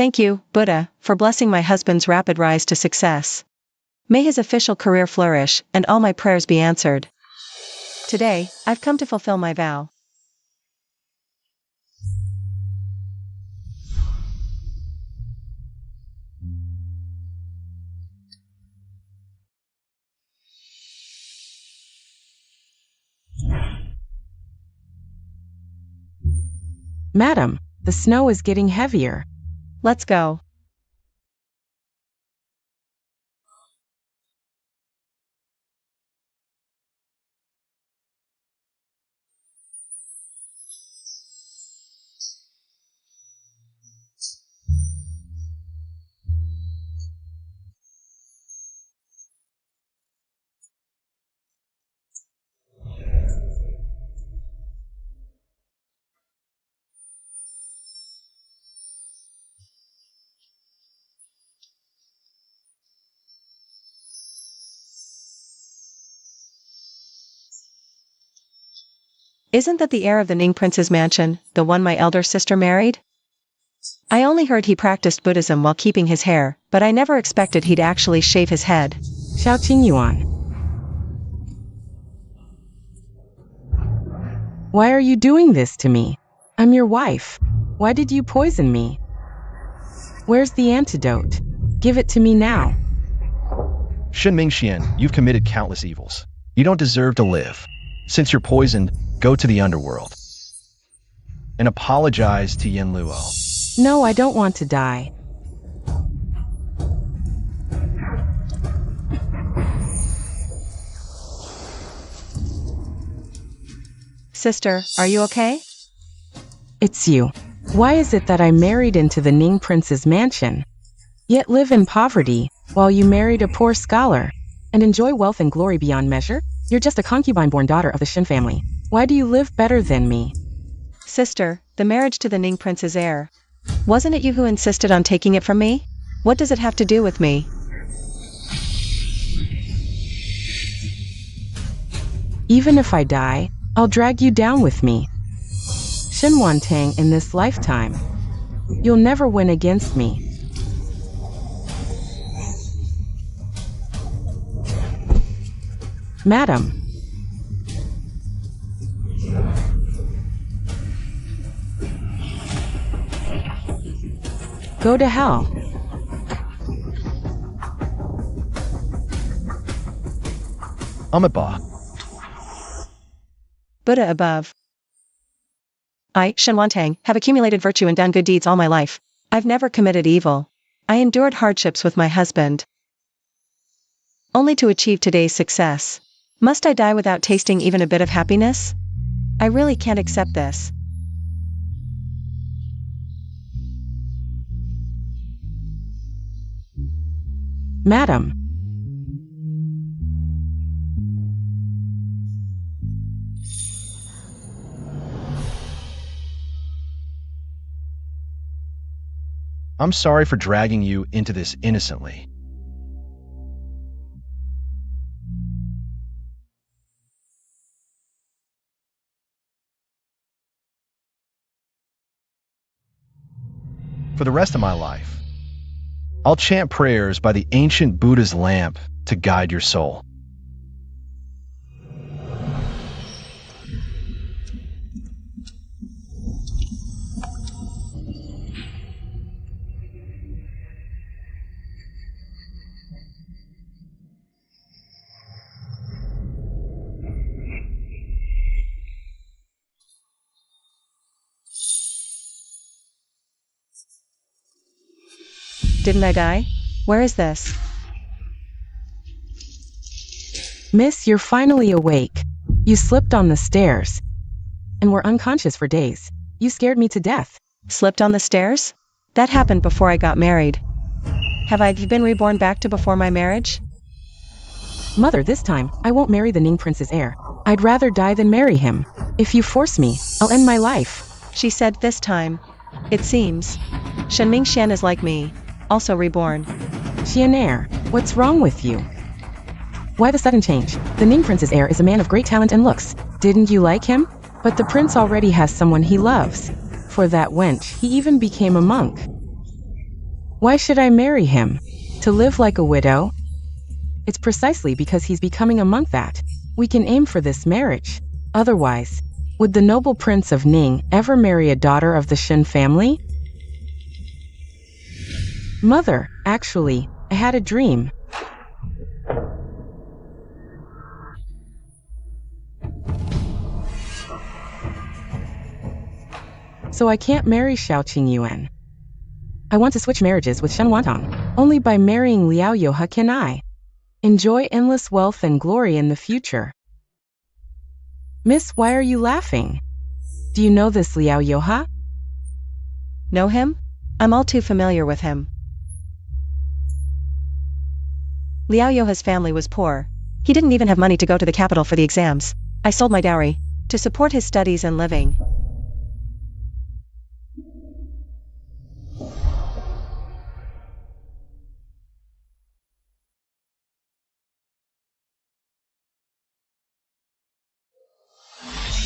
Thank you, Buddha, for blessing my husband's rapid rise to success. May his official career flourish, and all my prayers be answered. Today, I've come to fulfill my vow. Madam, the snow is getting heavier. Let's go. Isn't that the heir of the Ning Prince's mansion, the one my elder sister married? I only heard he practiced Buddhism while keeping his hair, but I never expected he'd actually shave his head. Xiao Qingyuan. Why are you doing this to me? I'm your wife. Why did you poison me? Where's the antidote? Give it to me now. Shen Mingxian, you've committed countless evils. You don't deserve to live. Since you're poisoned, go to the underworld. And apologize to Yin Luo. No, I don't want to die. Sister, are you okay? It's you. Why is it that I married into the Ning Prince's mansion, yet live in poverty, while you married a poor scholar, and enjoy wealth and glory beyond measure? You're just a concubine-born daughter of the Shen family. Why do you live better than me? Sister, the marriage to the Ning Prince's heir. Wasn't it you who insisted on taking it from me? What does it have to do with me? Even if I die, I'll drag you down with me. Shen Wantang in this lifetime. You'll never win against me. Madam. Go to hell. Amitabha. Buddha above. I, Shen Wantang, have accumulated virtue and done good deeds all my life. I've never committed evil. I endured hardships with my husband, only to achieve today's success. Must I die without tasting even a bit of happiness? I really can't accept this. Madam. I'm sorry for dragging you into this innocently. For the rest of my life, I'll chant prayers by the ancient Buddha's lamp to guide your soul. Didn't I die? Where is this? Miss, you're finally awake. You slipped on the stairs and were unconscious for days. You scared me to death. Slipped on the stairs? That happened before I got married. Have I been reborn back to before my marriage? Mother, this time, I won't marry the Ning Prince's heir. I'd rather die than marry him. If you force me, I'll end my life. She said this time. It seems. Shen Mingxian is like me, also reborn. Xianer, what's wrong with you? Why the sudden change? The Ning Prince's heir is a man of great talent and looks. Didn't you like him? But the prince already has someone he loves. For that wench, he even became a monk. Why should I marry him? To live like a widow? It's precisely because he's becoming a monk that we can aim for this marriage. Otherwise, would the noble prince of Ning ever marry a daughter of the Shin family? Mother, actually, I had a dream. So I can't marry Xiao Qingyuan. I want to switch marriages with Shen Wantong. Only by marrying Liao Yoha can I enjoy endless wealth and glory in the future. Miss, why are you laughing? Do you know this Liao Yoha? Know him? I'm all too familiar with him. Liao Yoha's family was poor. He didn't even have money to go to the capital for the exams. I sold my dowry to support his studies and living.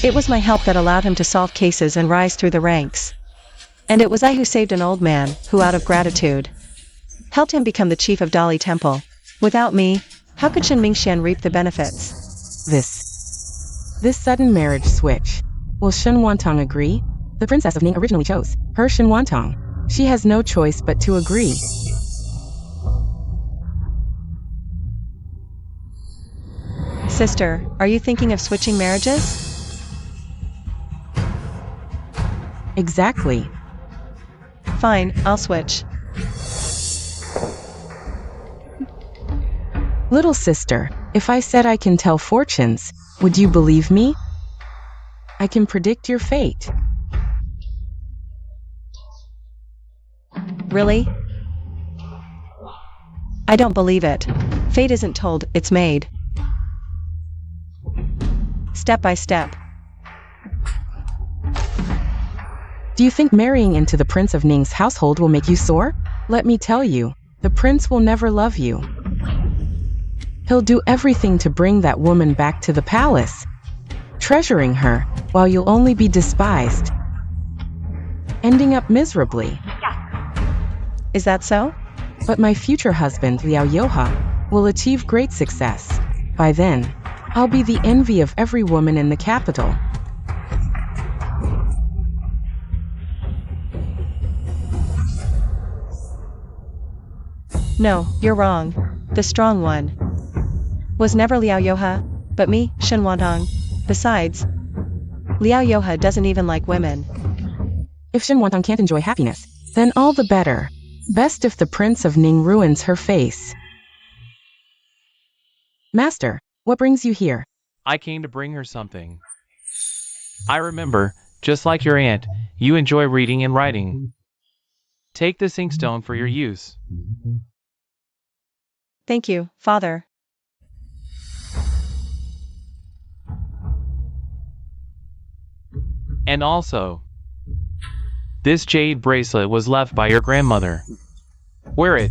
It was my help that allowed him to solve cases and rise through the ranks. And it was I who saved an old man, who out of gratitude, helped him become the chief of Dali Temple. Without me, how could Shen Mingxian reap the benefits? This sudden marriage switch. Will Shen Wantong agree? The princess of Ning originally chose her Shen Wantong. She has no choice but to agree. Sister, are you thinking of switching marriages? Exactly. Fine, I'll switch. Little sister, if I said I can tell fortunes, would you believe me? I can predict your fate. Really? I don't believe it. Fate isn't told, it's made. Step by step. Do you think marrying into the Prince of Ning's household will make you soar? Let me tell you, the prince will never love you. He'll do everything to bring that woman back to the palace, treasuring her, while you'll only be despised, ending up miserably. Is that so? But my future husband, Liao Yoha, will achieve great success. By then, I'll be the envy of every woman in the capital. No, you're wrong. The strong one was never Liao Yoha, but me, Shen Wantong. Besides, Liao Yoha doesn't even like women. If Shen Wantong can't enjoy happiness, then all the better. Best if the Prince of Ning ruins her face. Master, what brings you here? I came to bring her something. I remember, just like your aunt, you enjoy reading and writing. Take this inkstone for your use. Thank you, Father. And also, this jade bracelet was left by your grandmother. Wear it.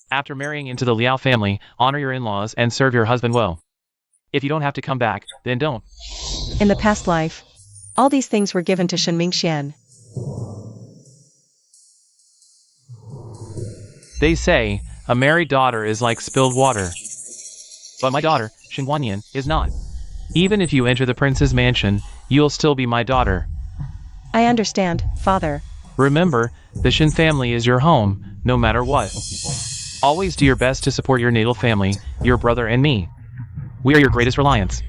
After marrying into the Liao family, honor your in-laws and serve your husband well. If you don't have to come back, then don't. In the past life, all these things were given to Shen Mingxian. They say, a married daughter is like spilled water. But my daughter, Shen Guanyin, is not. Even if you enter the prince's mansion, you'll still be my daughter. I understand, Father. Remember, the Shen family is your home, no matter what. Always do your best to support your natal family, your brother and me. We are your greatest reliance.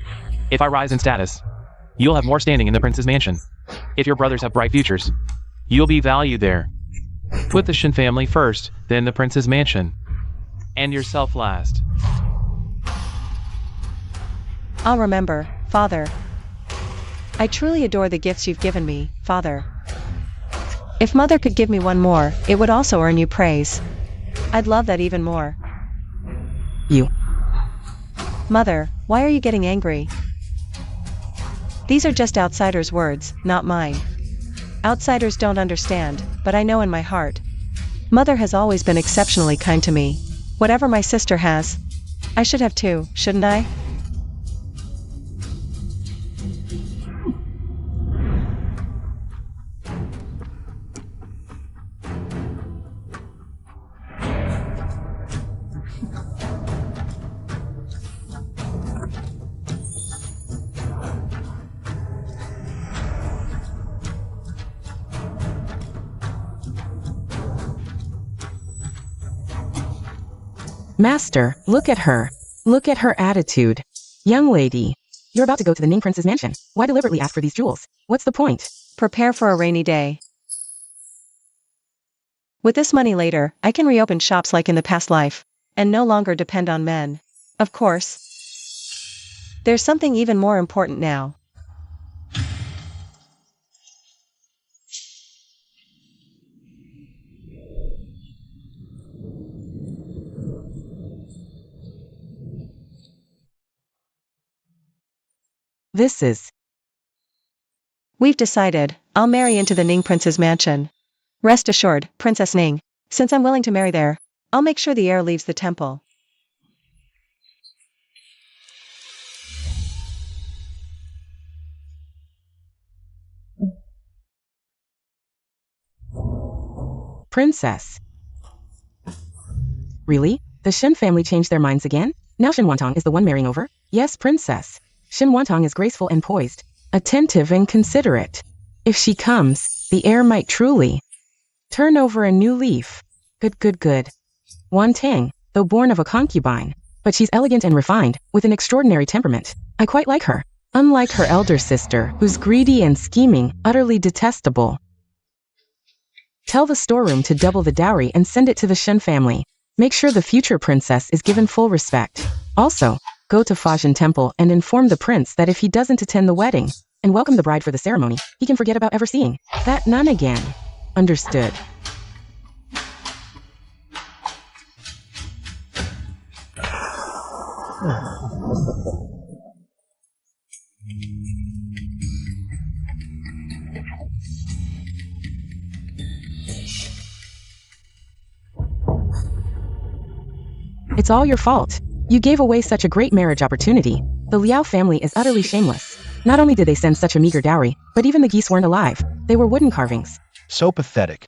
If I rise in status, you'll have more standing in the prince's mansion. If your brothers have bright futures, you'll be valued there. Put the Shen family first, then the prince's mansion. And yourself last. I'll remember, Father. I truly adore the gifts you've given me, Father. If Mother could give me one more, it would also earn you praise. I'd love that even more. You. Mother, why are you getting angry? These are just outsiders' words, not mine. Outsiders don't understand, but I know in my heart. Mother has always been exceptionally kind to me. Whatever my sister has, I should have too, shouldn't I? Master, look at her. Look at her attitude. Young lady, you're about to go to the Ning Prince's mansion. Why deliberately ask for these jewels? What's the point? Prepare for a rainy day. With this money later, I can reopen shops like in the past life, and no longer depend on men. Of course. There's something even more important now. This is. We've decided, I'll marry into the Ning Prince's mansion. Rest assured, Princess Ning, since I'm willing to marry there, I'll make sure the heir leaves the temple. Princess. Really? The Shin family changed their minds again? Now Shin Wantong is the one marrying over? Yes, Princess. Shin Wantong is graceful and poised, attentive and considerate. If she comes, the heir might truly turn over a new leaf. Good. Wantang, though born of a concubine, but she's elegant and refined, with an extraordinary temperament. I quite like her. Unlike her elder sister, who's greedy and scheming, utterly detestable. Tell the storeroom to double the dowry and send it to the Shen family. Make sure the future princess is given full respect. Also, go to Fajin Temple and inform the prince that if he doesn't attend the wedding and welcome the bride for the ceremony, he can forget about ever seeing that nun again. Understood. It's all your fault. You gave away such a great marriage opportunity. The Liao family is utterly shameless. Not only did they send such a meager dowry, but even the geese weren't alive. They were wooden carvings. So pathetic.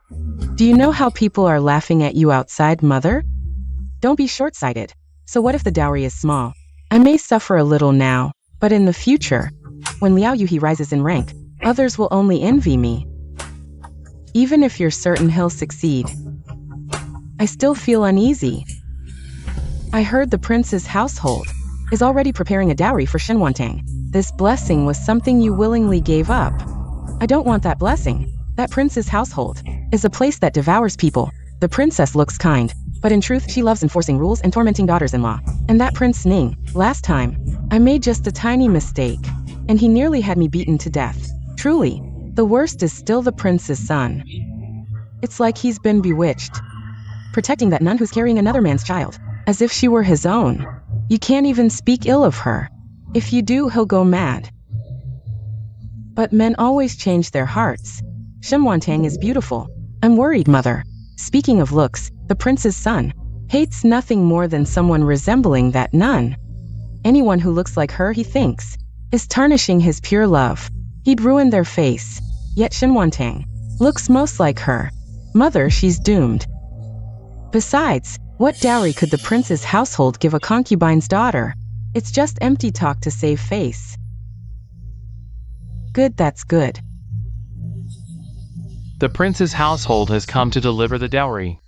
Do you know how people are laughing at you outside, mother? Don't be short-sighted. So what if the dowry is small? I may suffer a little now, but in the future, when Liao Yuhi rises in rank, others will only envy me. Even if you're certain he'll succeed, I still feel uneasy. I heard the prince's household is already preparing a dowry for Shen Wantang. This blessing was something you willingly gave up. I don't want that blessing. That prince's household is a place that devours people. The princess looks kind, but in truth she loves enforcing rules and tormenting daughters-in-law. And that Prince Ning, last time, I made just a tiny mistake, and he nearly had me beaten to death. Truly, the worst is still the prince's son. It's like he's been bewitched, protecting that nun who's carrying another man's child, as if she were his own. You can't even speak ill of her. If you do, he'll go mad. But men always change their hearts. Shen Wantang is beautiful. I'm worried, mother. Speaking of looks, the prince's son hates nothing more than someone resembling that nun. Anyone who looks like her, he thinks, is tarnishing his pure love. He'd ruin their face. Yet Shen Wantang looks most like her. Mother, she's doomed. Besides, what dowry could the prince's household give a concubine's daughter? It's just empty talk to save face. Good, that's good. The prince's household has come to deliver the dowry.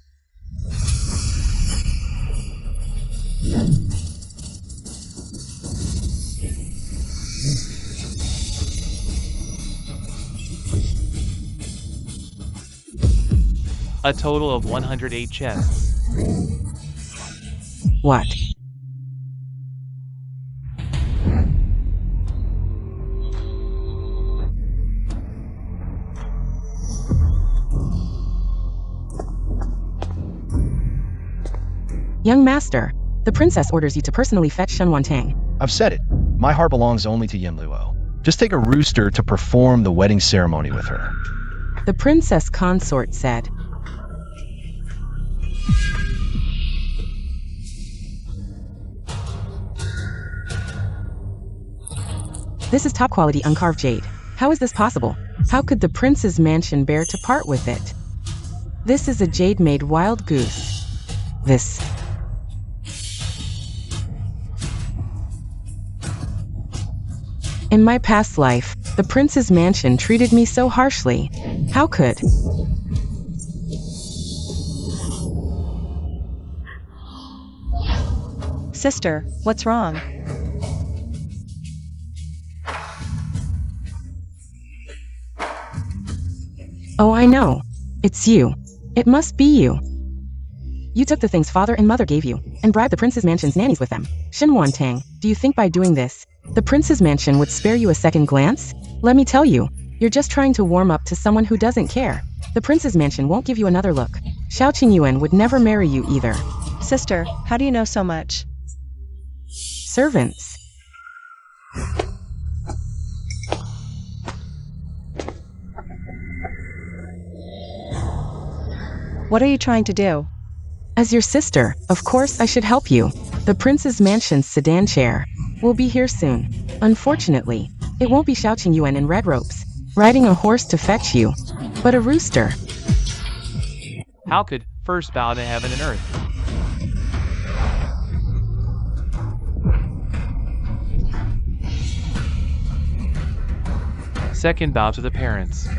A total of 108 chests. What? Young master, the princess orders you to personally fetch Shen Wantang. I've said it. My heart belongs only to Yin Luo. Just take a rooster to perform the wedding ceremony with her. The princess consort said. This is top quality uncarved jade. How is this possible? How could the prince's mansion bear to part with it? This is a jade-made wild goose. This. In my past life, the prince's mansion treated me so harshly. How could? Sister, what's wrong? Oh, I know. It's you. It must be you. You took the things father and mother gave you, and bribed the prince's mansion's nannies with them. Shin Tang, do you think by doing this, the prince's mansion would spare you a second glance? Let me tell you, you're just trying to warm up to someone who doesn't care. The prince's mansion won't give you another look. Xiao Qingyuan would never marry you either. Sister, how do you know so much? Servants. What are you trying to do? As your sister, of course I should help you. The prince's mansion's sedan chair will be here soon. Unfortunately, it won't be Xiao Qingyuan in red robes, riding a horse to fetch you, but a rooster. How could first bow to heaven and earth? Second bow to the parents.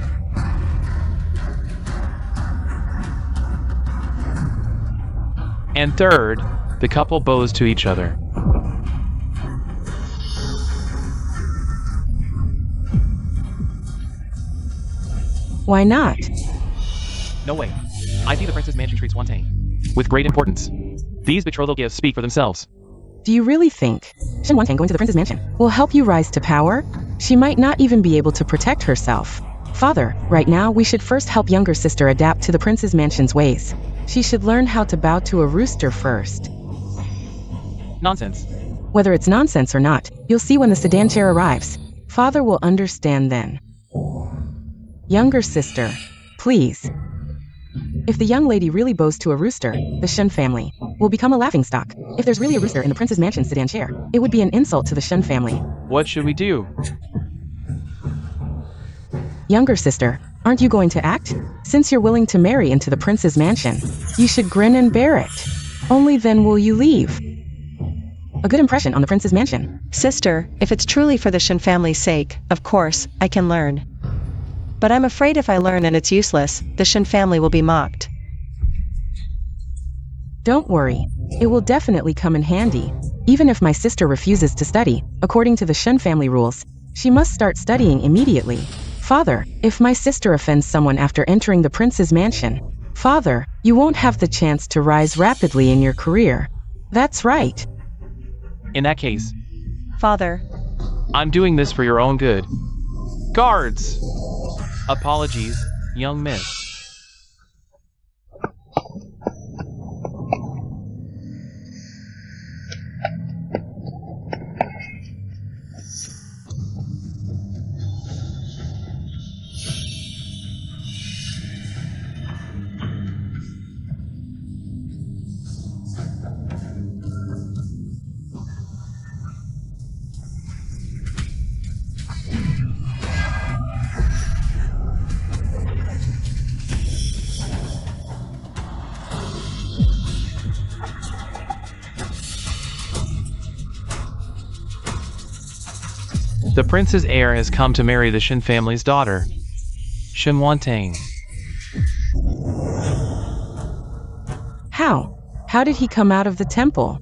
And third, the couple bows to each other. Why not? No way. I see the prince's mansion treats Tang with great importance. These betrothal gifts speak for themselves. Do you really think Shin Tang going to the prince's mansion will help you rise to power? She might not even be able to protect herself. Father, right now we should first help younger sister adapt to the prince's mansion's ways. She should learn how to bow to a rooster first. Nonsense. Whether it's nonsense or not, you'll see when the sedan chair arrives. Father will understand then. Younger sister, please. If the young lady really bows to a rooster, the Shen family will become a laughingstock. If there's really a rooster in the prince's mansion sedan chair, it would be an insult to the Shen family. What should we do? Younger sister, aren't you going to act? Since you're willing to marry into the prince's mansion, you should grin and bear it. Only then will you leave. A good impression on the prince's mansion. Sister, if it's truly for the Shin family's sake, of course, I can learn. But I'm afraid if I learn and it's useless, the Shin family will be mocked. Don't worry. It will definitely come in handy. Even if my sister refuses to study, according to the Shen family rules, she must start studying immediately. Father, if my sister offends someone after entering the prince's mansion, Father, you won't have the chance to rise rapidly in your career. That's right. In that case, Father, I'm doing this for your own good. Guards! Apologies, young miss. The prince's heir has come to marry the Shin family's daughter, Shin Tang. How? How did he come out of the temple?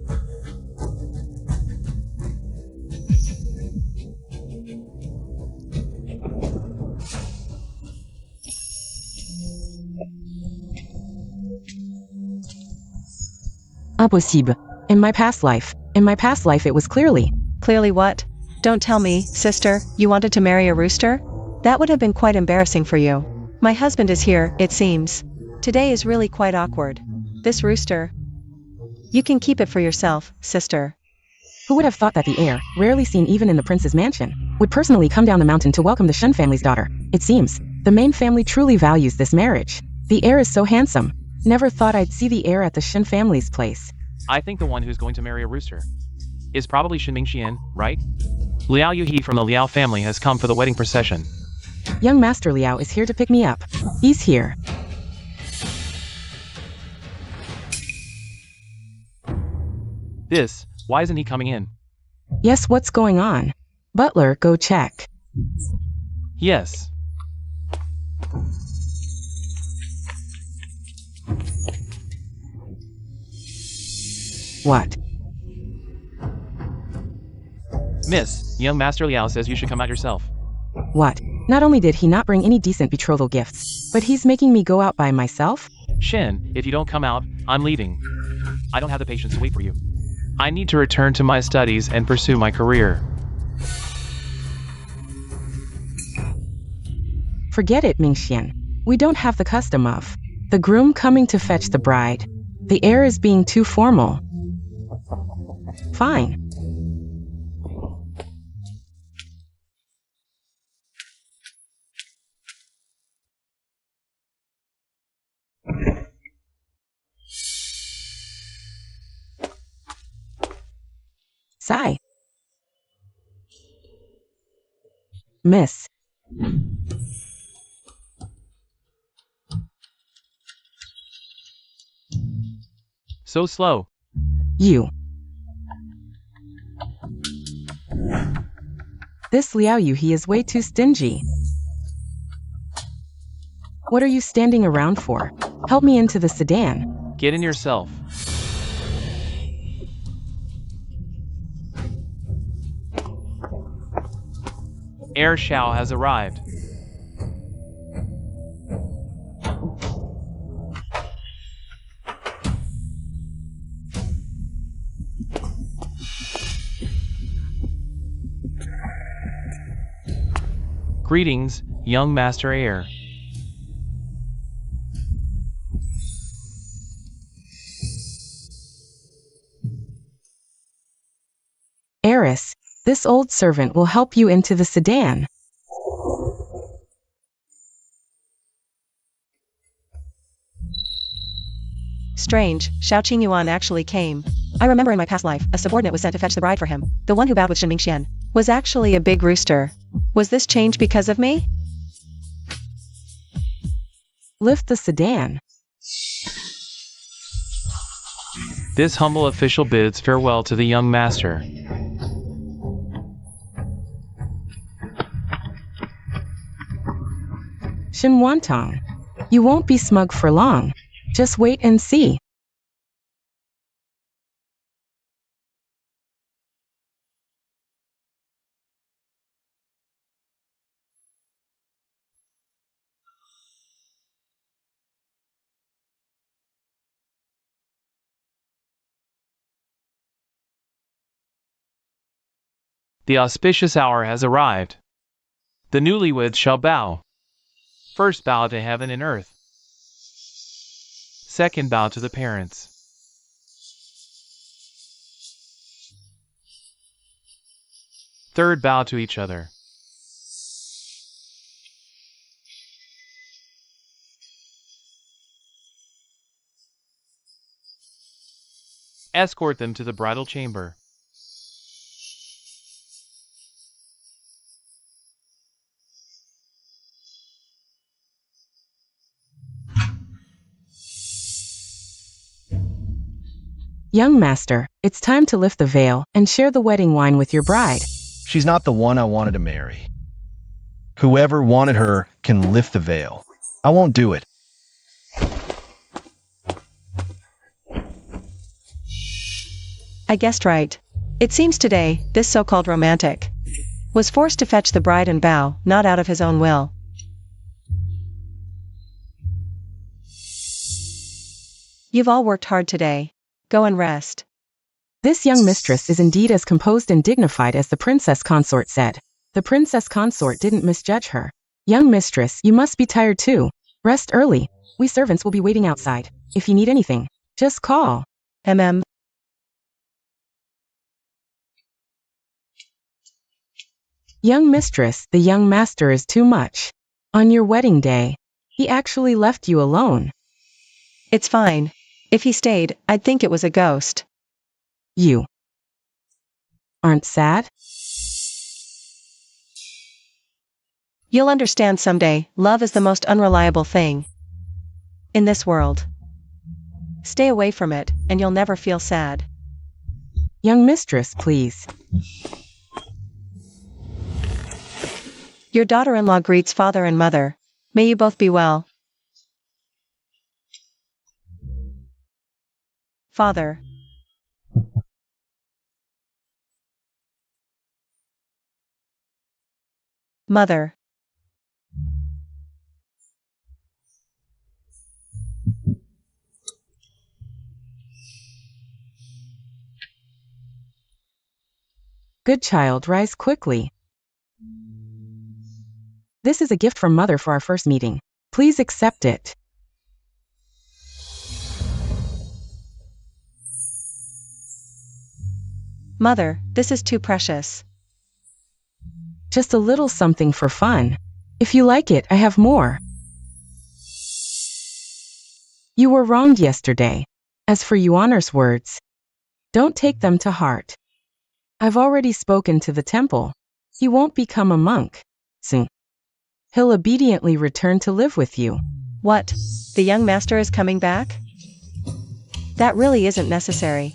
Impossible. In my past life it was clearly. Clearly what? Don't tell me, sister, you wanted to marry a rooster? That would have been quite embarrassing for you. My husband is here, it seems. Today is really quite awkward. This rooster. You can keep it for yourself, sister. Who would have thought that the heir, rarely seen even in the prince's mansion, would personally come down the mountain to welcome the Shen family's daughter? It seems, the main family truly values this marriage. The heir is so handsome. Never thought I'd see the heir at the Shen family's place. I think the one who's going to marry a rooster is probably Shin Mingxian, right? Liao Yuhi from the Liao family has come for the wedding procession. Young Master Liao is here to pick me up. He's here. Why isn't he coming in? Yes, what's going on? Butler, go check. Yes. What? Miss, young Master Liao says you should come out yourself. What? Not only did he not bring any decent betrothal gifts, but he's making me go out by myself? Shin, if you don't come out, I'm leaving. I don't have the patience to wait for you. I need to return to my studies and pursue my career. Forget it, Mingxian. We don't have the custom of the groom coming to fetch the bride. The air is being too formal. Fine. Sigh. Miss. So slow. You. This Liao Yuhi is way too stingy. What are you standing around for? Help me into the sedan. Get in yourself. Air Shao has arrived. Greetings, young Master Air. Eris, this old servant will help you into the sedan. Strange, Xiao Qingyuan actually came. I remember in my past life, a subordinate was sent to fetch the bride for him. The one who bowed with Shin Mingxian was actually a big rooster. Was this change because of me? Lift the sedan. This humble official bids farewell to the young master. Shin Wantong, you won't be smug for long. Just wait and see. The auspicious hour has arrived. The newlyweds shall bow. First bow to heaven and earth. Second bow to the parents. Third bow to each other. Escort them to the bridal chamber. Young master, it's time to lift the veil and share the wedding wine with your bride. She's not the one I wanted to marry. Whoever wanted her can lift the veil. I won't do it. I guessed right. It seems today, this so-called romantic was forced to fetch the bride and bow, not out of his own will. You've all worked hard today. Go and rest. This young mistress is indeed as composed and dignified as the princess consort said. The princess consort didn't misjudge her. Young mistress, you must be tired too. Rest early. We servants will be waiting outside. If you need anything, just call. Young mistress, the young master is too much. On your wedding day, he actually left you alone. It's fine. If he stayed, I'd think it was a ghost. You aren't sad? You'll understand someday, love is the most unreliable thing in this world. Stay away from it, and you'll never feel sad. Young mistress, please. Your daughter-in-law greets father and mother. May you both be well. Father. Mother. Good child, rise quickly. This is a gift from Mother for our first meeting. Please accept it. Mother, this is too precious. Just a little something for fun. If you like it, I have more. You were wronged yesterday. As for Yuaner's words, don't take them to heart. I've already spoken to the temple. He won't become a monk soon. He'll obediently return to live with you. What? The young master is coming back? That really isn't necessary.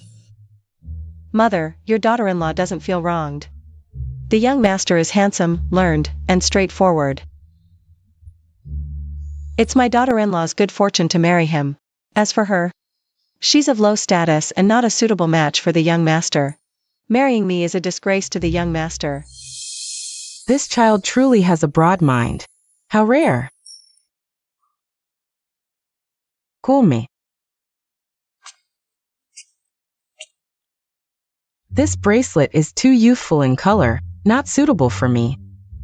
Mother, your daughter-in-law doesn't feel wronged. The young master is handsome, learned, and straightforward. It's my daughter-in-law's good fortune to marry him. As for her, she's of low status and not a suitable match for the young master. Marrying me is a disgrace to the young master. This child truly has a broad mind. How rare. Come. This bracelet is too youthful in color, not suitable for me.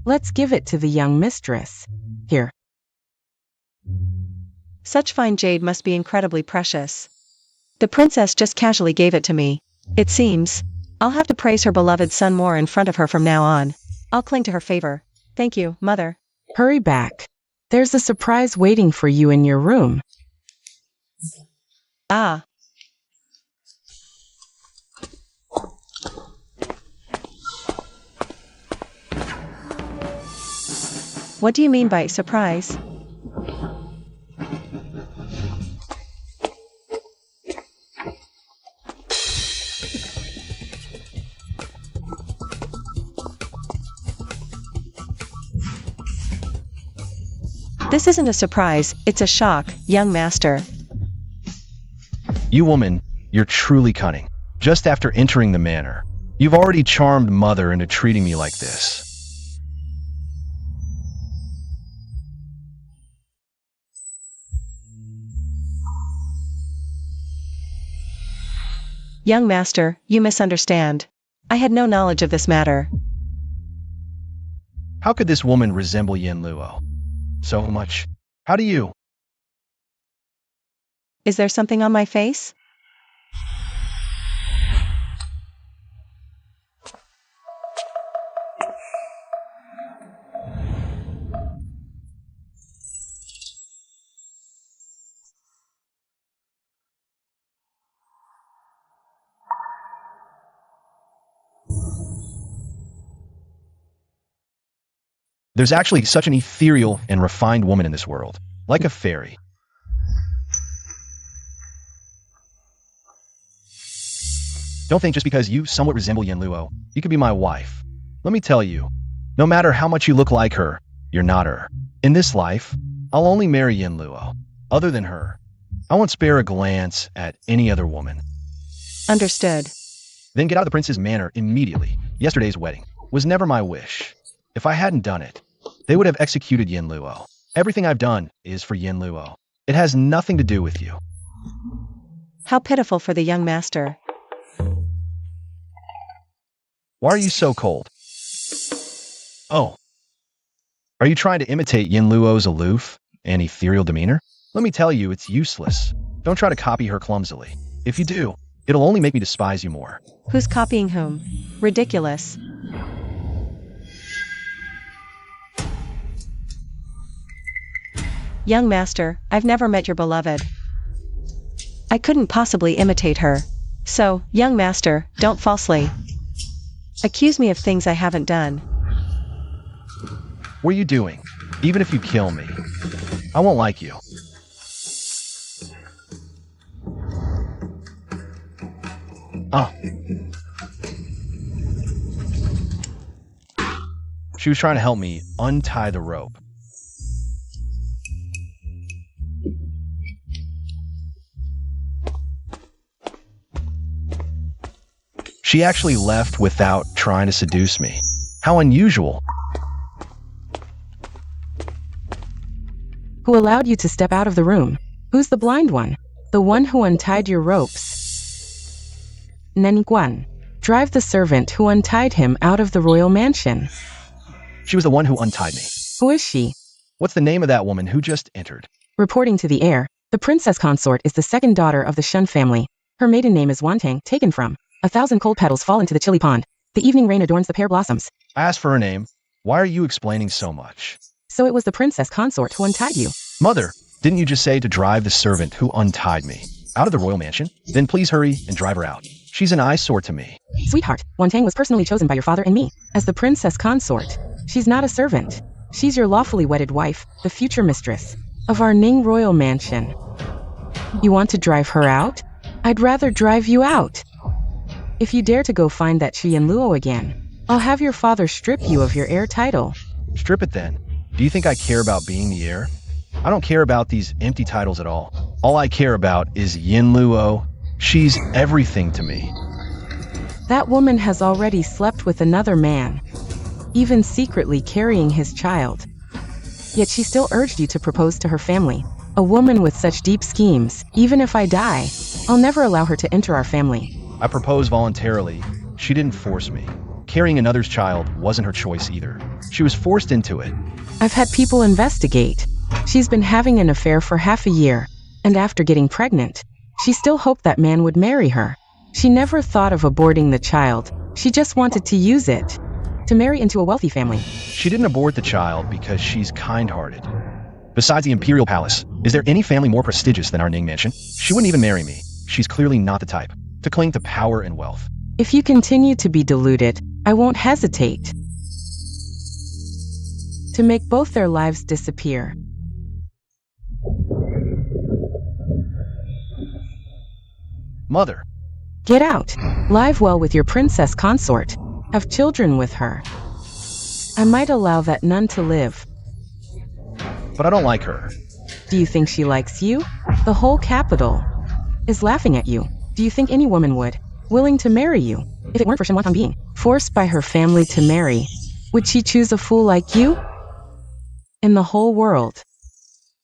Let's give it to the young mistress. Here. Such fine jade must be incredibly precious. The princess just casually gave it to me. It seems I'll have to praise her beloved son more in front of her from now on. I'll cling to her favor. Thank you, Mother. Hurry back. There's a surprise waiting for you in your room. Ah. What do you mean by surprise? This isn't a surprise, it's a shock, young master. You woman, you're truly cunning. Just after entering the manor, you've already charmed Mother into treating me like this. Young master, you misunderstand. I had no knowledge of this matter. How could this woman resemble Yin Luo so much? How do you? Is there something on my face? There's actually such an ethereal and refined woman in this world, like a fairy. Don't think just because you somewhat resemble Yin Luo, you could be my wife. Let me tell you, no matter how much you look like her, you're not her. In this life, I'll only marry Yin Luo. Other than her, I won't spare a glance at any other woman. Understood. Then get out of the prince's manor immediately. Yesterday's wedding was never my wish. If I hadn't done it, they would have executed Yin Luo. Everything I've done is for Yin Luo. It has nothing to do with you. How pitiful for the young master. Why are you so cold? Oh. Are you trying to imitate Yin Luo's aloof and ethereal demeanor? Let me tell you, it's useless. Don't try to copy her clumsily. If you do, it'll only make me despise you more. Who's copying whom? Ridiculous. Young master, I've never met your beloved. I couldn't possibly imitate her. So, young master, don't falsely accuse me of things I haven't done. What are you doing? Even if you kill me, I won't like you. Oh. She was trying to help me untie the rope. She actually left without trying to seduce me. How unusual. Who allowed you to step out of the room? Who's the blind one? The one who untied your ropes. Neniguan. Drive the servant who untied him out of the royal mansion. She was the one who untied me. Who is she? What's the name of that woman who just entered? Reporting to the heir, the princess consort is the second daughter of the Shun family. Her maiden name is Wantang, taken from 1,000 cold petals fall into the chilly pond. The evening rain adorns the pear blossoms. I asked for her name. Why are you explaining so much? So it was the princess consort who untied you. Mother, didn't you just say to drive the servant who untied me out of the royal mansion? Then please hurry and drive her out. She's an eyesore to me. Sweetheart, Wantang was personally chosen by your father and me as the princess consort. She's not a servant. She's your lawfully wedded wife, the future mistress of our Ning royal mansion. You want to drive her out? I'd rather drive you out. If you dare to go find that Chu Yanluo again, I'll have your father strip you of your heir title. Strip it then. Do you think I care about being the heir? I don't care about these empty titles at all. All I care about is Yanluo. She's everything to me. That woman has already slept with another man, even secretly carrying his child. Yet she still urged you to propose to her family. A woman with such deep schemes, even if I die, I'll never allow her to enter our family. I proposed voluntarily. She didn't force me. Carrying another's child wasn't her choice either. She was forced into it. I've had people investigate. She's been having an affair for half a year, and after getting pregnant, she still hoped that man would marry her. She never thought of aborting the child. She just wanted to use it to marry into a wealthy family. She didn't abort the child because she's kind-hearted. Besides the imperial palace, is there any family more prestigious than our Ning mansion? She wouldn't even marry me. She's clearly not the type to cling to power and wealth. If you continue to be deluded, I won't hesitate to make both their lives disappear. Mother. Get out. Live well with your princess consort. Have children with her. I might allow that nun to live. But I don't like her. Do you think she likes you? The whole capital is laughing at you. Do you think any woman would, willing to marry you, if it weren't for Shen Wantang being forced by her family to marry? Would she choose a fool like you? In the whole world,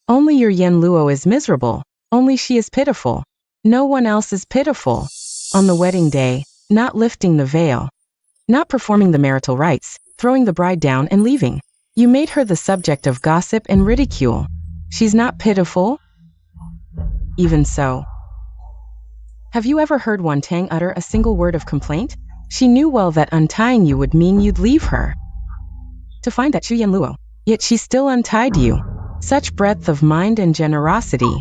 only your Yanluo is miserable. Only she is pitiful. No one else is pitiful. On the wedding day, not lifting the veil, not performing the marital rites, throwing the bride down and leaving. You made her the subject of gossip and ridicule. She's not pitiful? Even so. Have you ever heard Wantang utter a single word of complaint? She knew well that untying you would mean you'd leave her to find that Chu Yanluo. Yet she still untied you. Such breadth of mind and generosity.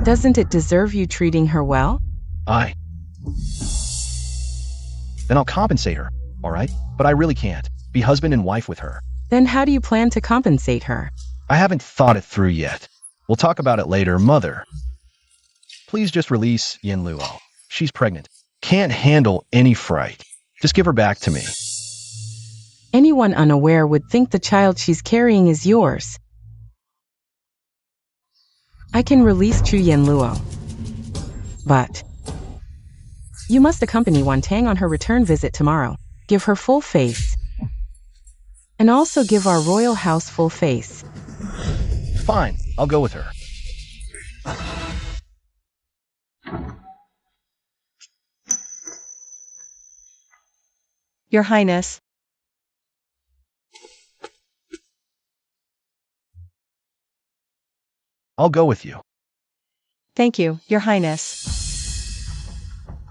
Doesn't it deserve you treating her well? Then I'll compensate her, all right? But I really can't be husband and wife with her. Then how do you plan to compensate her? I haven't thought it through yet. We'll talk about it later, Mother. Please just release Yanluo. She's pregnant. Can't handle any fright. Just give her back to me. Anyone unaware would think the child she's carrying is yours. I can release Chu Yanluo. But you must accompany Wantang on her return visit tomorrow. Give her full face. And also give our royal house full face. Fine, I'll go with her. Your Highness. I'll go with you. Thank you, Your Highness.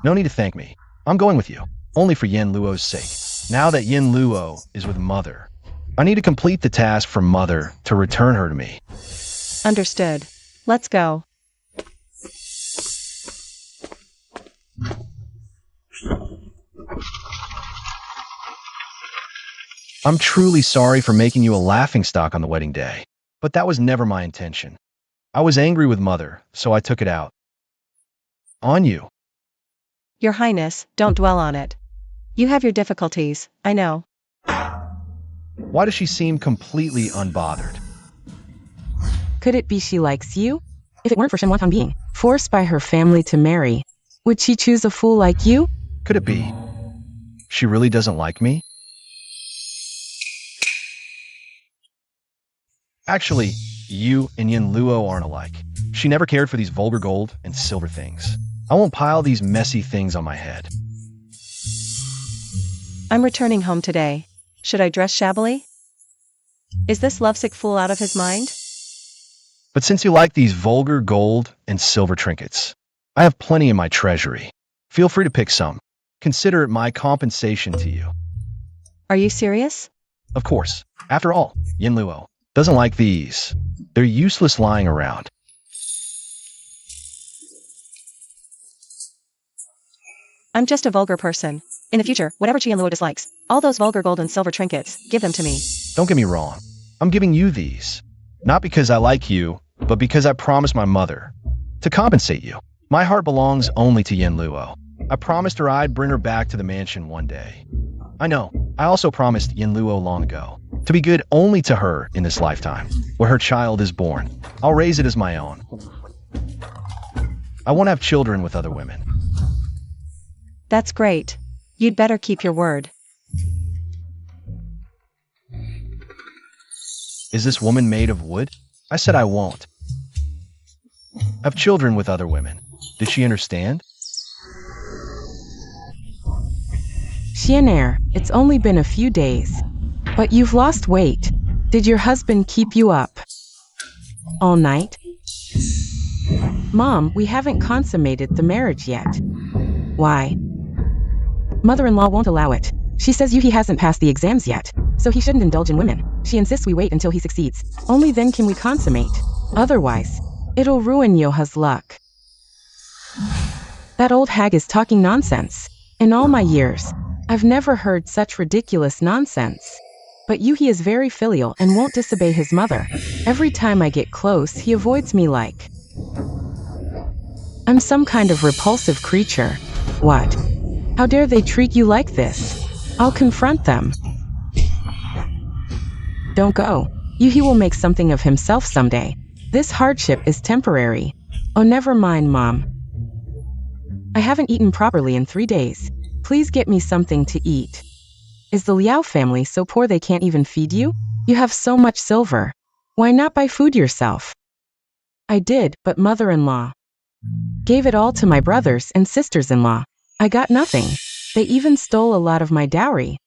No need to thank me. I'm going with you, only for Yanluo's sake. Now that Yanluo is with Mother, I need to complete the task for Mother to return her to me. Understood. Let's go. I'm truly sorry for making you a laughingstock on the wedding day, but that was never my intention. I was angry with Mother, so I took it out on you. Your Highness, don't dwell on it. You have your difficulties, I know. Why does she seem completely unbothered? Could it be she likes you? If it weren't for Shen Wantong being forced by her family to marry, would she choose a fool like you? Could it be she really doesn't like me? Actually, you and Yin Luo aren't alike. She never cared for these vulgar gold and silver things. I won't pile these messy things on my head. I'm returning home today. Should I dress shabbily? Is this lovesick fool out of his mind? But since you like these vulgar gold and silver trinkets, I have plenty in my treasury. Feel free to pick some. Consider it my compensation to you. Are you serious? Of course. After all, Yin Luo doesn't like these. They're useless lying around. I'm just a vulgar person. In the future, whatever Yin Luo dislikes, all those vulgar gold and silver trinkets, give them to me. Don't get me wrong. I'm giving you these. Not because I like you, but because I promised my mother to compensate you. My heart belongs only to Yin Luo. I promised her I'd bring her back to the mansion one day. I know, I also promised Yin Luo long ago to be good only to her in this lifetime, where her child is born. I'll raise it as my own. I won't have children with other women. That's great. You'd better keep your word. Is this woman made of wood? I said I won't have children with other women. Did she understand? Xianer, it's only been a few days. But you've lost weight. Did your husband keep you up all night? Mom, we haven't consummated the marriage yet. Why? Mother-in-law won't allow it. She says he hasn't passed the exams yet, so he shouldn't indulge in women. She insists we wait until he succeeds. Only then can we consummate. Otherwise, it'll ruin Yoha's luck. That old hag is talking nonsense. In all my years, I've never heard such ridiculous nonsense. But Yuhi is very filial and won't disobey his mother. Every time I get close, he avoids me like I'm some kind of repulsive creature. What? How dare they treat you like this? I'll confront them. Don't go. Yuhi will make something of himself someday. This hardship is temporary. Oh, never mind, Mom. I haven't eaten properly in 3 days. Please get me something to eat. Is the Liao family so poor they can't even feed you? You have so much silver. Why not buy food yourself? I did, but mother-in-law gave it all to my brothers and sisters-in-law. I got nothing. They even stole a lot of my dowry.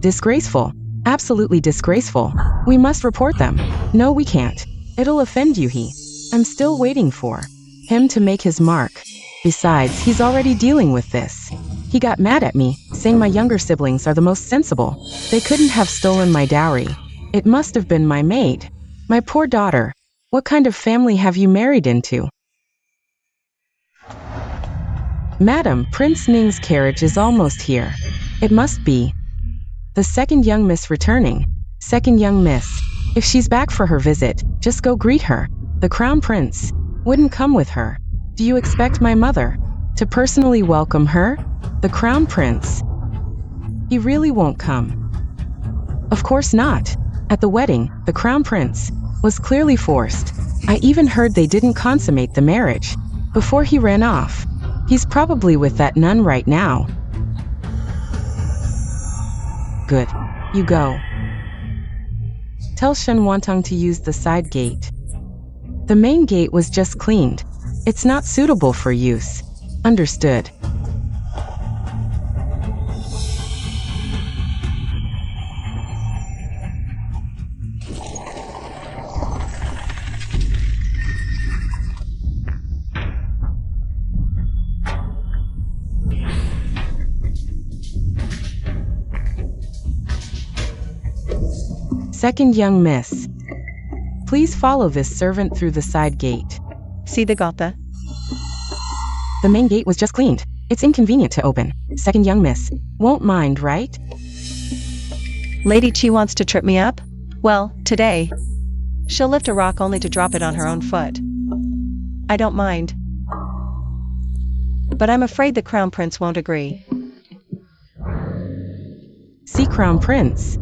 Disgraceful. Absolutely disgraceful. We must report them. No, we can't. It'll offend Yuhi. I'm still waiting for him to make his mark. Besides, he's already dealing with this. He got mad at me, saying my younger siblings are the most sensible. They couldn't have stolen my dowry. It must have been my maid. My poor daughter. What kind of family have you married into? Madam, Prince Ning's carriage is almost here. It must be the second young miss returning. Second young miss. If she's back for her visit, just go greet her. The crown prince wouldn't come with her. Do you expect my mother to personally welcome her? The crown prince. He really won't come. Of course not. At the wedding, the crown prince was clearly forced. I even heard they didn't consummate the marriage before he ran off. He's probably with that nun right now. Good. You go. Tell Shen Wantong to use the side gate. The main gate was just cleaned. It's not suitable for use. Understood. Second young miss. Please follow this servant through the side gate. See the Gotha? The main gate was just cleaned. It's inconvenient to open. Second young miss. Won't mind, right? Lady Chi wants to trip me up? Well, today. She'll lift a rock only to drop it on her own foot. I don't mind. But I'm afraid the Crown Prince won't agree. See, Crown Prince.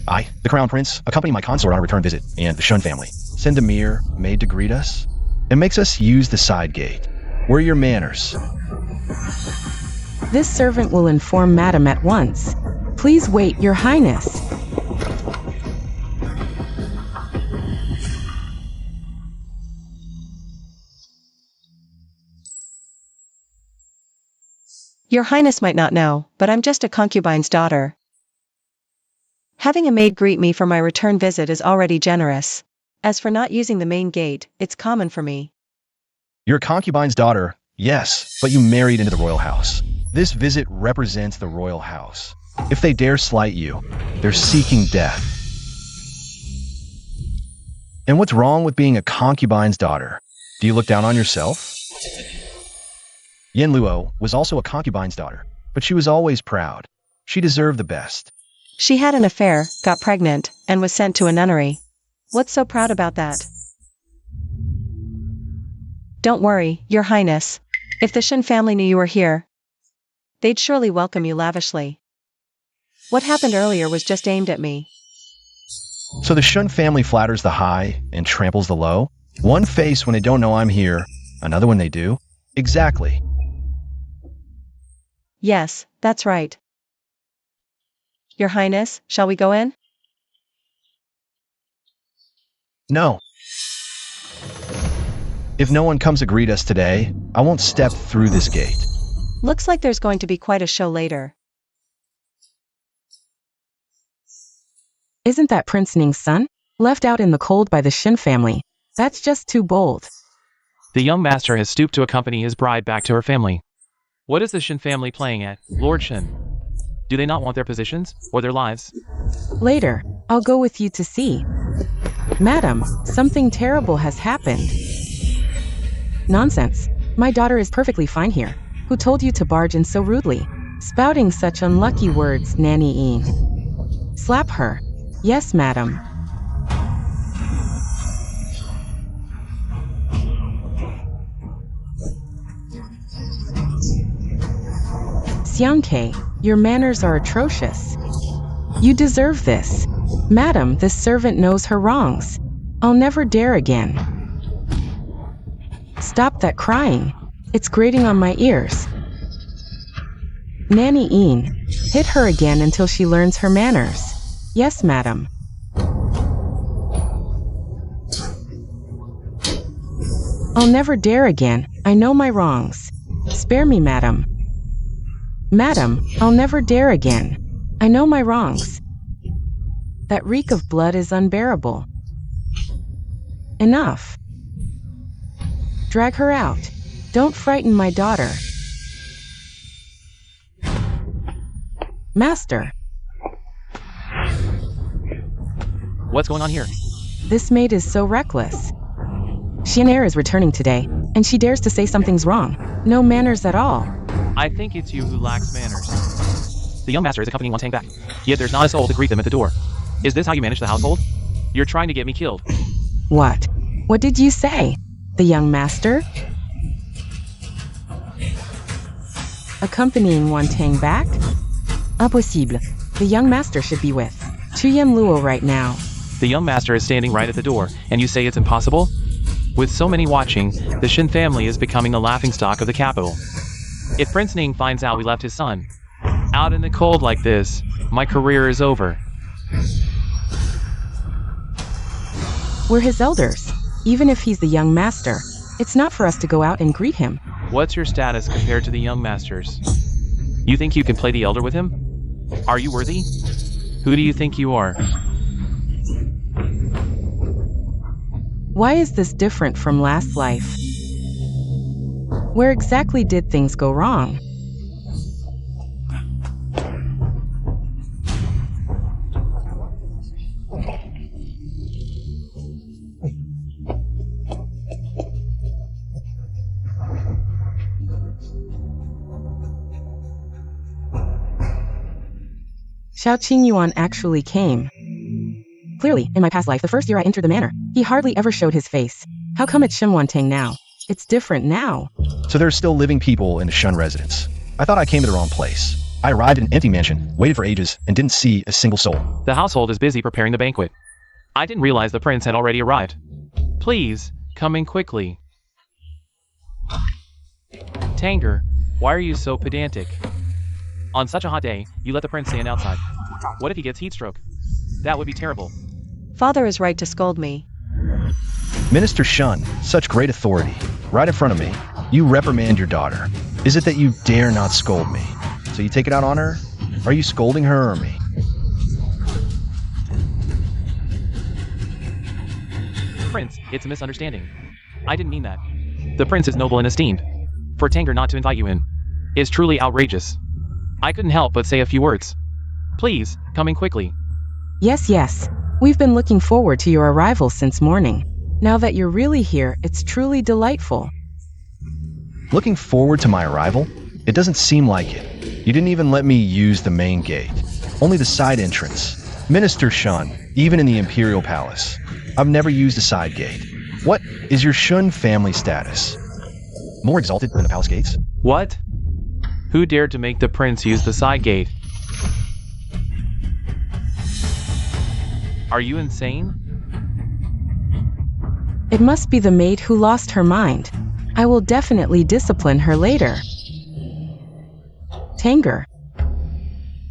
I, the Crown Prince, accompany my consort on a return visit, and the Shun family. Send a mere maid to greet us. It makes us use the side gate. Where are your manners? This servant will inform Madam at once. Please wait, Your Highness. Your Highness might not know, but I'm just a concubine's daughter. Having a maid greet me for my return visit is already generous. As for not using the main gate, it's common for me. You're a concubine's daughter, yes, but you married into the royal house. This visit represents the royal house. If they dare slight you, they're seeking death. And what's wrong with being a concubine's daughter? Do you look down on yourself? Yen Luo was also a concubine's daughter, but she was always proud. She deserved the best. She had an affair, got pregnant, and was sent to a nunnery. What's so proud about that? Don't worry, Your Highness. If the Shun family knew you were here, they'd surely welcome you lavishly. What happened earlier was just aimed at me. So the Shun family flatters the high and tramples the low? One face when they don't know I'm here, another when they do? Exactly. Yes, that's right. Your Highness, shall we go in? No. If no one comes to greet us today, I won't step through this gate. Looks like there's going to be quite a show later. Isn't that Prince Ning's son? Left out in the cold by the Shin family. That's just too bold. The young master has stooped to accompany his bride back to her family. What is the Shin family playing at, Lord Shin? Do they not want their positions, or their lives? Later, I'll go with you to see. Madam, something terrible has happened. Nonsense. My daughter is perfectly fine here. Who told you to barge in so rudely? Spouting such unlucky words, Nanny Een. Slap her. Yes, madam. Xiangke, your manners are atrocious. You deserve this. Madam, this servant knows her wrongs. I'll never dare again. Stop that crying. It's grating on my ears. Nanny Een, hit her again until she learns her manners. Yes, madam. I'll never dare again. I know my wrongs. Spare me, madam. Madam, I'll never dare again. I know my wrongs. That reek of blood is unbearable. Enough. Drag her out. Don't frighten my daughter. Master. What's going on here? This maid is so reckless. Xianer is returning today, and she dares to say something's wrong. No manners at all. I think it's you who lacks manners. The young master is accompanying Wantang back, yet there's not a soul to greet them at the door. Is this how you manage the household? You're trying to get me killed. What? What did you say? The young master? Accompanying Wantang back? Impossible. The young master should be with Chuyen Luo right now. The young master is standing right at the door, and you say it's impossible? With so many watching, the Shin family is becoming the laughingstock of the capital. If Prince Ning finds out we left his son out in the cold like this, my career is over. We're his elders. Even if he's the young master, it's not for us to go out and greet him. What's your status compared to the young masters? You think you can play the elder with him? Are you worthy? Who do you think you are? Why is this different from last life? Where exactly did things go wrong? Xiao Qingyuan actually came. Clearly, in my past life, the first year I entered the manor, he hardly ever showed his face. How come it's Shenwantang now? It's different now. So there are still living people in the Shun residence. I thought I came to the wrong place. I arrived in an empty mansion, waited for ages, and didn't see a single soul. The household is busy preparing the banquet. I didn't realize the prince had already arrived. Please, come in quickly. Tanger, why are you so pedantic? On such a hot day, you let the prince stand outside. What if he gets heat stroke? That would be terrible. Father is right to scold me. Minister Shun, such great authority. Right in front of me, you reprimand your daughter. Is it that you dare not scold me? So you take it out on her? Are you scolding her or me? Prince, it's a misunderstanding. I didn't mean that. The prince is noble and esteemed. For Tanger not to invite you in is truly outrageous. I couldn't help but say a few words. Please, come in quickly. Yes. We've been looking forward to your arrival since morning. Now that you're really here, it's truly delightful. Looking forward to my arrival? It doesn't seem like it. You didn't even let me use the main gate. Only the side entrance. Minister Shun, even in the Imperial Palace. I've never used a side gate. What is your Shun family status? More exalted than the palace gates? What? Who dared to make the prince use the side gate? Are you insane? It must be the maid who lost her mind. I will definitely discipline her later. Tanger.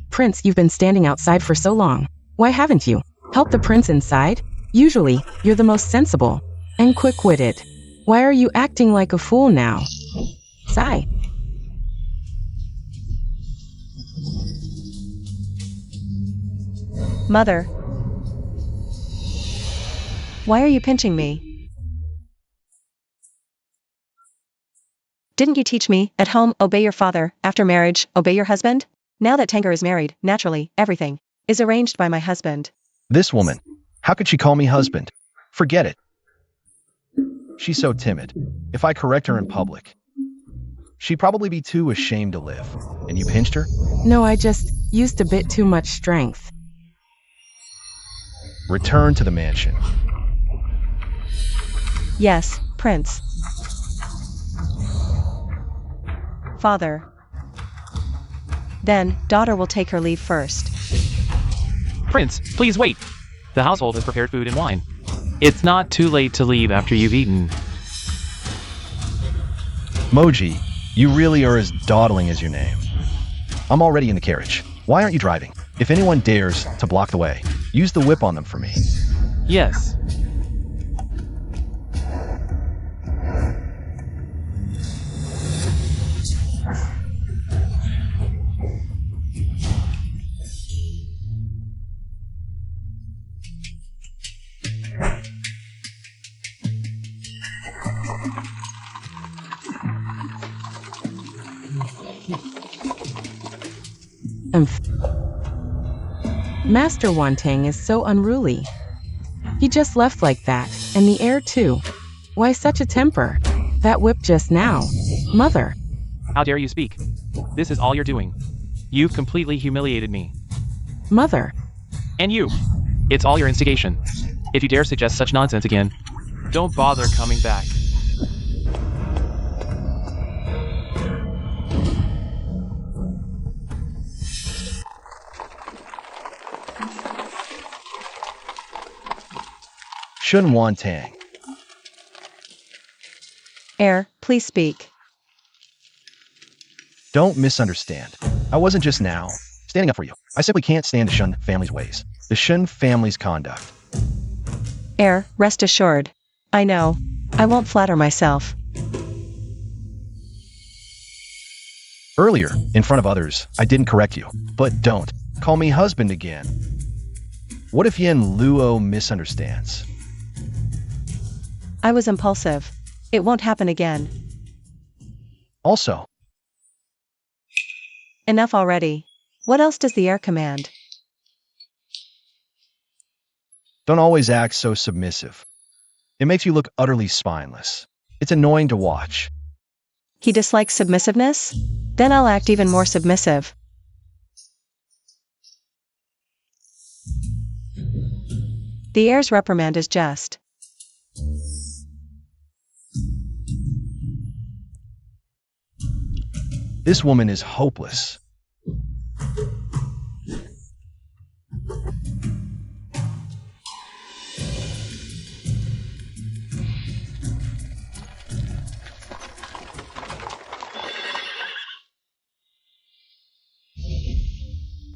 Prince, you've been standing outside for so long. Why haven't you helped the prince inside? Usually, you're the most sensible and quick-witted. Why are you acting like a fool now? Sigh. Mother. Why are you pinching me? Didn't you teach me, at home, obey your father, after marriage, obey your husband? Now that Tanger is married, naturally, everything is arranged by my husband. This woman, how could she call me husband? Forget it. She's so timid. If I correct her in public, she'd probably be too ashamed to live. And you pinched her? No, I just used a bit too much strength. Return to the mansion. Yes, Prince. Father. Then, daughter will take her leave first. Prince, please wait. The household has prepared food and wine. It's not too late to leave after you've eaten. Moji, you really are as dawdling as your name. I'm already in the carriage. Why aren't you driving? If anyone dares to block the way, use the whip on them for me. Yes. Master Wantang is so unruly. He just left like that, and the heir too. Why such a temper? That whip just now. Mother. How dare you speak? This is all you're doing. You've completely humiliated me. Mother. And you. It's all your instigation. If you dare suggest such nonsense again, don't bother coming back. Shun Wantang. Heir, please speak. Don't misunderstand. I wasn't just now standing up for you. I simply can't stand the Shun family's ways. The Shun family's conduct. Heir, rest assured. I know. I won't flatter myself. Earlier, in front of others, I didn't correct you. But don't call me husband again. What if Yen Luo misunderstands? I was impulsive. It won't happen again. Also, Enough already. What else does the heir command? don't always act so submissive. It makes you look utterly spineless. It's annoying to watch. He dislikes submissiveness? Then I'll act even more submissive. The heir's reprimand is just. This woman is hopeless.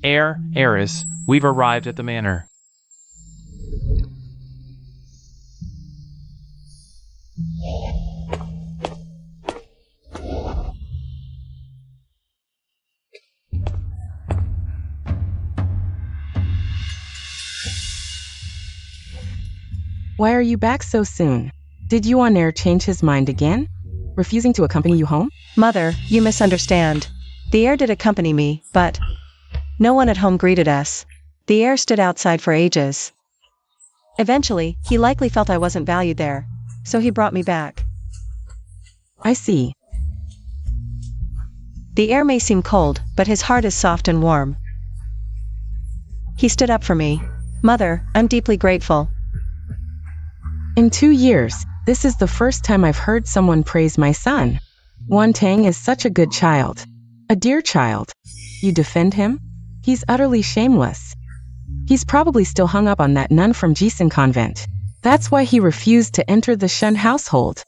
Heir, heiress, we've arrived at the manor. Why are you back so soon? Did Yuan heir change his mind again? Refusing to accompany you home? Mother, you misunderstand. The heir did accompany me, but no one at home greeted us. The heir stood outside for ages. Eventually, he likely felt I wasn't valued there, so he brought me back. I see. The heir may seem cold, but his heart is soft and warm. He stood up for me. Mother, I'm deeply grateful. In 2 years, this is the first time I've heard someone praise my son. Wan Tang is such a good child. A dear child. You defend him? He's utterly shameless. He's probably still hung up on that nun from Jisun convent. That's why he refused to enter the Shun household.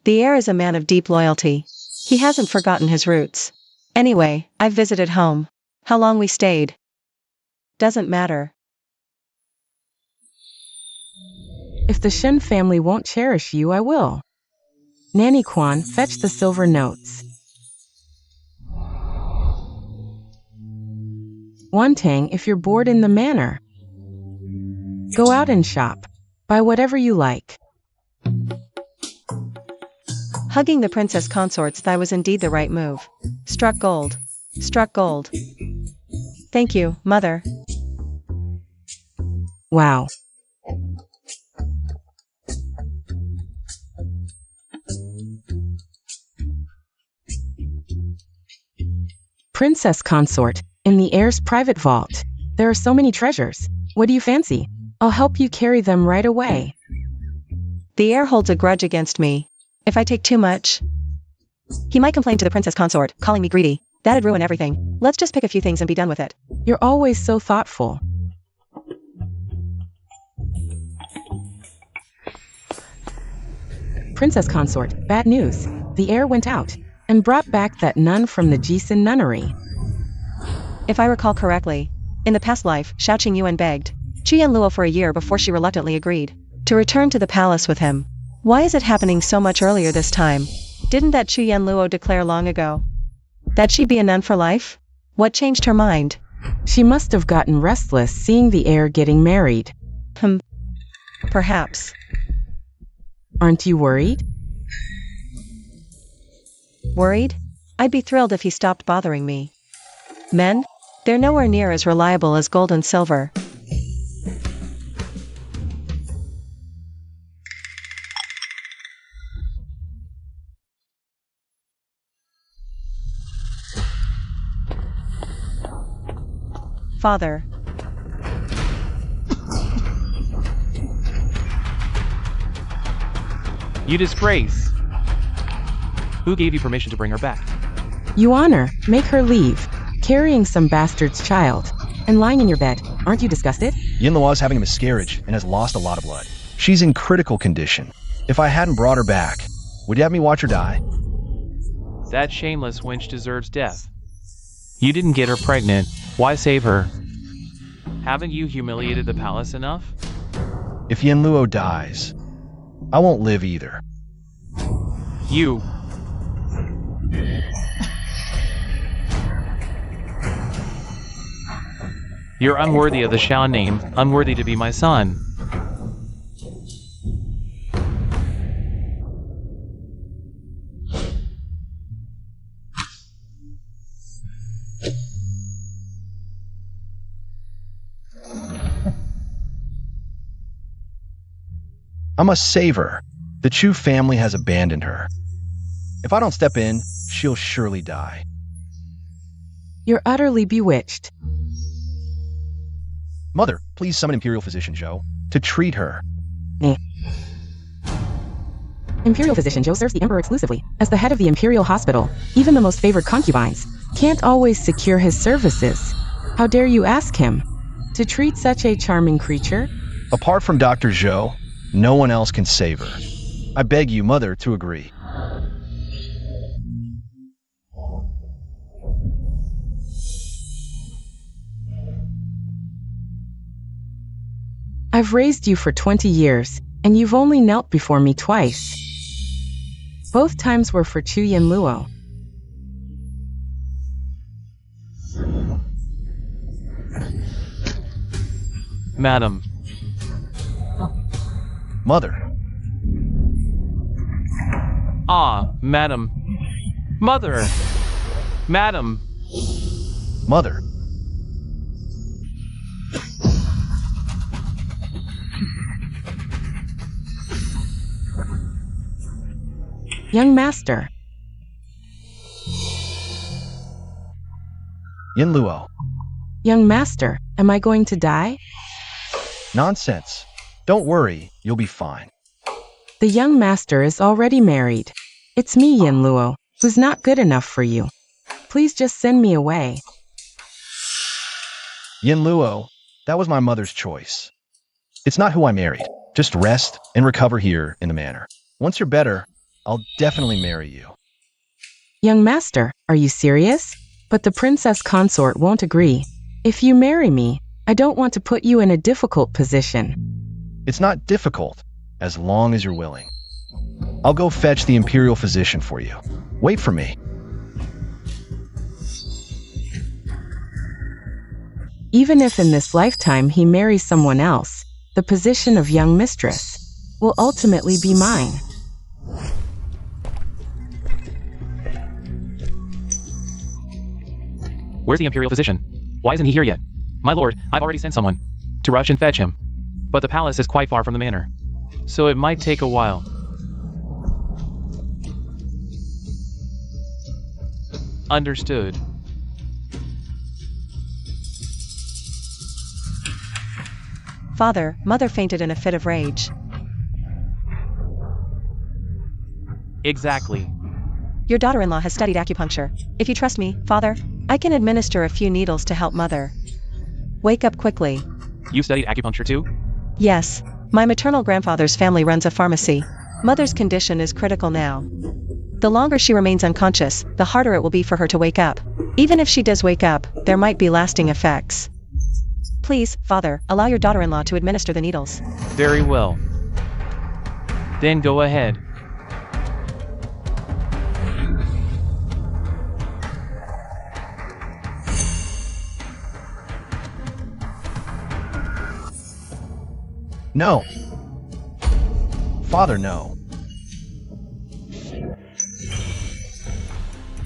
The heir is a man of deep loyalty. He hasn't forgotten his roots. Anyway, I've visited home. How long we stayed doesn't matter. If the Shun family won't cherish you, I will. Nanny Quan, fetch the silver notes. Wan Tang, if you're bored in the manor, go out and shop. Buy whatever you like. Hugging the princess consort's thigh was indeed the right move. Struck gold. Struck gold. Thank you, Mother. Wow. Princess consort, in the heir's private vault. There are so many treasures. What do you fancy? I'll help you carry them right away. The heir holds a grudge against me. If I take too much, he might complain to the princess consort, calling me greedy. That'd ruin everything. Let's just pick a few things and be done with it. You're always so thoughtful. Princess consort, bad news. The heir went out and brought back that nun from the Jisun nunnery. If I recall correctly, in the past life, Xiao Qingyuan begged Chu Yanluo for a year before she reluctantly agreed to return to the palace with him. Why is it happening so much earlier this time? Didn't that Chu Yanluo declare long ago that she'd be a nun for life? What changed her mind? She must have gotten restless seeing the heir getting married. Perhaps. Aren't you worried? Worried? I'd be thrilled if he stopped bothering me. Men? They're nowhere near as reliable as gold and silver. Father. You disgrace! Who gave you permission to bring her back? You honor, make her leave. Carrying some bastard's child. And lying in your bed. Aren't you disgusted? Yinluo's having a miscarriage and has lost a lot of blood. She's in critical condition. If I hadn't brought her back, would you have me watch her die? That shameless wench deserves death. You didn't get her pregnant. Why save her? Haven't you humiliated the palace enough? If Yinluo dies, I won't live either. You. You're unworthy of the Shao name, unworthy to be my son. I must save her. The Chu family has abandoned her. If I don't step in, she'll surely die. You're utterly bewitched. Mother, please summon Imperial Physician Zhou to treat her. Imperial Physician Zhou serves the Emperor exclusively. As the head of the Imperial Hospital, even the most favored concubines can't always secure his services. How dare you ask him to treat such a charming creature? Apart from Dr. Zhou, no one else can save her. I beg you, Mother, to agree. I've raised you for 20 years, and you've only knelt before me twice. Both times were for Chu Yinluo. Madam. Mother. Ah, madam. Mother. Madam. Mother. Young master. Yinluo. Young master, am I going to die? Nonsense. Don't worry, you'll be fine. The young master is already married. It's me, Yinluo, who's not good enough for you. Please just send me away. Yinluo, that was my mother's choice. It's not who I married. Just rest and recover here in the manor. Once you're better, I'll definitely marry you. Young master, are you serious? But the princess consort won't agree. If you marry me, I don't want to put you in a difficult position. It's not difficult, as long as you're willing. I'll go fetch the Imperial Physician for you. Wait for me. Even if in this lifetime he marries someone else, the position of young mistress will ultimately be mine. Where's the Imperial Physician? Why isn't he here yet? My lord, I've already sent someone to rush and fetch him. But the palace is quite far from the manor, so it might take a while. Understood. Father, mother fainted in a fit of rage. Exactly. Your daughter-in-law has studied acupuncture. If you trust me, father, I can administer a few needles to help mother. Wake up quickly. You studied acupuncture too? Yes. My maternal grandfather's family runs a pharmacy. Mother's condition is critical now. The longer she remains unconscious, the harder it will be for her to wake up. Even if she does wake up, there might be lasting effects. Please, father, allow your daughter-in-law to administer the needles. Very well. Then go ahead. No. Father, no.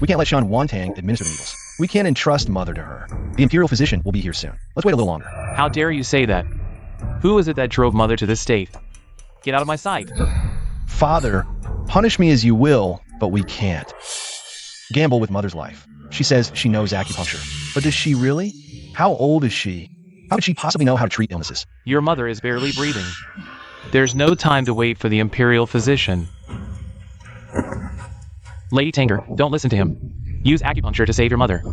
We can't let Shan Wantang administer the needles. We can't entrust Mother to her. The Imperial Physician will be here soon. Let's wait a little longer. How dare you say that? Who is it that drove Mother to this state? Get out of my sight. Father, punish me as you will, but we can't. Gamble with Mother's life. She says she knows acupuncture. But does she really? How old is she? How could she possibly know how to treat illnesses? Your mother is barely breathing. There's no time to wait for the Imperial Physician. Lady Tanger, don't listen to him. Use acupuncture to save your mother.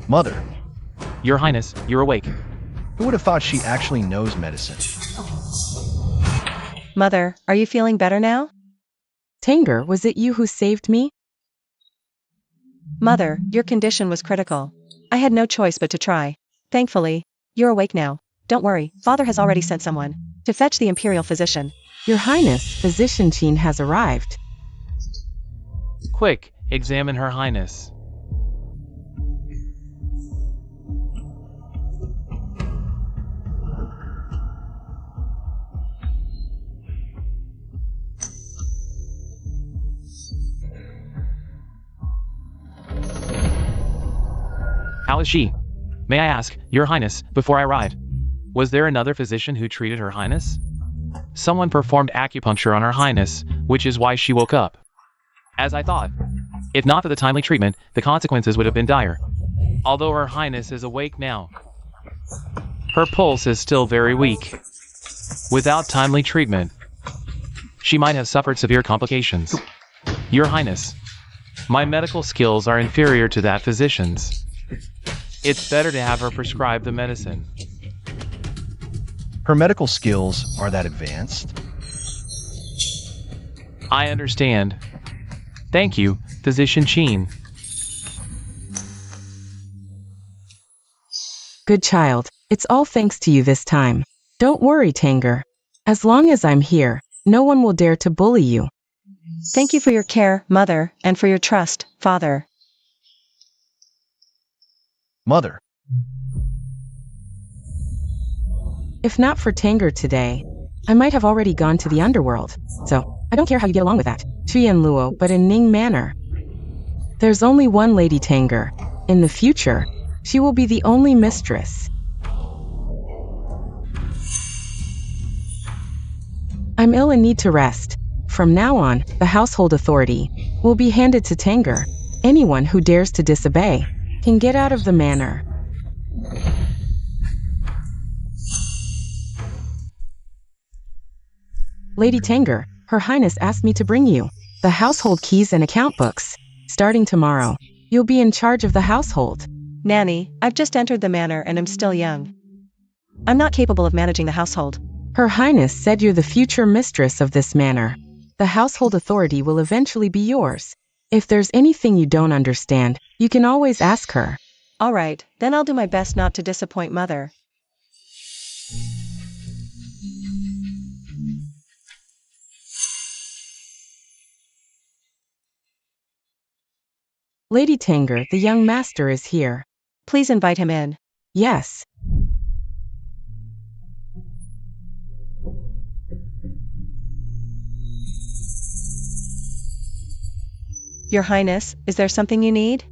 Mother, Your Highness, you're awake. who would have thought she actually knows medicine? Mother, are you feeling better now? Tanger, was it you who saved me? Mother, your condition was critical. I had no choice but to try. Thankfully, you're awake now. Don't worry, Father has already sent someone to fetch the imperial physician. Your Highness, Physician Chin has arrived. Quick, examine Her Highness. How is she? May I ask, Your Highness, before I ride, was there another physician who treated Her Highness? Someone performed acupuncture on Her Highness, which is why she woke up. As I thought. If not for the timely treatment, the consequences would have been dire. Although Her Highness is awake now, her pulse is still very weak. Without timely treatment, she might have suffered severe complications. Your Highness, my medical skills are inferior to that physician's. It's better to have her prescribe the medicine. Her medical skills are that advanced? I understand. Thank you, Physician Chin. Good child, it's all thanks to you this time. Don't worry, Tanger. As long as I'm here, no one will dare to bully you. Thank you for your care, Mother, and for your trust, Father. Mother, If not for Tanger today, I might have already gone to the underworld. So, I don't care how you get along with that, Chien Luo, but in Ning Manor. There's only one Lady Tanger. In the future, she will be the only mistress. I'm ill and need to rest. From now on, the household authority will be handed to Tanger. Anyone who dares to disobey can get out of the manor. Lady Tanger, Her Highness asked me to bring you the household keys and account books. Starting tomorrow, you'll be in charge of the household. Nanny, I've just entered the manor and I'm still young. I'm not capable of managing the household. Her Highness said you're the future mistress of this manor. The household authority will eventually be yours. If there's anything you don't understand, you can always ask her. All right, then I'll do my best not to disappoint Mother. Lady Tanger, the young master is here. Please invite him in. Yes. Your Highness, is there something you need?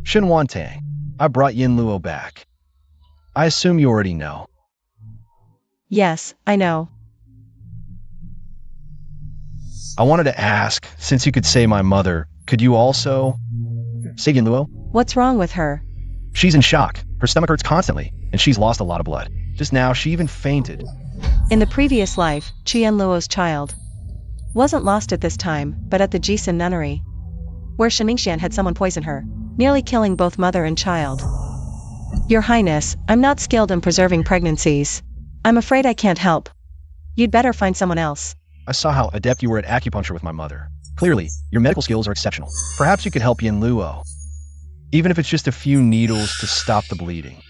Shin Wantang, I brought Yin Luo back. I assume you already know. Yes, I know. I wanted to ask, since you could say my mother, could you also say Yin Luo? What's wrong with her? She's in shock. Her stomach hurts constantly, and she's lost a lot of blood. Just now, she even fainted. In the previous life, Chien Luo's child wasn't lost at this time, but at the Jisun nunnery, where Shimingshan had someone poison her, nearly killing both mother and child. Your Highness, I'm not skilled in preserving pregnancies. I'm afraid I can't help. You'd better find someone else. I saw how adept you were at acupuncture with my mother. Clearly, your medical skills are exceptional. Perhaps you could help Yin Luo, even if it's just a few needles to stop the bleeding.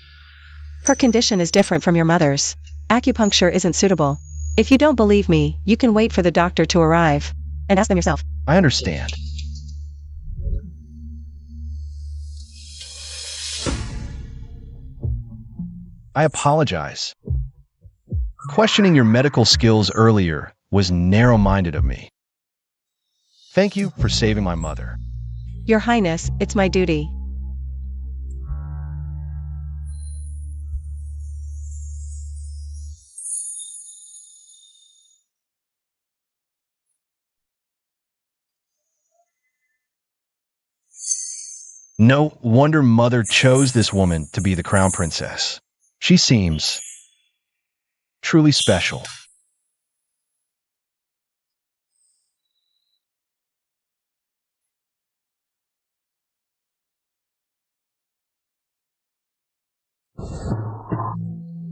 Her condition is different from your mother's. Acupuncture isn't suitable. If you don't believe me, you can wait for the doctor to arrive and ask them yourself. I understand. I apologize. Questioning your medical skills earlier was narrow-minded of me. Thank you for saving my mother. Your Highness, it's my duty. No wonder Mother chose this woman to be the crown princess. She seems truly special.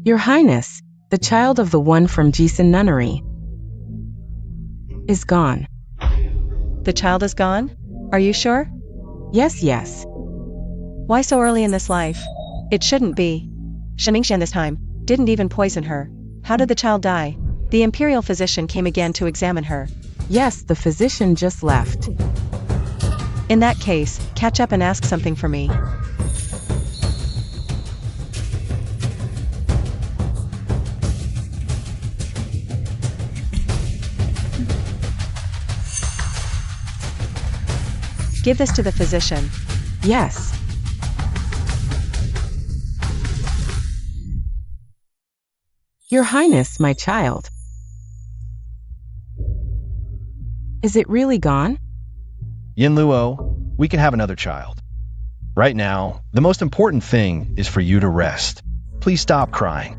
Your Highness, the child of the one from Jisun Nunnery is gone. The child is gone? Are you sure? Yes, yes. Why so early in this life? It shouldn't be. Shen Mingxian this time didn't even poison her. How did the child die? The imperial physician came again to examine her. Yes, the physician just left. In that case, catch up and ask something for me. Give this to the physician. Yes. Your Highness, my child. Is it really gone? Yin Luo, we can have another child. Right now, the most important thing is for you to rest. Please stop crying.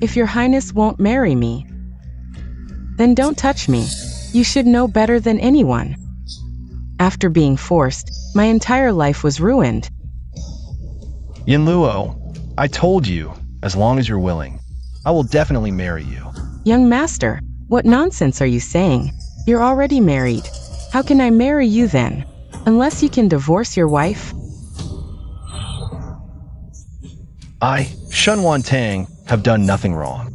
If your Highness won't marry me, then don't touch me. You should know better than anyone. After being forced, my entire life was ruined. Yin Luo, I told you, as long as you're willing, I will definitely marry you. Young master, what nonsense are you saying? You're already married. How can I marry you then? Unless you can divorce your wife? I, Shen Wantang, have done nothing wrong.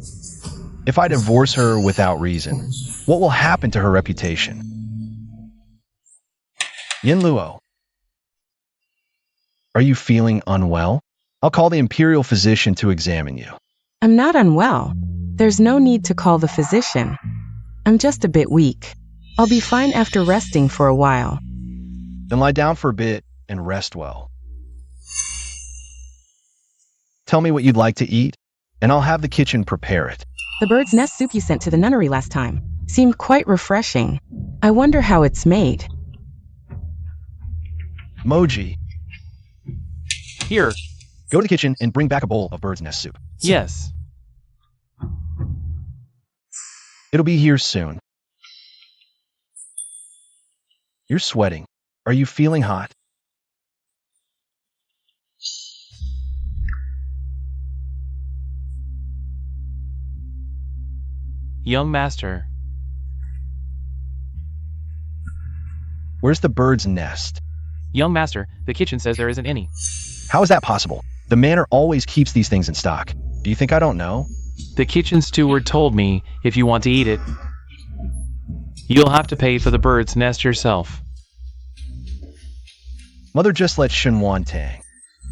If I divorce her without reason, what will happen to her reputation? Yin Luo, are you feeling unwell? I'll call the imperial physician to examine you. I'm not unwell. There's no need to call the physician. I'm just a bit weak. I'll be fine after resting for a while. Then lie down for a bit and rest well. Tell me what you'd like to eat, and I'll have the kitchen prepare it. The bird's nest soup you sent to the nunnery last time seemed quite refreshing. I wonder how it's made. Moji, Here. go to the kitchen and bring back a bowl of bird's nest soup. Yes. It'll be here soon. You're sweating. Are you feeling hot? Young master. Where's the bird's nest? Young master, the kitchen says there isn't any. How is that possible? The manor always keeps these things in stock. Do you think I don't know? The kitchen steward told me if you want to eat it, you'll have to pay for the bird's nest yourself. Mother just let Shen Wantang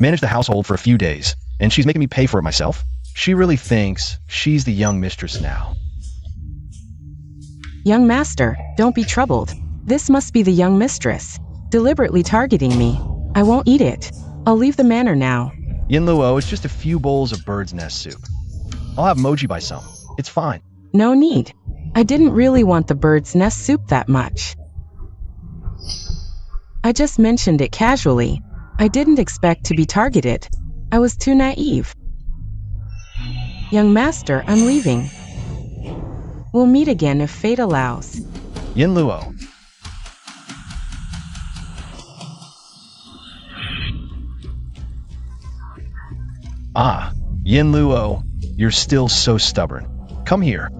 manage the household for a few days, and she's making me pay for it myself. She really thinks she's the young mistress now. Young master, don't be troubled. This must be the young mistress, deliberately targeting me. I won't eat it. I'll leave the manor now. Yin Luo, it's just a few bowls of bird's nest soup. I'll have Moji buy some. It's fine. No need. I didn't really want the bird's nest soup that much. I just mentioned it casually. I didn't expect to be targeted. I was too naive. Young master, I'm leaving. We'll meet again if fate allows. Yin Luo. Ah, Yin Luo, you're still so stubborn. Come here.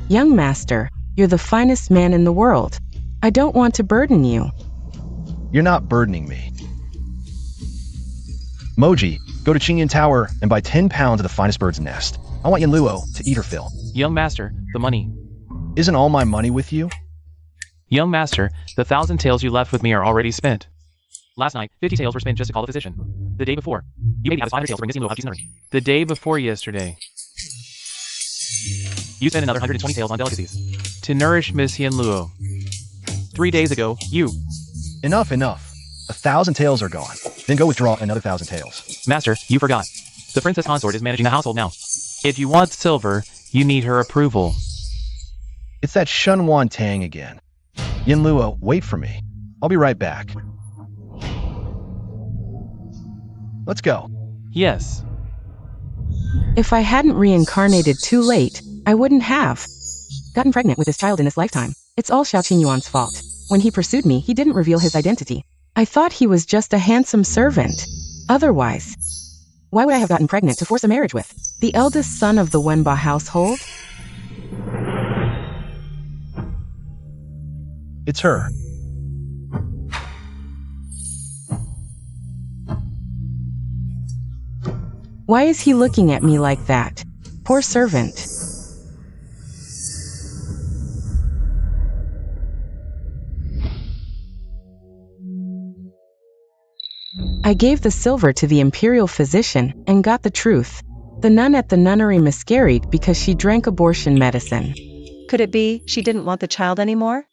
Young master, you're the finest man in the world. I don't want to burden you. You're not burdening me. Moji, go to Qingyan Tower and buy 10 pounds of the finest bird's nest. I want Yin Luo to eat her fill. Young master, the money. Isn't all my money with you? Young master, the 1,000 taels you left with me are already spent. Last night, 50 taels were spent just to call the physician. The day before, you made me have 500 taels to bring this Yin Luo out to nursery. The day before yesterday, you spent another 120 taels on delicacies to nourish Miss Yin Luo. 3 days ago, you... Enough, enough. 1,000 taels are gone. Then go withdraw another 1,000 taels. Master, you forgot. The princess consort is managing the household now. If you want silver, you need her approval. It's that Shen Wantang again. Yin Luo, wait for me. I'll be right back. Let's go. Yes. If I hadn't reincarnated too late, I wouldn't have gotten pregnant with this child in this lifetime. It's all Xiao Qingyuan's fault. When he pursued me, he didn't reveal his identity. I thought he was just a handsome servant. Otherwise, why would I have gotten pregnant to force a marriage with the eldest son of the Wenba household? It's her. Why is he looking at me like that? Poor servant. I gave the silver to the imperial physician and got the truth. The nun at the nunnery miscarried because she drank abortion medicine. Could it be she didn't want the child anymore?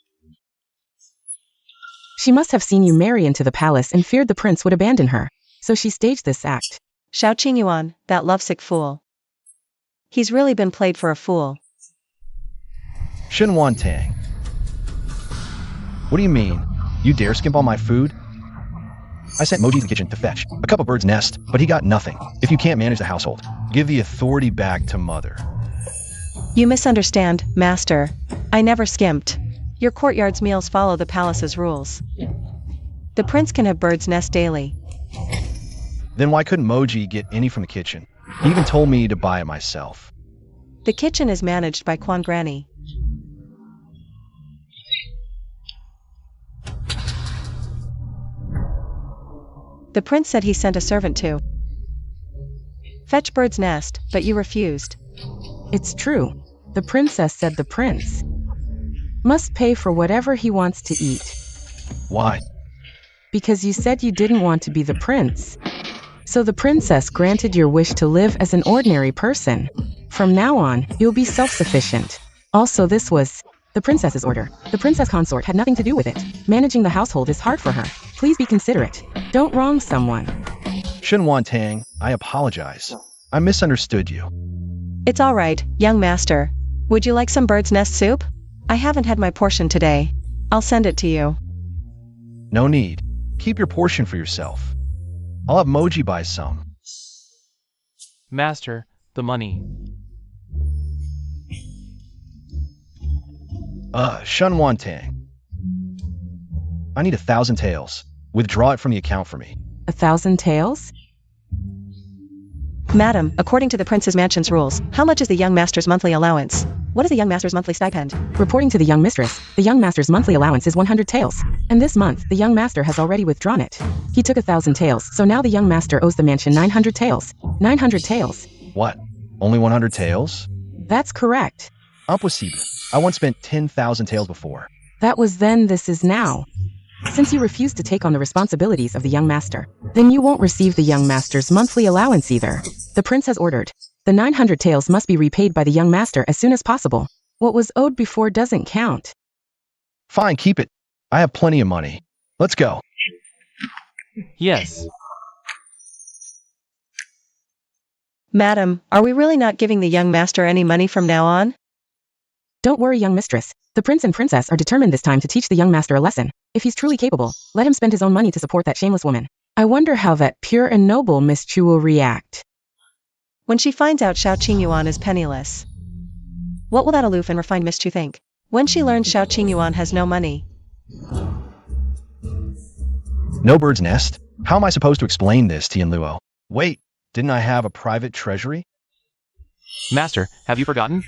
She must have seen you marry into the palace and feared the prince would abandon her. So she staged this act. Xiao Qingyuan, that lovesick fool. He's really been played for a fool. Xin Tang. What do you mean? You dare skimp on my food? I sent Moji to the kitchen to fetch a cup of bird's nest, but he got nothing. If you can't manage the household, give the authority back to mother. You misunderstand, master. I never skimped. Your courtyard's meals follow the palace's rules. The prince can have bird's nest daily. Then why couldn't Moji get any from the kitchen? He even told me to buy it myself. The kitchen is managed by Quan Granny. The prince said he sent a servant to fetch bird's nest, but you refused. It's true. The princess said the prince must pay for whatever he wants to eat. Why? Because you said you didn't want to be the prince. So the princess granted your wish to live as an ordinary person. From now on, you'll be self-sufficient. Also, this was the princess's order. The princess consort had nothing to do with it. Managing the household is hard for her. Please be considerate. Don't wrong someone. Xin Tang, I apologize. I misunderstood you. It's all right, young master. Would you like some bird's nest soup? I haven't had my portion today. I'll send it to you. No need. Keep your portion for yourself. I'll have Moji buy some. Master, the money. Xin Tang. I need 1,000 taels. Withdraw it from the account for me. 1,000 taels? Madam, according to the prince's mansion's rules, how much is the young master's monthly allowance? What is the young master's monthly stipend? Reporting to the young mistress, the young master's monthly allowance is 100 taels. And this month, the young master has already withdrawn it. He took 1,000 taels, so now the young master owes the mansion 900 taels. 900 taels. What? Only 100 taels? That's correct. Impossible. I once spent 10,000 taels before. That was then, this is now. Since you refuse to take on the responsibilities of the young master, then you won't receive the young master's monthly allowance either. The prince has ordered. The 900 taels must be repaid by the young master as soon as possible. What was owed before doesn't count. Fine, keep it. I have plenty of money. Let's go. Yes. Madam, are we really not giving the young master any money from now on? Don't worry, young mistress. The prince and princess are determined this time to teach the young master a lesson. If he's truly capable, let him spend his own money to support that shameless woman. I wonder how that pure and noble Miss Chu will react when she finds out Xiao Qingyuan is penniless. What will that aloof and refined Miss Chu think when she learns Xiao Qingyuan has no money? No bird's nest? How am I supposed to explain this to Yanluo? Wait, didn't I have a private treasury? Master, have you forgotten?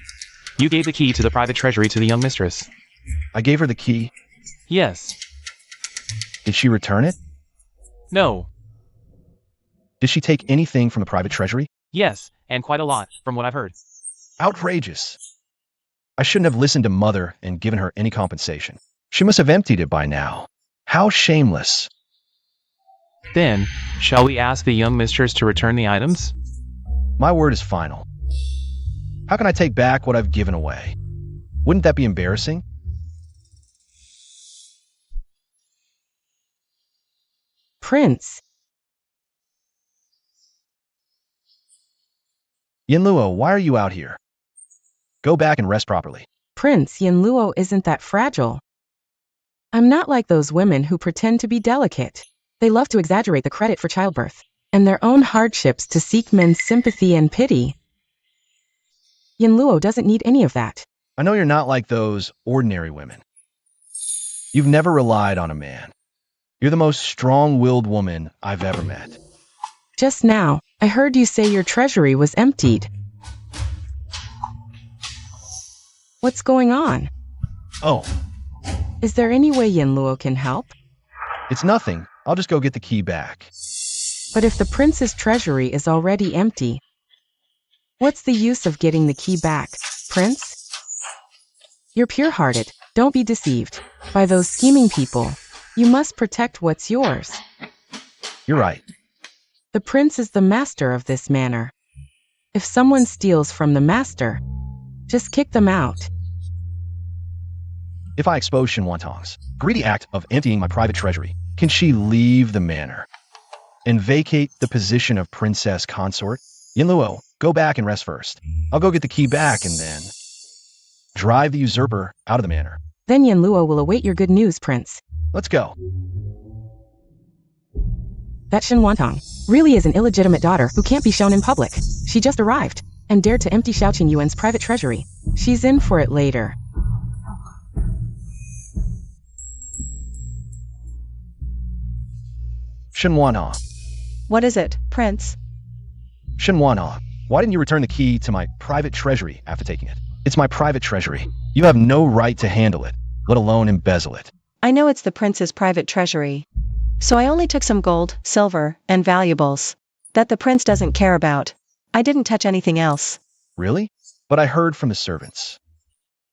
You gave the key to the private treasury to the young mistress. I gave her the key. Yes. Did she return it? No. Did she take anything from the private treasury? Yes, and quite a lot, from what I've heard. Outrageous. I shouldn't have listened to Mother and given her any compensation. She must have emptied it by now. How shameless. Then, shall we ask the young mistress to return the items? My word is final. How can I take back what I've given away? Wouldn't that be embarrassing? Prince. Yanluo, why are you out here? Go back and rest properly. Prince, Yanluo isn't that fragile. I'm not like those women who pretend to be delicate. They love to exaggerate the credit for childbirth and their own hardships to seek men's sympathy and pity. Yanluo doesn't need any of that. I know you're not like those ordinary women. You've never relied on a man. You're the most strong-willed woman I've ever met. Just now, I heard you say your treasury was emptied. What's going on? Oh, Is there any way Yinluo can help? it's nothing. I'll just go get the key back. But if the prince's treasury is already empty, what's the use of getting the key back, Prince? You're pure-hearted. Don't be deceived by those scheming people. You must protect what's yours. You're right. The prince is the master of this manor. If someone steals from the master, just kick them out. If I expose Shen Wantong's greedy act of emptying my private treasury, can she leave the manor and vacate the position of princess consort? Yinluo, go back and rest first. I'll go get the key back and then drive the usurper out of the manor. Then Yinluo will await your good news, Prince. Let's go. That Shen Wantong really is an illegitimate daughter who can't be shown in public. She just arrived and dared to empty Xiaoqing Yuan's private treasury. She's in for it later. Shen Wantong. What is it, Prince? Shen Wantong, why didn't you return the key to my private treasury after taking it? It's my private treasury. You have no right to handle it, let alone embezzle it. I know it's the prince's private treasury. So I only took some gold, silver, and valuables that the prince doesn't care about. I didn't touch anything else. Really? But I heard from the servants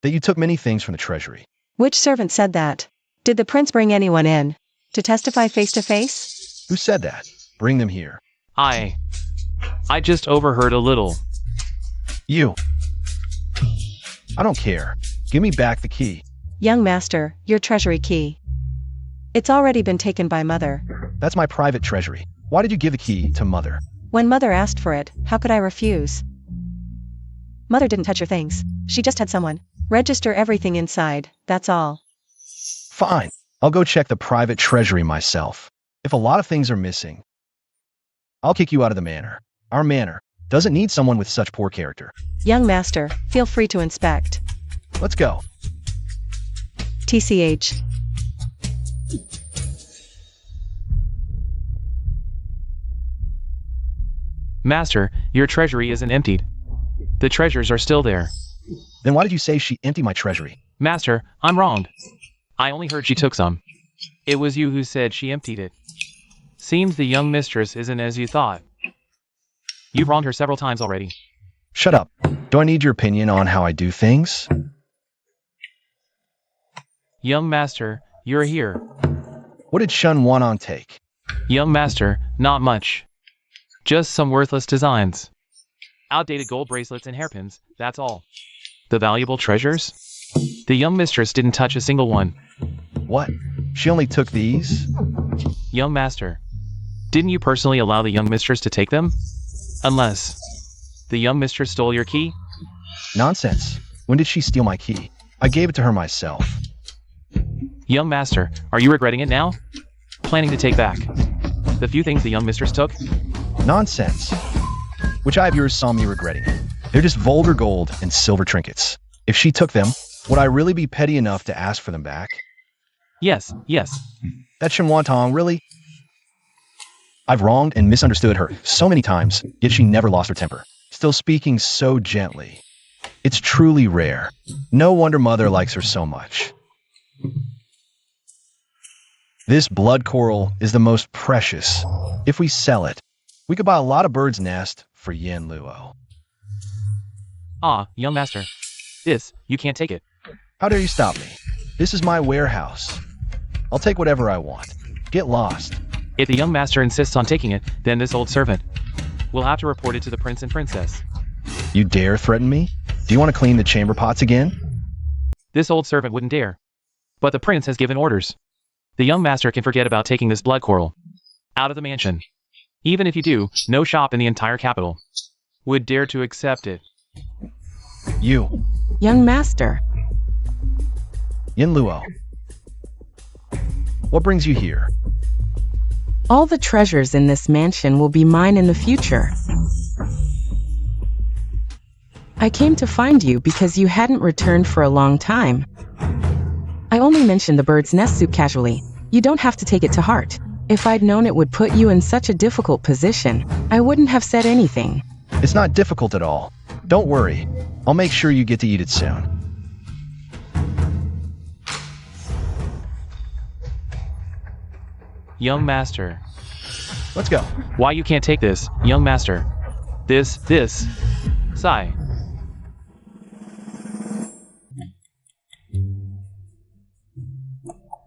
that you took many things from the treasury. Which servant said that? Did the prince bring anyone in to testify face to face? Who said that? Bring them here. I just overheard a little. You. I don't care. Give me back the key. Young master, your treasury key. It's already been taken by Mother. That's my private treasury. Why did you give the key to Mother? When Mother asked for it, how could I refuse? Mother didn't touch your things. She just had someone register everything inside, that's all. Fine. I'll go check the private treasury myself. If a lot of things are missing, I'll kick you out of the manor. Our manor doesn't need someone with such poor character. Young master, feel free to inspect. Let's go. TCH. Master, your treasury isn't emptied. The treasures are still there. Then why did you say she emptied my treasury? Master, I'm wronged. I only heard she took some. It was you who said she emptied it. Seems the young mistress isn't as you thought. You've wronged her several times already. Shut up. Do I need your opinion on how I do things? Young master, you're here. What did Shen Wantong take? Young master, not much. Just some worthless designs. Outdated gold bracelets and hairpins, that's all. The valuable treasures? The young mistress didn't touch a single one. What? She only took these? Young master, didn't you personally allow the young mistress to take them? Unless the young mistress stole your key? Nonsense. When did she steal my key? I gave it to her myself. Young master, are you regretting it now? Planning to take back the few things the young mistress took? Nonsense. Which eye of yours saw me regretting it? They're just vulgar gold and silver trinkets. If she took them, would I really be petty enough to ask for them back? Yes. That Shen Wantong, really? I've wronged and misunderstood her so many times, yet she never lost her temper, still speaking so gently. It's truly rare. No wonder Mother likes her so much. This blood coral is the most precious. If we sell it, we could buy a lot of birds' nest for Yen Luo. Ah, young master. You can't take it. How dare you stop me? This is my warehouse. I'll take whatever I want. Get lost. If the young master insists on taking it, then this old servant will have to report it to the prince and princess. You dare threaten me? Do you want to clean the chamber pots again? This old servant wouldn't dare. But the prince has given orders. The young master can forget about taking this blood coral out of the mansion. Even if you do, no shop in the entire capital would dare to accept it. You. Young master. Yen Luo. What brings you here? All the treasures in this mansion will be mine in the future. I came to find you because you hadn't returned for a long time. I only mentioned the bird's nest soup casually. You don't have to take it to heart. If I'd known it would put you in such a difficult position, I wouldn't have said anything. It's not difficult at all. Don't worry. I'll make sure you get to eat it soon. Young master. Let's go. Why you can't take this, young master? This. Sigh.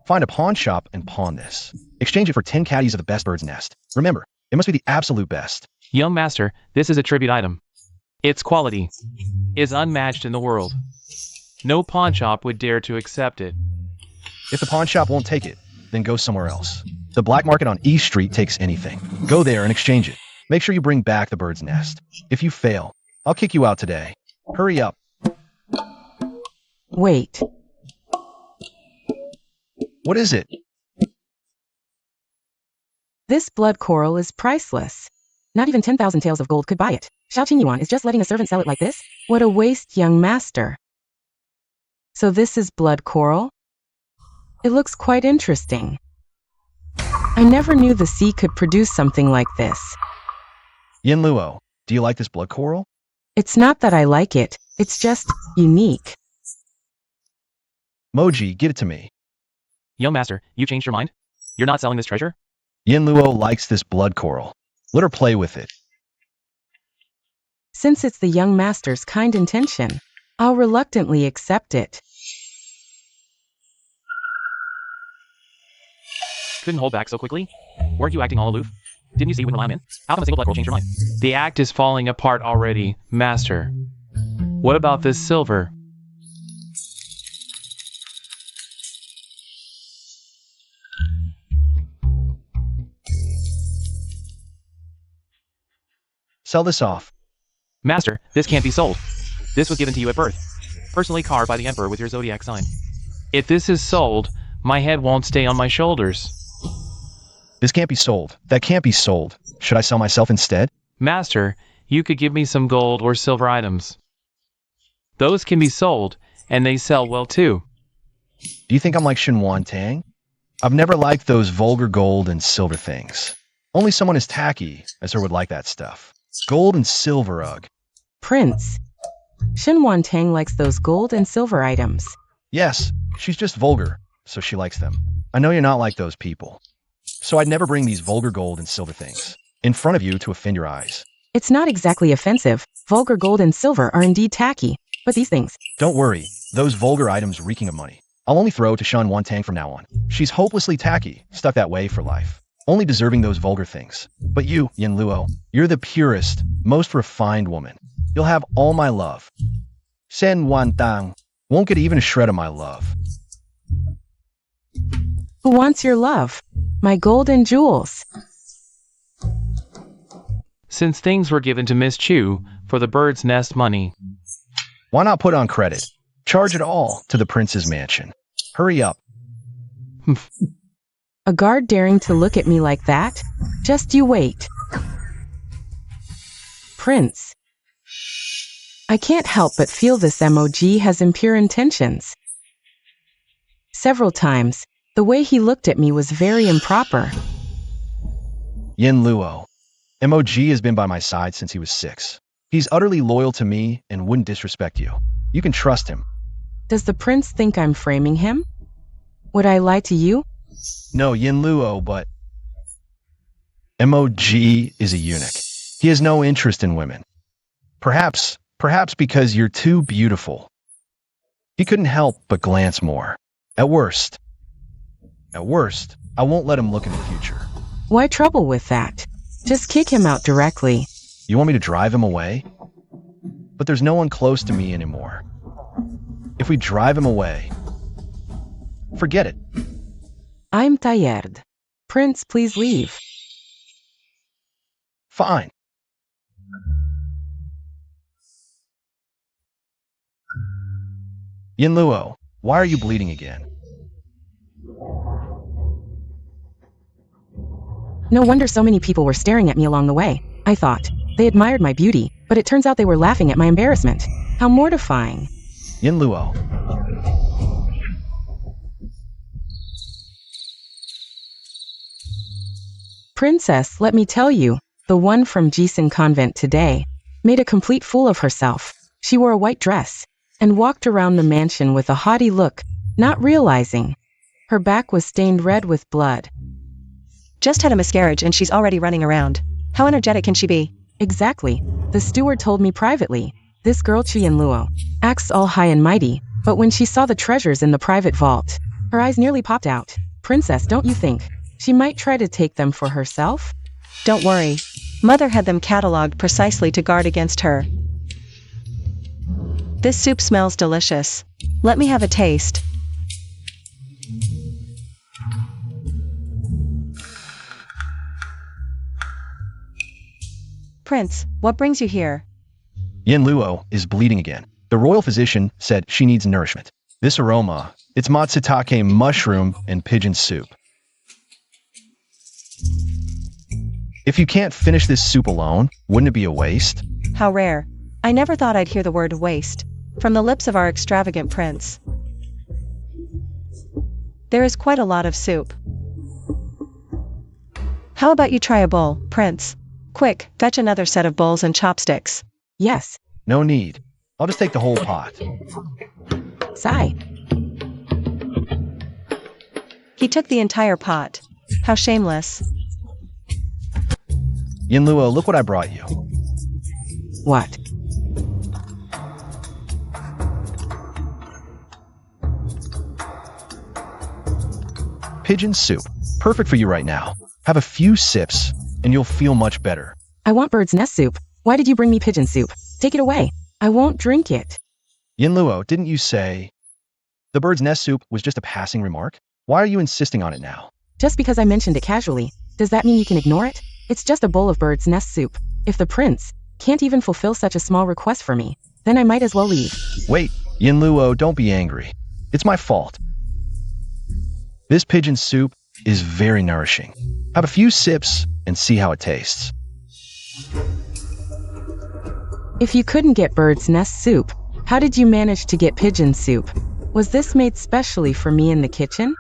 Find a pawn shop and pawn this. Exchange it for 10 caddies of the best bird's nest. Remember, it must be the absolute best. Young master, this is a tribute item. Its quality is unmatched in the world. No pawn shop would dare to accept it. If the pawn shop won't take it, then go somewhere else. The black market on East Street takes anything. Go there and exchange it. Make sure you bring back the bird's nest. If you fail, I'll kick you out today. Hurry up. Wait. What is it? This blood coral is priceless. Not even 10,000 taels of gold could buy it. Xiao Qingyuan is just letting a servant sell it like this? What a waste, young master. So this is blood coral? It looks quite interesting. I never knew the sea could produce something like this. Yin Luo, do you like this blood coral? It's not that I like it, it's just unique. Moji, give it to me. Young master, you changed your mind? You're not selling this treasure? Yin Luo likes this blood coral. Let her play with it. Since it's the young master's kind intention, I'll reluctantly accept it. Couldn't hold back so quickly? Weren't you acting all aloof? Didn't you see when the lamb in? How come a single blood coral changed your mind? The act is falling apart already, master. What about this silver? Sell this off. Master, this can't be sold. This was given to you at birth. Personally carved by the Emperor with your zodiac sign. If this is sold, my head won't stay on my shoulders. This can't be sold. That can't be sold. Should I sell myself instead? Master, you could give me some gold or silver items. Those can be sold, and they sell well too. Do you think I'm like Xinhuan Tang? I've never liked those vulgar gold and silver things. Only someone as tacky as her would like that stuff. Gold and silver, ugh. Prince, Xinhuan Tang likes those gold and silver items. Yes, she's just vulgar, so she likes them. I know you're not like those people. So I'd never bring these vulgar gold and silver things in front of you to offend your eyes. It's not exactly offensive. Vulgar gold and silver are indeed tacky, but these things... Don't worry, those vulgar items reeking of money. I'll only throw to Xinhuan Tang from now on. She's hopelessly tacky, stuck that way for life. Only deserving those vulgar things. But you, Yin Luo, you're the purest, most refined woman. You'll have all my love. Xinhuan Tang won't get even a shred of my love. Who wants your love? My gold and jewels. Since things were given to Miss Chu for the bird's nest money. Why not put on credit? Charge it all to the prince's mansion. Hurry up. A guard daring to look at me like that? Just you wait. Prince. I can't help but feel this MOG has impure intentions. Several times, the way he looked at me was very improper. Yin Luo. MOG has been by my side since he was 6. He's utterly loyal to me and wouldn't disrespect you. You can trust him. Does the prince think I'm framing him? Would I lie to you? No, Yin Luo, but MOG is a eunuch. He has no interest in women. Perhaps because you're too beautiful. He couldn't help but glance more. At worst, I won't let him look in the future. Why trouble with that? Just kick him out directly. You want me to drive him away? But there's no one close to me anymore. If we drive him away, forget it. I'm tired. Prince, please leave. Fine. Yin Luo, why are you bleeding again? No wonder so many people were staring at me along the way. I thought. They admired my beauty, but it turns out they were laughing at my embarrassment. How mortifying. Yin Luo. Princess, let me tell you, the one from Jisun Convent today made a complete fool of herself. She wore a white dress and walked around the mansion with a haughty look, not realizing her back was stained red with blood. Just had a miscarriage and she's already running around. How energetic can she be? Exactly. The steward told me privately. This girl Qian Luo acts all high and mighty, but when she saw the treasures in the private vault, her eyes nearly popped out. Princess, don't you think she might try to take them for herself? Don't worry. Mother had them catalogued precisely to guard against her. This soup smells delicious. Let me have a taste. Prince, what brings you here? Yin Luo is bleeding again. The royal physician said she needs nourishment. This aroma, it's matsutake mushroom and pigeon soup. If you can't finish this soup alone, wouldn't it be a waste? How rare. I never thought I'd hear the word waste from the lips of our extravagant prince. There is quite a lot of soup. How about you try a bowl, Prince? Quick, fetch another set of bowls and chopsticks. Yes. No need. I'll just take the whole pot. Sigh. He took the entire pot. How shameless. Yin Luo, look what I brought you. What? Pigeon soup. Perfect for you right now. Have a few sips, and you'll feel much better. I want bird's nest soup. Why did you bring me pigeon soup? Take it away. I won't drink it. Yin Luo, didn't you say the bird's nest soup was just a passing remark? Why are you insisting on it now? Just because I mentioned it casually, does that mean you can ignore it? It's just a bowl of bird's nest soup. If the prince can't even fulfill such a small request for me, then I might as well leave. Wait, Yin Luo, don't be angry. It's my fault. This pigeon soup is very nourishing. Have a few sips and see how it tastes. If you couldn't get bird's nest soup, how did you manage to get pigeon soup? Was this made specially for me in the kitchen?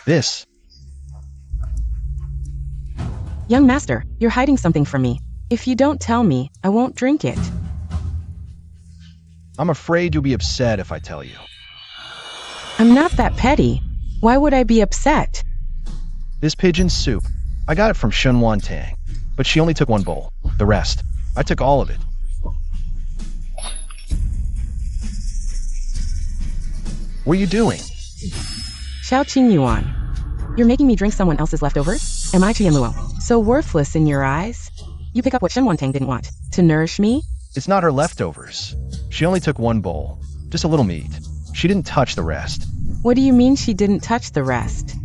This. Young master, you're hiding something from me. If you don't tell me, I won't drink it. I'm afraid you'll be upset if I tell you. I'm not that petty. Why would I be upset? This pigeon soup, I got it from Shun Tang, but she only took one bowl. The rest, I took all of it. What are you doing? Xiao Qing Yuan. You're making me drink someone else's leftovers? Am I Qian Luo so worthless in your eyes? You pick up what Shun Tang didn't want. To nourish me? It's not her leftovers. She only took one bowl. Just a little meat. She didn't touch the rest. What do you mean she didn't touch the rest?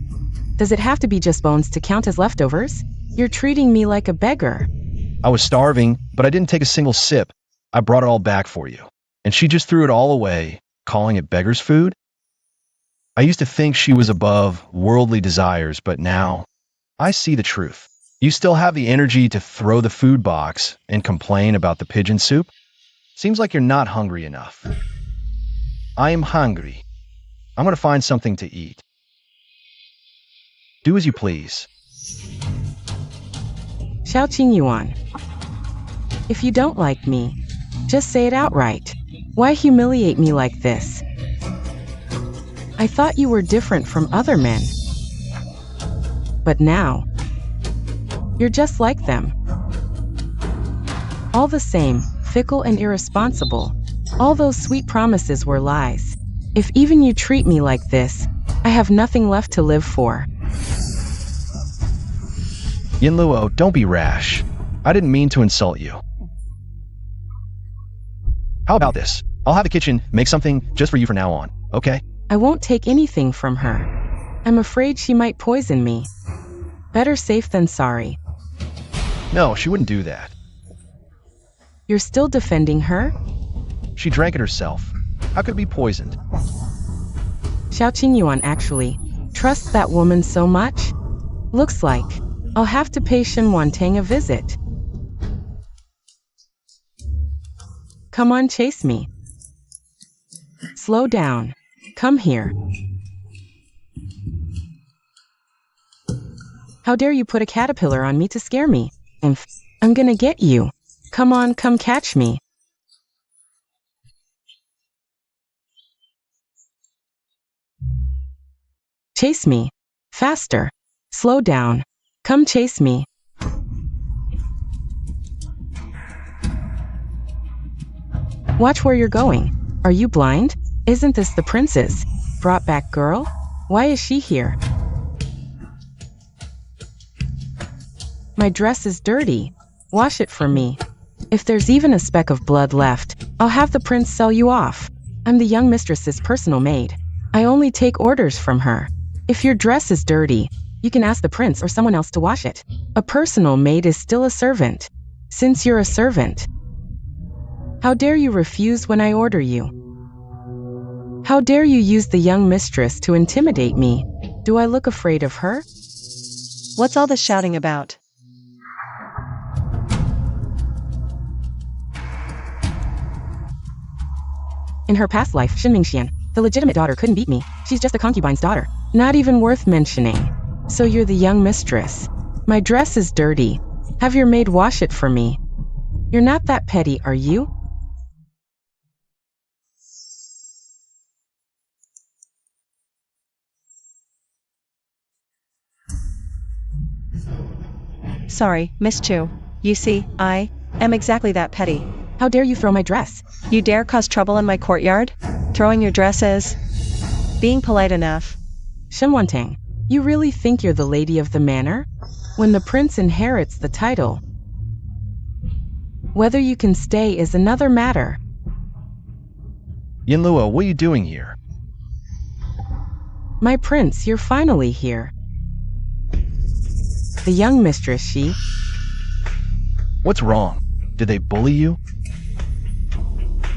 Does it have to be just bones to count as leftovers? You're treating me like a beggar. I was starving, but I didn't take a single sip. I brought it all back for you. And she just threw it all away, calling it beggar's food? I used to think she was above worldly desires, but now I see the truth. You still have the energy to throw the food box and complain about the pigeon soup? Seems like you're not hungry enough. I am hungry. I'm going to find something to eat. Do as you please. Xiao Qing Yuan. If you don't like me, just say it outright. Why humiliate me like this? I thought you were different from other men. But now, you're just like them. All the same, fickle and irresponsible. All those sweet promises were lies. If even you treat me like this, I have nothing left to live for. Yin Luo, don't be rash. I didn't mean to insult you. How about this? I'll have the kitchen make something just for you from now on, okay? I won't take anything from her. I'm afraid she might poison me. Better safe than sorry. No, she wouldn't do that. You're still defending her? She drank it herself. How could it be poisoned? Xiao Qing Yuan actually trusts that woman so much? Looks like I'll have to pay Shun Tang a visit. Come on, chase me. Slow down. Come here. How dare you put a caterpillar on me to scare me? I'm gonna get you. Come on, come catch me. Chase me. Faster. Slow down. Come chase me. Watch where you're going. Are you blind? Isn't this the princess? Brought back girl? Why is she here? My dress is dirty. Wash it for me. If there's even a speck of blood left, I'll have the prince sell you off. I'm the young mistress's personal maid. I only take orders from her. If your dress is dirty, you can ask the prince or someone else to wash it. A personal maid is still a servant. Since you're a servant, how dare you refuse when I order you? How dare you use the young mistress to intimidate me? Do I look afraid of her? What's all this shouting about? In her past life, Shin Mingxian, the legitimate daughter, couldn't beat me. She's just a concubine's daughter. Not even worth mentioning. So you're the young mistress. My dress is dirty. Have your maid wash it for me. You're not that petty, are you? Sorry, Miss Chu. You see, I am exactly that petty. How dare you throw my dress? You dare cause trouble in my courtyard? Throwing your dress is being polite enough. Shen Wantang, you really think you're the lady of the manor? When the prince inherits the title, whether you can stay is another matter. Yinluo, what are you doing here? My prince, you're finally here. The young mistress, she... What's wrong? Did they bully you?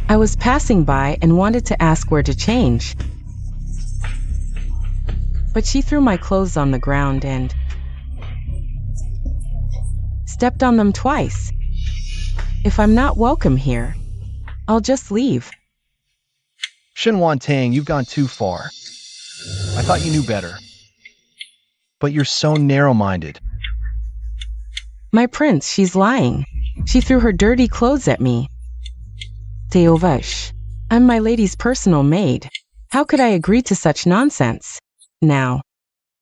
I was passing by and wanted to ask where to change. But she threw my clothes on the ground and stepped on them twice. If I'm not welcome here, I'll just leave. Shen Wantang, you've gone too far. I thought you knew better. But you're so narrow-minded. My prince, she's lying. She threw her dirty clothes at me. Teovash, I'm my lady's personal maid. How could I agree to such nonsense? Now,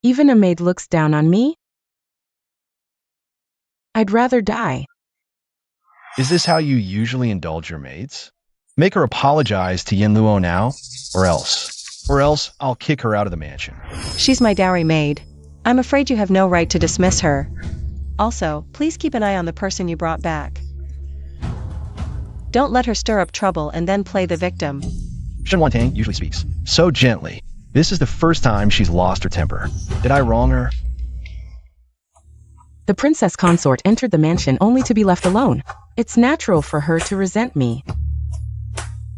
even a maid looks down on me? I'd rather die. Is this how you usually indulge your maids? Make her apologize to Yinluo now, or else. Or else, I'll kick her out of the mansion. She's my dowry maid. I'm afraid you have no right to dismiss her. Also, please keep an eye on the person you brought back. Don't let her stir up trouble and then play the victim. Shen Wantang usually speaks so gently. This is the first time she's lost her temper. Did I wrong her? The princess consort entered the mansion only to be left alone. It's natural for her to resent me.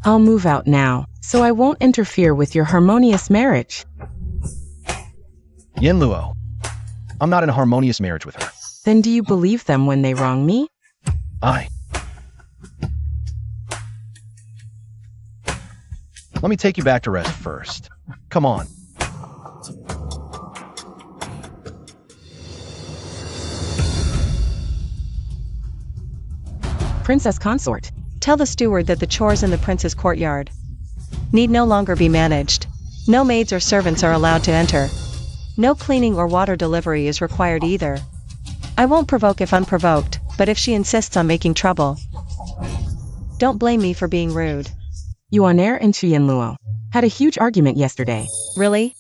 I'll move out now, so I won't interfere with your harmonious marriage. Yinluo, I'm not in a harmonious marriage with her. Then do you believe them when they wrong me? Let me take you back to rest first. Come on. Princess consort. Tell the steward that the chores in the prince's courtyard need no longer be managed. No maids or servants are allowed to enter. No cleaning or water delivery is required either. I won't provoke if unprovoked, but if she insists on making trouble, don't blame me for being rude. Yuan-er and Chu Yinluo had a huge argument yesterday. Really?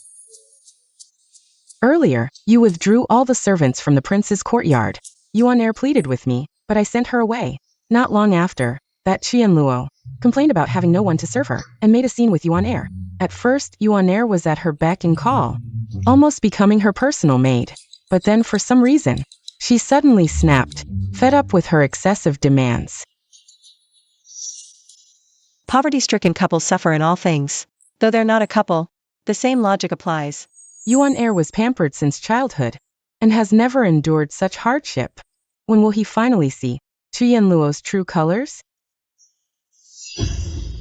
Earlier, you withdrew all the servants from the prince's courtyard. Yuan-er pleaded with me, but I sent her away. Not long after, that Chu Yinluo complained about having no one to serve her, and made a scene with Yuan-er. At first, Yuan-er was at her beck and call, almost becoming her personal maid. But then for some reason, she suddenly snapped, fed up with her excessive demands. Poverty-stricken couples suffer in all things. Though they're not a couple, the same logic applies. Yuan-er was pampered since childhood, and has never endured such hardship. When will he finally see Chu Yinluo's true colors?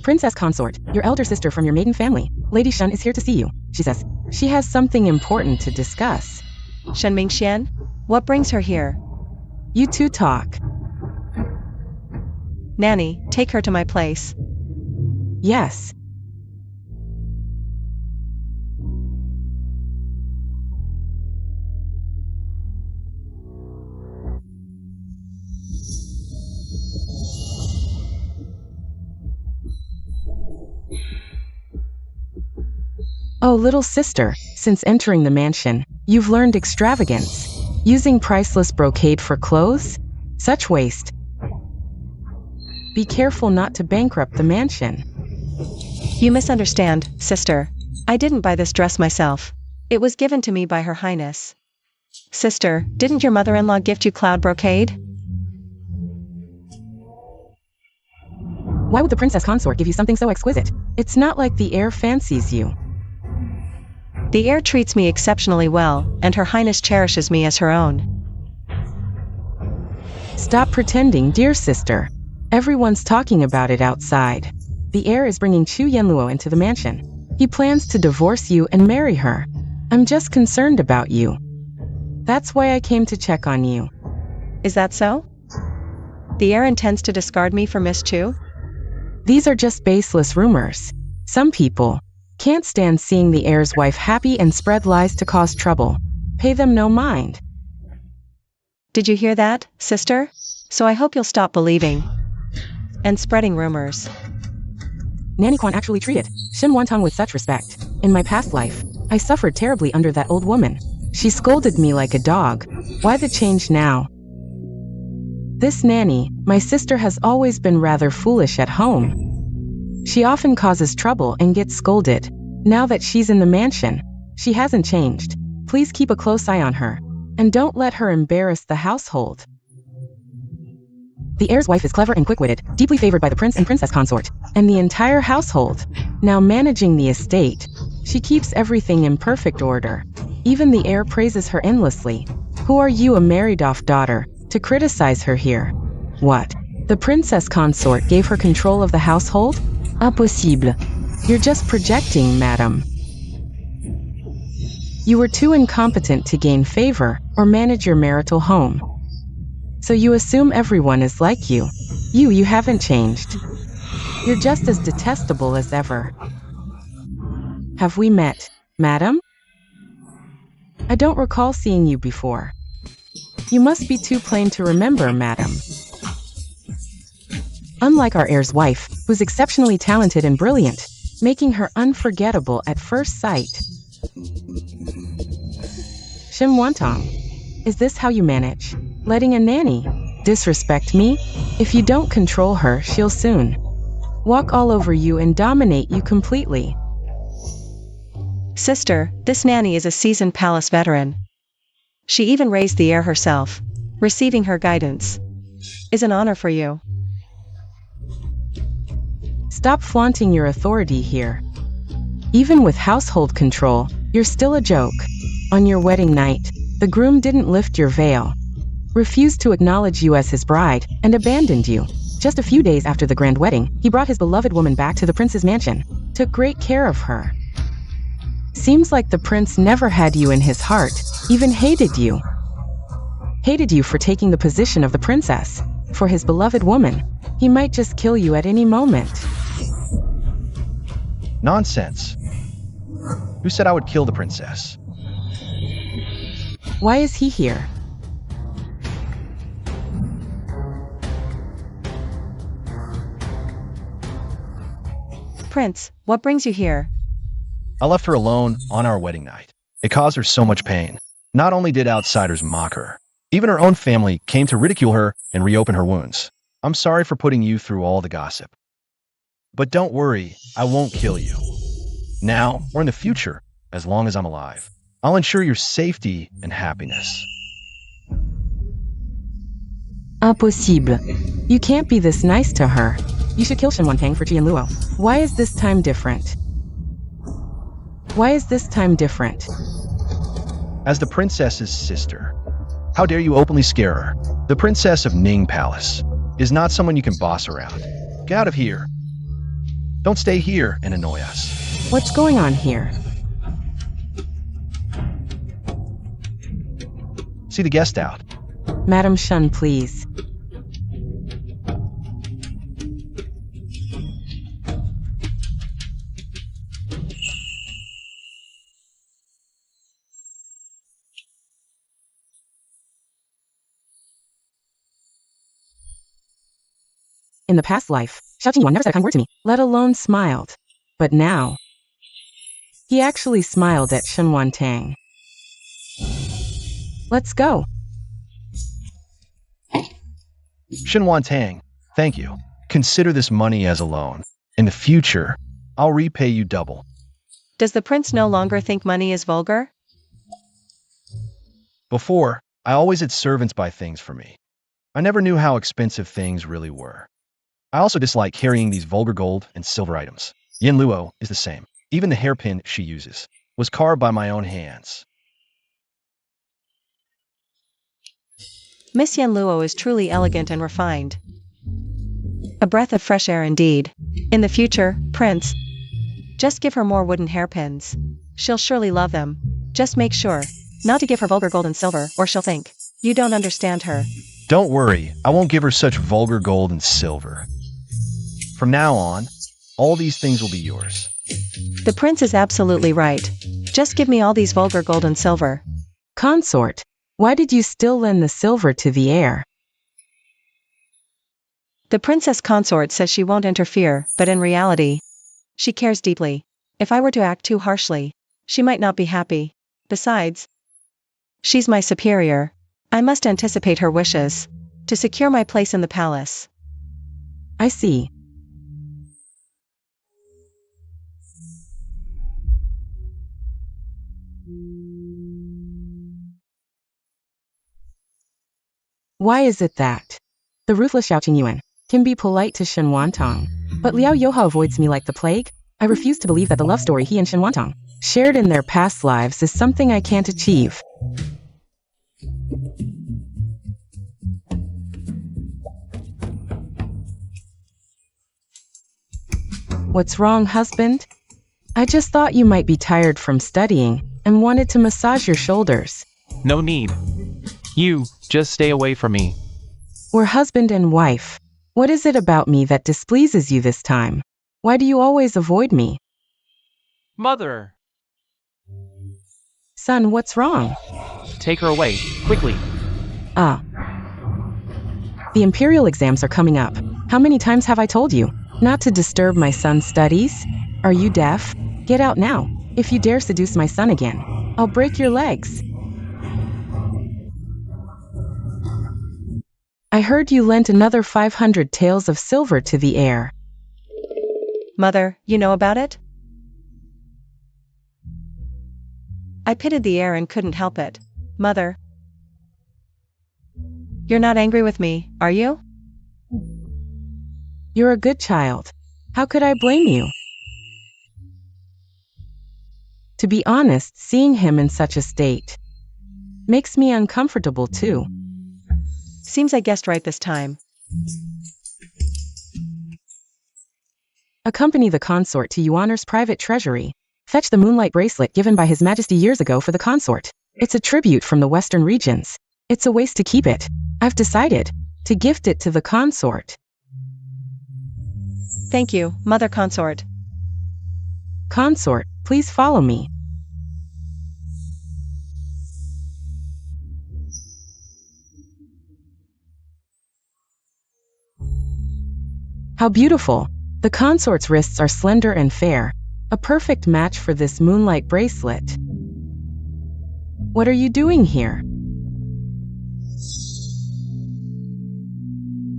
Princess consort, your elder sister from your maiden family, Lady Shen, is here to see you. She says she has something important to discuss. Shen Mingxian? What brings her here? You two talk. Nanny, take her to my place. Yes. Oh, little sister, since entering the mansion, you've learned extravagance. Using priceless brocade for clothes? Such waste. Be careful not to bankrupt the mansion. You misunderstand, sister. I didn't buy this dress myself. It was given to me by Her Highness. Sister, didn't your mother-in-law gift you cloud brocade? Why would the princess consort give you something so exquisite? It's not like the heir fancies you. The heir treats me exceptionally well, and Her Highness cherishes me as her own. Stop pretending, dear sister. Everyone's talking about it outside. The heir is bringing Chu Yanluo into the mansion. He plans to divorce you and marry her. I'm just concerned about you. That's why I came to check on you. Is that so? The heir intends to discard me for Miss Chu? These are just baseless rumors. Some people can't stand seeing the heir's wife happy and spread lies to cause trouble. Pay them no mind. Did you hear that, sister? So I hope you'll stop believing and spreading rumors. Nanny Quan actually treated Shin Wantong with such respect. In my past life, I suffered terribly under that old woman. She scolded me like a dog. Why the change now? This nanny, my sister, has always been rather foolish at home. She often causes trouble and gets scolded. Now that she's in the mansion, she hasn't changed. Please keep a close eye on her, and don't let her embarrass the household. The heir's wife is clever and quick-witted, deeply favored by the prince and princess consort, and the entire household. Now managing the estate, she keeps everything in perfect order. Even the heir praises her endlessly. Who are you, a married-off daughter, to criticize her here? What? The princess consort gave her control of the household? Impossible. You're just projecting, madam. You were too incompetent to gain favor or manage your marital home. So you assume everyone is like you. You haven't changed. You're just as detestable as ever. Have we met, madam? I don't recall seeing you before. You must be too plain to remember, madam. Unlike our heir's wife, who's exceptionally talented and brilliant, making her unforgettable at first sight. Shim Wantong, is this how you manage? Letting a nanny disrespect me? If you don't control her, she'll soon walk all over you and dominate you completely. Sister, this nanny is a seasoned palace veteran. She even raised the heir herself. Receiving her guidance is an honor for you. Stop flaunting your authority here. Even with household control, you're still a joke. On your wedding night, the groom didn't lift your veil, refused to acknowledge you as his bride, and abandoned you. Just a few days after the grand wedding, he brought his beloved woman back to the prince's mansion, took great care of her. Seems like the prince never had you in his heart, even hated you. Hated you for taking the position of the princess. For his beloved woman, he might just kill you at any moment. Nonsense. Who said I would kill the princess? Why is he here? Prince, what brings you here? I left her alone on our wedding night. It caused her so much pain. Not only did outsiders mock her, even her own family came to ridicule her and reopen her wounds. I'm sorry for putting you through all the gossip. But don't worry, I won't kill you. Now or in the future, as long as I'm alive. I'll ensure your safety and happiness. Impossible. You can't be this nice to her. You should kill Shin Wantang for Jianluo. Why is this time different? Why is this time different? As the princess's sister, how dare you openly scare her? The princess of Ning Palace is not someone you can boss around. Get out of here. Don't stay here and annoy us. What's going on here? See the guest out. Madam Shun, please. In the past life, Xiao Jingyuan never said a kind word to me, let alone smiled. But now, he actually smiled at Shenwan Tang. Let's go. Shenwan Tang, thank you. Consider this money as a loan. In the future, I'll repay you double. Does the prince no longer think money is vulgar? Before, I always had servants buy things for me. I never knew how expensive things really were. I also dislike carrying these vulgar gold and silver items. Yin Luo is the same. Even the hairpin she uses was carved by my own hands. Miss Yen Luo is truly elegant and refined. A breath of fresh air indeed. In the future, Prince, just give her more wooden hairpins. She'll surely love them. Just make sure not to give her vulgar gold and silver, or she'll think you don't understand her. Don't worry, I won't give her such vulgar gold and silver. From now on, all these things will be yours. The prince is absolutely right. Just give me all these vulgar gold and silver. Consort, why did you still lend the silver to the heir? The princess consort says she won't interfere, but in reality, she cares deeply. If I were to act too harshly, she might not be happy. Besides, she's my superior. I must anticipate her wishes to secure my place in the palace. I see. Why is it that the ruthless Xiao Qingyuan can be polite to Shen Wantong, but Liao Yoha avoids me like the plague? I refuse to believe that the love story he and Shen Wantong shared in their past lives is something I can't achieve. What's wrong, husband? I just thought you might be tired from studying and wanted to massage your shoulders. No need. You, just stay away from me. We're husband and wife. What is it about me that displeases you this time? Why do you always avoid me? Mother! Son, what's wrong? Take her away, quickly. Ah. The imperial exams are coming up. How many times have I told you not to disturb my son's studies? Are you deaf? Get out now. If you dare seduce my son again, I'll break your legs. I heard you lent another 500 taels of silver to the heir. Mother, you know about it? I pitied the heir and couldn't help it. Mother. You're not angry with me, are you? You're a good child. How could I blame you? To be honest, seeing him in such a state makes me uncomfortable too. Seems I guessed right this time. Accompany the consort to Yuaner's private treasury. Fetch the moonlight bracelet given by His Majesty years ago for the consort. It's a tribute from the western regions. It's a waste to keep it. I've decided to gift it to the consort. Thank you, Mother Consort. Consort, please follow me. How beautiful! The consort's wrists are slender and fair, a perfect match for this moonlight bracelet. What are you doing here?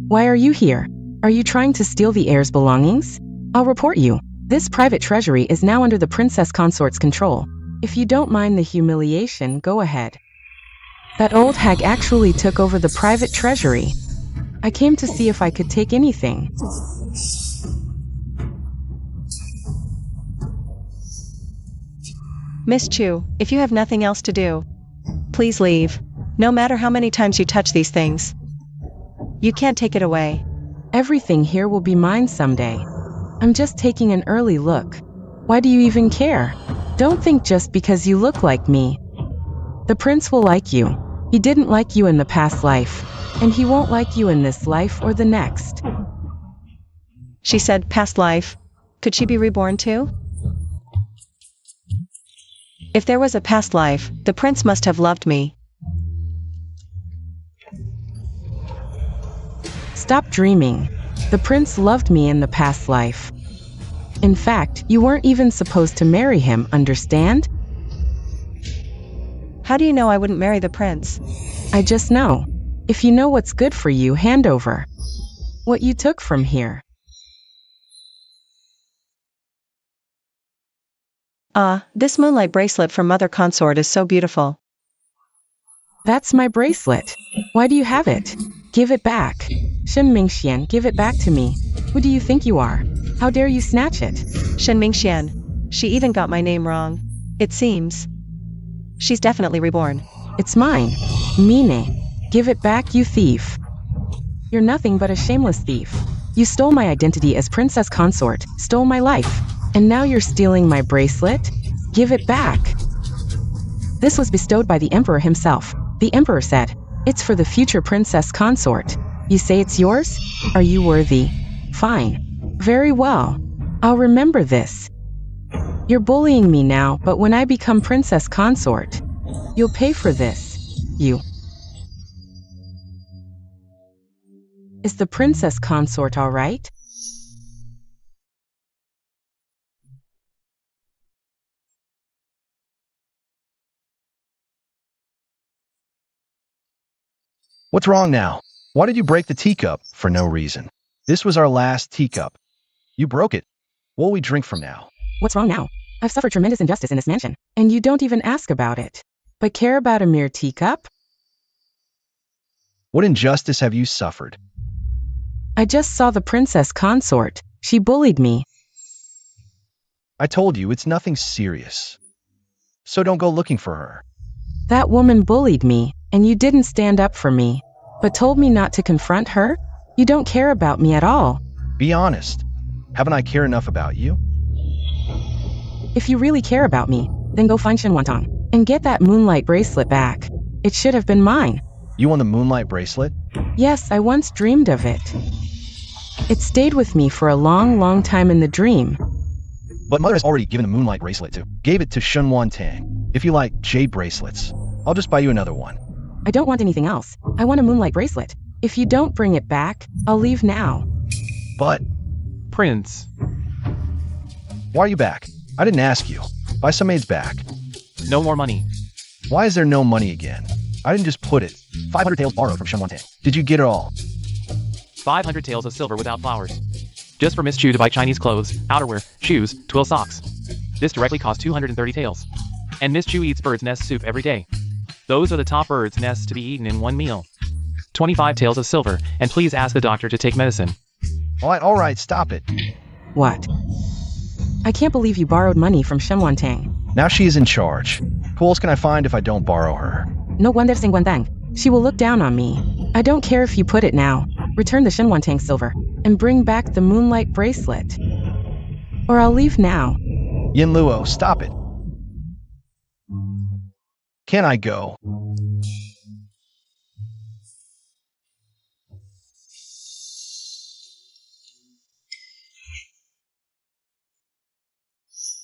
Why are you here? Are you trying to steal the heir's belongings? I'll report you. This private treasury is now under the princess consort's control. If you don't mind the humiliation, go ahead. That old hag actually took over the private treasury. I came to see if I could take anything. Miss Chu, if you have nothing else to do, please leave. No matter how many times you touch these things, you can't take it away. Everything here will be mine someday. I'm just taking an early look. Why do you even care? Don't think just because you look like me, the prince will like you. He didn't like you in the past life, and he won't like you in this life or the next. She said past life. Could she be reborn too? If there was a past life, the prince must have loved me. Stop dreaming. The prince loved me in the past life. In fact, you weren't even supposed to marry him, understand? How do you know I wouldn't marry the prince? I just know. If you know what's good for you, hand over what you took from here. This moonlight bracelet from Mother Consort is so beautiful. That's my bracelet. Why do you have it? Give it back. Shen Mingxian, give it back to me. Who do you think you are? How dare you snatch it? Shen Mingxian. She even got my name wrong. It seems. She's definitely reborn. It's mine. Mine. Give it back, you thief. You're nothing but a shameless thief. You stole my identity as princess consort, stole my life, and now you're stealing my bracelet? Give it back. This was bestowed by the emperor himself. The emperor said, "It's for the future princess consort." You say it's yours? Are you worthy? Fine. Very well. I'll remember this. You're bullying me now, but when I become princess consort, you'll pay for this. You. Is the princess consort all right? What's wrong now? Why did you break the teacup for no reason? This was our last teacup. You broke it. What'll we drink from now? What's wrong now? I've suffered tremendous injustice in this mansion, and you don't even ask about it. But care about a mere teacup? What injustice have you suffered? I just saw the princess consort. She bullied me. I told you it's nothing serious. So don't go looking for her. That woman bullied me, and you didn't stand up for me, but told me not to confront her? You don't care about me at all. Be honest. Haven't I cared enough about you? If you really care about me, then go find Shen Wantong and get that moonlight bracelet back. It should have been mine. You want the moonlight bracelet? Yes, I once dreamed of it. It stayed with me for a long, long time in the dream. But Mother has already given the moonlight bracelet to. Gave it to Shen Wantang. If you like jade bracelets, I'll just buy you another one. I don't want anything else. I want a moonlight bracelet. If you don't bring it back, I'll leave now. But Prince. why are you back? I didn't ask you. Buy some maids back. No more money. Why is there no money again? I didn't just put it. 500 taels borrowed from Shen Wantang. Did you get it all? 500 taels of silver without flowers. Just for Miss Chu to buy Chinese clothes, outerwear, shoes, twill socks. This directly cost 230 taels. And Miss Chu eats bird's nest soup every day. Those are the top bird's nests to be eaten in one meal. 25 taels of silver, and please ask the doctor to take medicine. All right, stop it. What? I can't believe you borrowed money from Shen Wantang. Now she is in charge. Who else can I find if I don't borrow her? No wonder Sing Wantang. She will look down on me. I don't care if you put it now. Return the Shen Wantang silver, and bring back the moonlight bracelet. Or I'll leave now. Yin Luo, stop it. Can I go?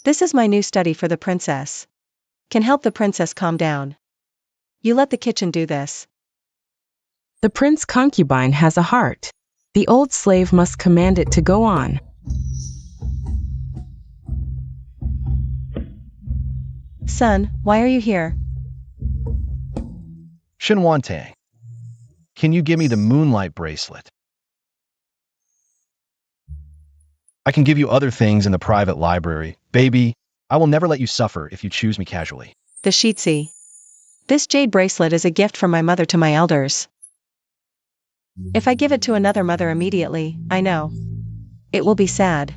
This is my new study for the princess. Can help the princess calm down. You let the kitchen do this. The prince concubine has a heart. The old slave must command it to go on. Son, why are you here? Shen Wantang, can you give me the moonlight bracelet? I can give you other things in the private library. Baby, I will never let you suffer if you choose me casually. The Sheetsi. This jade bracelet is a gift from my mother to my elders. If I give it to another mother immediately, I know. It will be sad.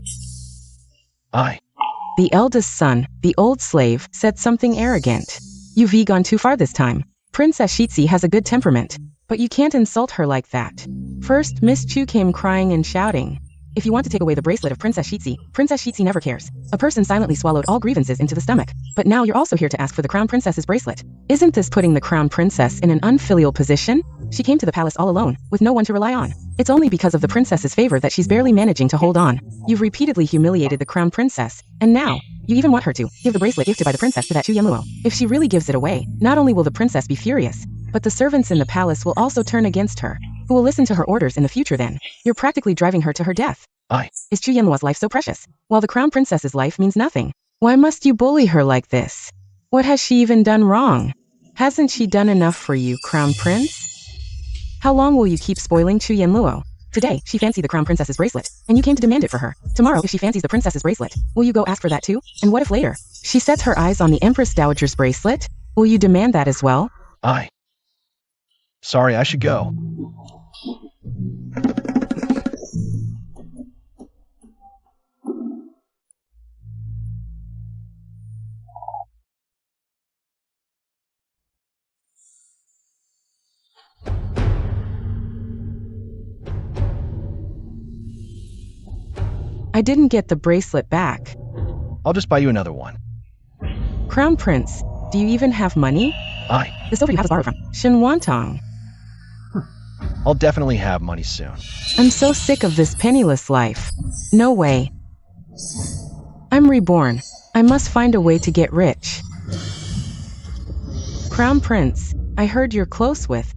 The eldest son, the old slave, said something arrogant. You've gone too far this time. Princess Sheetsi has a good temperament, but you can't insult her like that. First, Miss Chu came crying and shouting. If you want to take away the bracelet of Princess Shitsi never cares. A person silently swallowed all grievances into the stomach. But now you're also here to ask for the Crown Princess's bracelet. Isn't this putting the Crown Princess in an unfilial position? She came to the palace all alone, with no one to rely on. It's only because of the princess's favor that she's barely managing to hold on. You've repeatedly humiliated the Crown Princess, and now, you even want her to give the bracelet gifted by the princess to that Chu Yanluo. If she really gives it away, not only will the princess be furious, but the servants in the palace will also turn against her. Who will listen to her orders in the future then? You're practically driving her to her death. Is Chu Yanluo's life so precious, while the Crown Princess's life means nothing? Why must you bully her like this? What has she even done wrong? Hasn't she done enough for you, Crown Prince? How long will you keep spoiling Chu Yanluo? Today, she fancied the Crown Princess's bracelet, and you came to demand it for her. Tomorrow, if she fancies the princess's bracelet, will you go ask for that too? And what if later, she sets her eyes on the Empress Dowager's bracelet? Will you demand that as well? Sorry, I should go. I didn't get the bracelet back. I'll just buy you another one. Crown Prince, do you even have money? The silver you have is borrowed from Shin Wantong. I'll definitely have money soon. I'm so sick of this penniless life. No way. I'm reborn. I must find a way to get rich. Crown Prince, I heard you're close with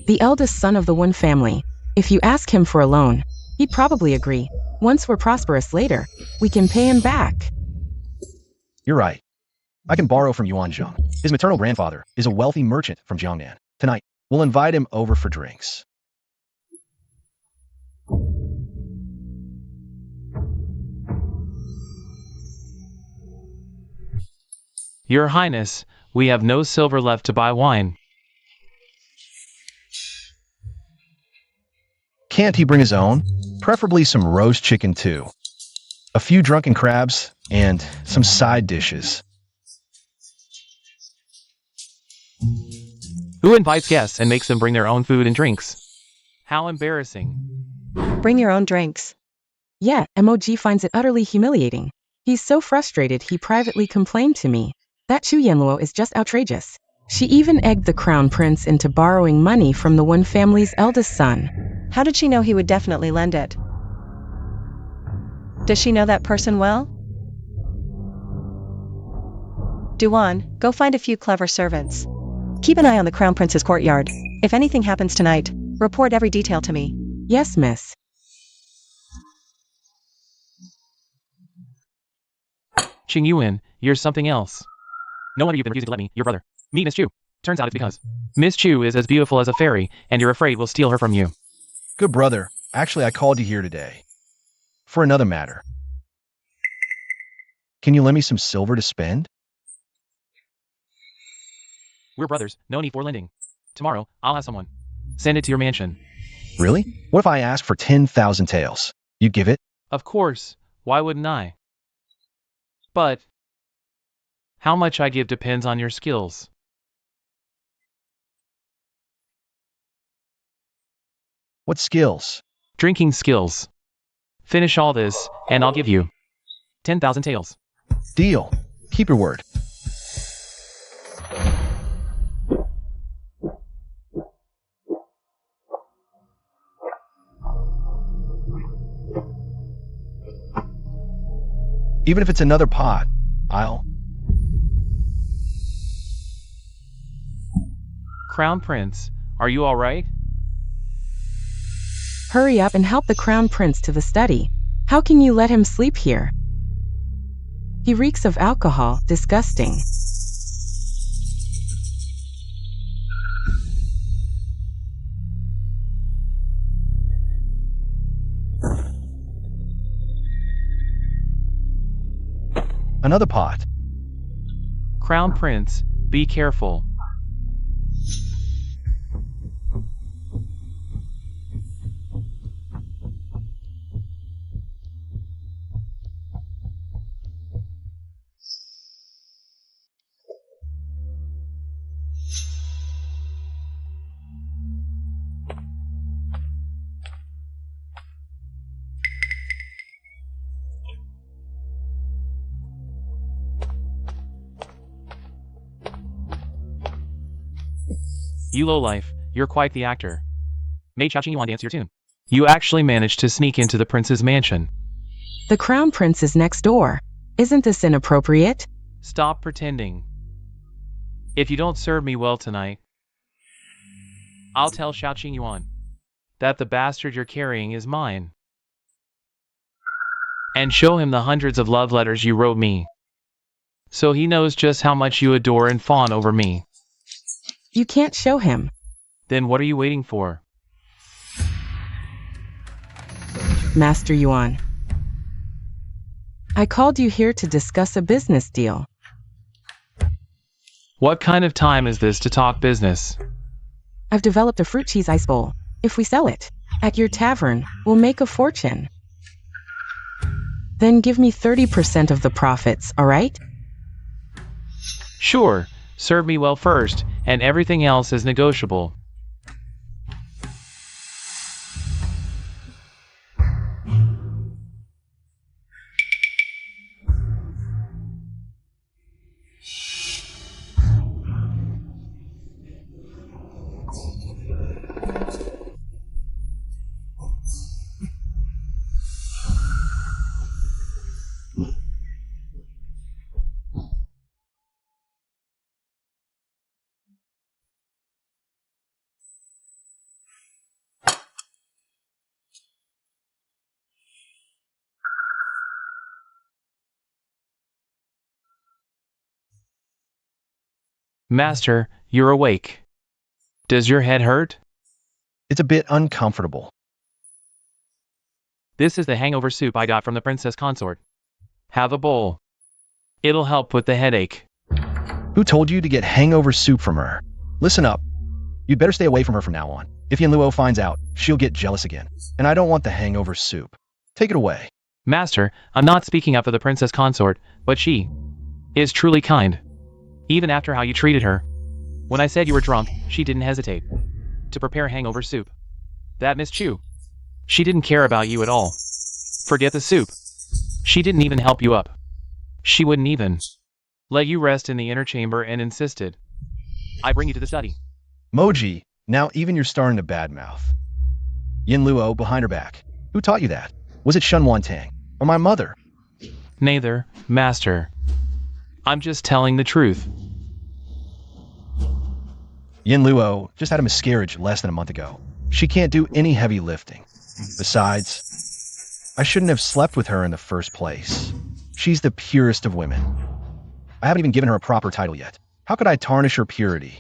the eldest son of the Wen family. If you ask him for a loan, he'd probably agree. Once we're prosperous later, we can pay him back. You're right. I can borrow from Yuan Zheng. His maternal grandfather is a wealthy merchant from Jiangnan. Tonight, we'll invite him over for drinks. Your Highness, we have no silver left to buy wine. Can't he bring his own? Preferably some roast chicken too. A few drunken crabs, and some side dishes. Who invites guests and makes them bring their own food and drinks? How embarrassing. Bring your own drinks. Yeah, MOG finds it utterly humiliating. He's so frustrated he privately complained to me. That Chu Yanluo is just outrageous. She even egged the Crown Prince into borrowing money from the Wen family's eldest son. How did she know he would definitely lend it? Does she know that person well? Duan, go find a few clever servants. Keep an eye on the Crown Prince's courtyard. If anything happens tonight, report every detail to me. Yes, miss. Qing Yuan, you're something else. No wonder you've been refusing to let me, your brother, meet Miss Chu. Turns out it's because Miss Chu is as beautiful as a fairy, and you're afraid we'll steal her from you. Good brother, actually I called you here today. For another matter. Can you lend me some silver to spend? We're brothers, no need for lending. Tomorrow, I'll have someone send it to your mansion. Really? What if I ask for 10,000 taels? You'd give it? Of course, why wouldn't I? But how much I give depends on your skills. What skills? Drinking skills. Finish all this, and I'll give you 10,000 taels. Deal. Keep your word. Even if it's another pot, I'll... Crown Prince, are you all right? Hurry up and help the Crown Prince to the study. How can you let him sleep here? He reeks of alcohol, disgusting. Another pot. Crown Prince, be careful. You lowlife, you're quite the actor. Made Xiao Qingyuan dance your tune. You actually managed to sneak into the prince's mansion. The crown prince is next door. Isn't this inappropriate? Stop pretending. If you don't serve me well tonight, I'll tell Xiao Qingyuan that the bastard you're carrying is mine. And show him the hundreds of love letters you wrote me, so he knows just how much you adore and fawn over me. You can't show him. Then what are you waiting for? Master Yuan. I called you here to discuss a business deal. What kind of time is this to talk business? I've developed a fruit cheese ice bowl. If we sell it at your tavern, we'll make a fortune. Then give me 30% of the profits, all right? Sure, serve me well first, and everything else is negotiable. Master, you're awake. Does your head hurt? It's a bit uncomfortable. This is the hangover soup I got from the princess consort. Have a bowl. It'll help with the headache. Who told you to get hangover soup from her? Listen up. You'd better stay away from her from now on. If Yin Luo finds out, she'll get jealous again. And I don't want the hangover soup. Take it away. Master, I'm not speaking up for the princess consort, but she is truly kind. Even after how you treated her. When I said you were drunk, she didn't hesitate to prepare hangover soup. That Miss Chu, she didn't care about you at all. Forget the soup. She didn't even help you up. She wouldn't even let you rest in the inner chamber and insisted I bring you to the study. Moji, now even you're starting to badmouth. Yin Luo behind her back. Who taught you that? Was it Shen Wantang or my mother? Neither, master. I'm just telling the truth. Yin Luo just had a miscarriage less than a month ago. She can't do any heavy lifting. Besides, I shouldn't have slept with her in the first place. She's the purest of women. I haven't even given her a proper title yet. How could I tarnish her purity?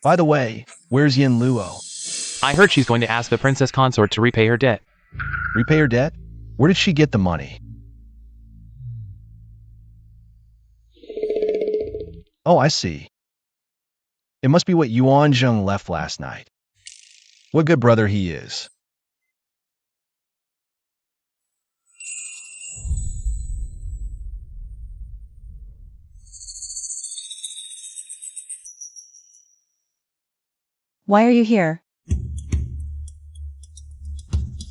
By the way, where's Yin Luo? I heard she's going to ask the princess consort to repay her debt. Repay her debt? Where did she get the money? Oh, I see. It must be what Yuan Zheng left last night. What good brother he is. Why are you here?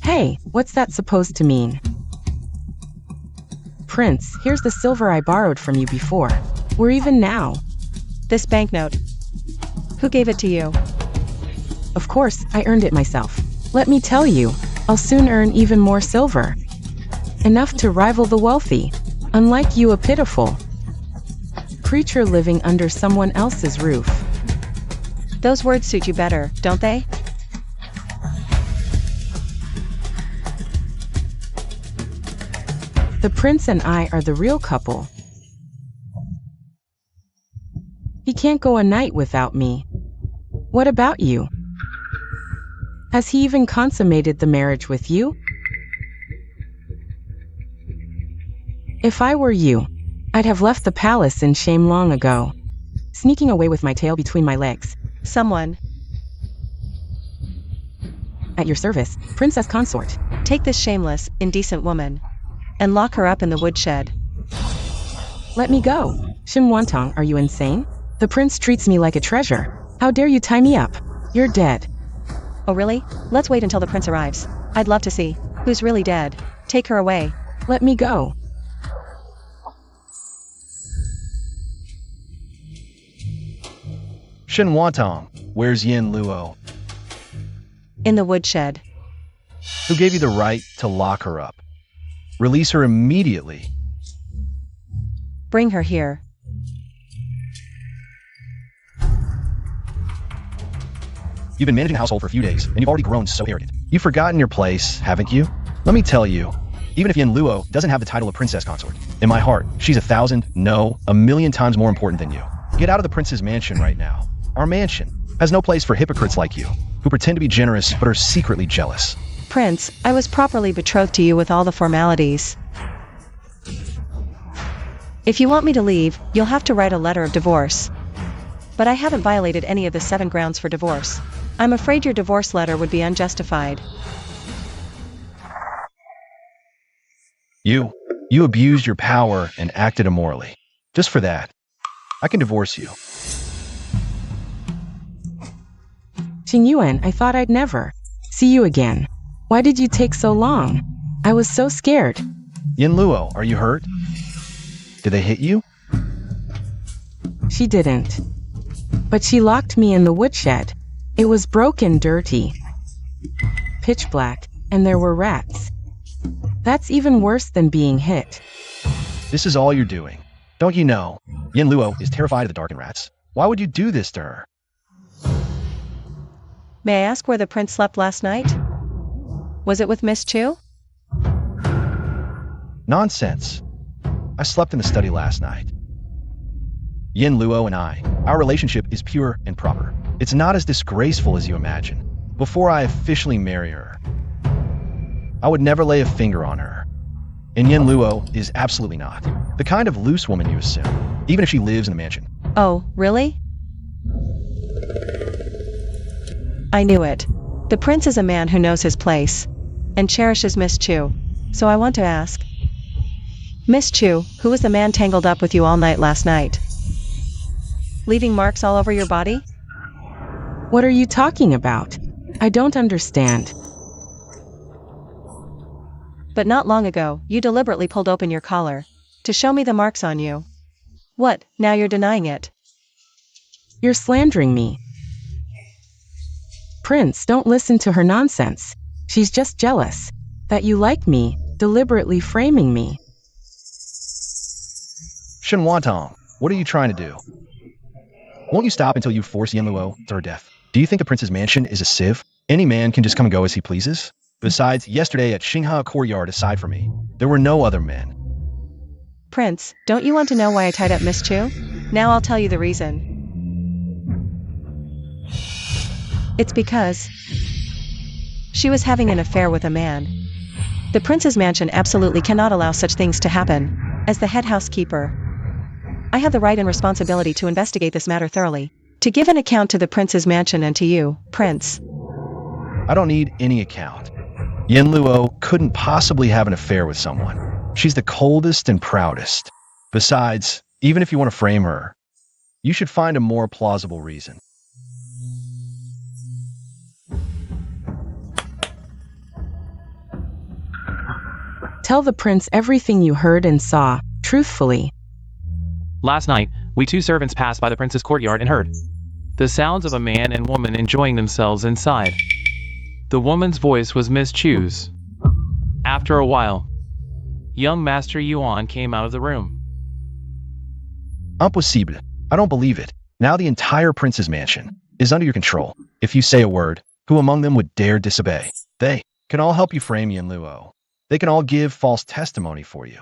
Hey, what's that supposed to mean? Prince, here's the silver I borrowed from you before. We're even now. This banknote. Who gave it to you? Of course, I earned it myself. Let me tell you, I'll soon earn even more silver. Enough to rival the wealthy. Unlike you, a pitiful creature living under someone else's roof. Those words suit you better, don't they? The prince and I are the real couple. He can't go a night without me. What about you? Has he even consummated the marriage with you? If I were you, I'd have left the palace in shame long ago, sneaking away with my tail between my legs. Someone. At your service, princess consort. Take this shameless, indecent woman and lock her up in the woodshed. Let me go. Shin Wantong, are you insane? The prince treats me like a treasure. How dare you tie me up? You're dead. Oh really? Let's wait until the prince arrives. I'd love to see who's really dead. Take her away. Let me go. Shen Wantong, Where's Yin Luo? In the woodshed. Who gave you the right to lock her up? Release her immediately. Bring her here. You've been managing the household for a few days, and you've already grown so arrogant. You've forgotten your place, haven't you? Let me tell you, even if Yin Luo doesn't have the title of princess consort, in my heart, she's 1,000, no, 1,000,000 times more important than you. Get out of the prince's mansion right now. Our mansion has no place for hypocrites like you, who pretend to be generous but are secretly jealous. Prince, I was properly betrothed to you with all the formalities. If you want me to leave, you'll have to write a letter of divorce. But I haven't violated any of the 7 grounds for divorce. I'm afraid your divorce letter would be unjustified. You abused your power and acted immorally. Just for that, I can divorce you. Qingyuan, I thought I'd never see you again. Why did you take so long? I was so scared. Yin Luo, are you hurt? Did they hit you? She didn't. But she locked me in the woodshed. It was broken, dirty, pitch black, and there were rats. That's even worse than being hit. This is all you're doing. Don't you know? Yin Luo is terrified of the dark and rats. Why would you do this to her? May I ask where the prince slept last night? Was it with Miss Chu? Nonsense. I slept in the study last night. Yin Luo and I, our relationship is pure and proper. It's not as disgraceful as you imagine. Before I officially marry her, I would never lay a finger on her. And Yin Luo is absolutely not the kind of loose woman you assume, even if she lives in the mansion. Oh, really? I knew it. The prince is a man who knows his place and cherishes Miss Chu. So I want to ask, Miss Chu, who was the man tangled up with you all night last night? Leaving marks all over your body? What are you talking about? I don't understand. But not long ago, you deliberately pulled open your collar to show me the marks on you. What, now you're denying it? You're slandering me. Prince, don't listen to her nonsense. She's just jealous that you like me, deliberately framing me. Shen Wantong, what are you trying to do? Won't you stop until you force Yin Luo to her death? Do you think the prince's mansion is a sieve? Any man can just come and go as he pleases? Besides, yesterday at Xinghe Courtyard, aside from me, there were no other men. Prince, don't you want to know why I tied up Miss Chu? Now I'll tell you the reason. It's because she was having an affair with a man. The prince's mansion absolutely cannot allow such things to happen. As the head housekeeper, I have the right and responsibility to investigate this matter thoroughly, to give an account to the prince's mansion and to you, Prince. I don't need any account. Yin Luo couldn't possibly have an affair with someone. She's the coldest and proudest. Besides, even if you want to frame her, you should find a more plausible reason. Tell the prince everything you heard and saw, truthfully. Last night, we 2 servants passed by the prince's courtyard and heard the sounds of a man and woman enjoying themselves inside. The woman's voice was Miss Chu's. After a while, young Master Yuan came out of the room. Impossible. I don't believe it. Now the entire prince's mansion is under your control. If you say a word, who among them would dare disobey? They can all help you frame Yin Luo. They can all give false testimony for you.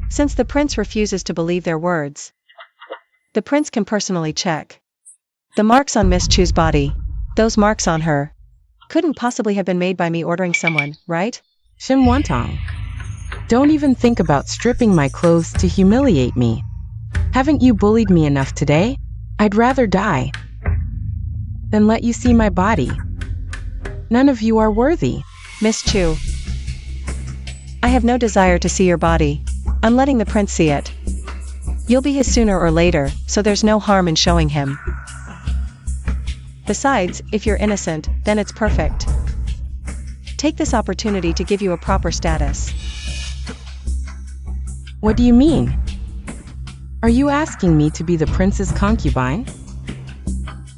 Since the prince refuses to believe their words, the prince can personally check the marks on Miss Chu's body. Those marks on her couldn't possibly have been made by me ordering someone, right? Shen Wantong, don't even think about stripping my clothes to humiliate me. Haven't you bullied me enough today? I'd rather die than let you see my body. None of you are worthy. Miss Chu, I have no desire to see your body. I'm letting the prince see it. You'll be his sooner or later, so there's no harm in showing him. Besides, if you're innocent, then it's perfect. Take this opportunity to give you a proper status. What do you mean? Are you asking me to be the prince's concubine?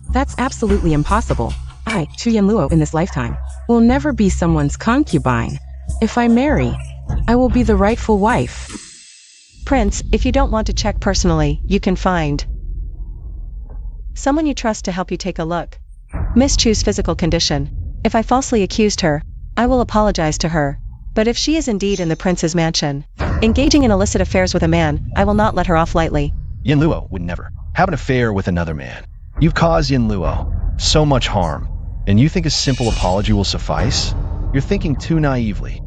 That's absolutely impossible. I, Chu Yanluo in this lifetime, will never be someone's concubine. If I marry, I will be the rightful wife. Prince, if you don't want to check personally, you can find someone you trust to help you take a look. Miss Chu's physical condition. If I falsely accused her, I will apologize to her. But if she is indeed in the prince's mansion, engaging in illicit affairs with a man, I will not let her off lightly. Yanluo would never have an affair with another man. You've caused Yanluo so much harm, and you think a simple apology will suffice? You're thinking too naively.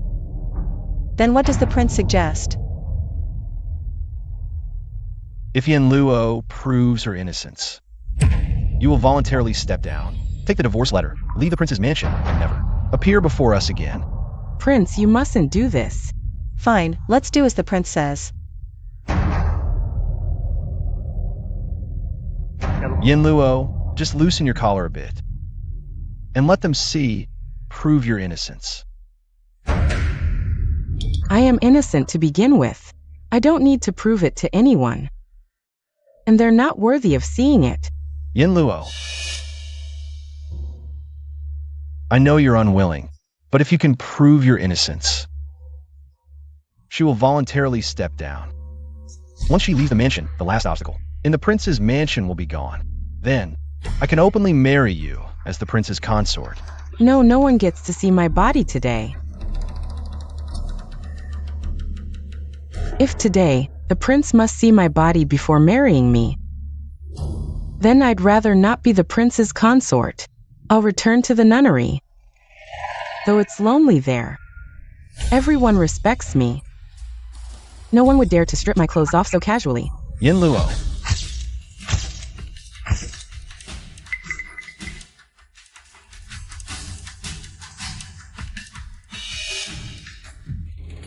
Then what does the prince suggest? If Yanluo proves her innocence, you will voluntarily step down, take the divorce letter, leave the prince's mansion, and never appear before us again. Prince, you mustn't do this. Fine, let's do as the prince says. Yanluo, just loosen your collar a bit, and let them prove your innocence. I am innocent to begin with. I don't need to prove it to anyone. And they're not worthy of seeing it. Yanluo, I know you're unwilling, but if you can prove your innocence, she will voluntarily step down. Once she leaves the mansion, the last obstacle in the prince's mansion will be gone. Then, I can openly marry you as the prince's consort. No, no one gets to see my body today. If today, the prince must see my body before marrying me, then I'd rather not be the prince's consort. I'll return to the nunnery. Though it's lonely there. Everyone respects me. No one would dare to strip my clothes off so casually. Yanluo,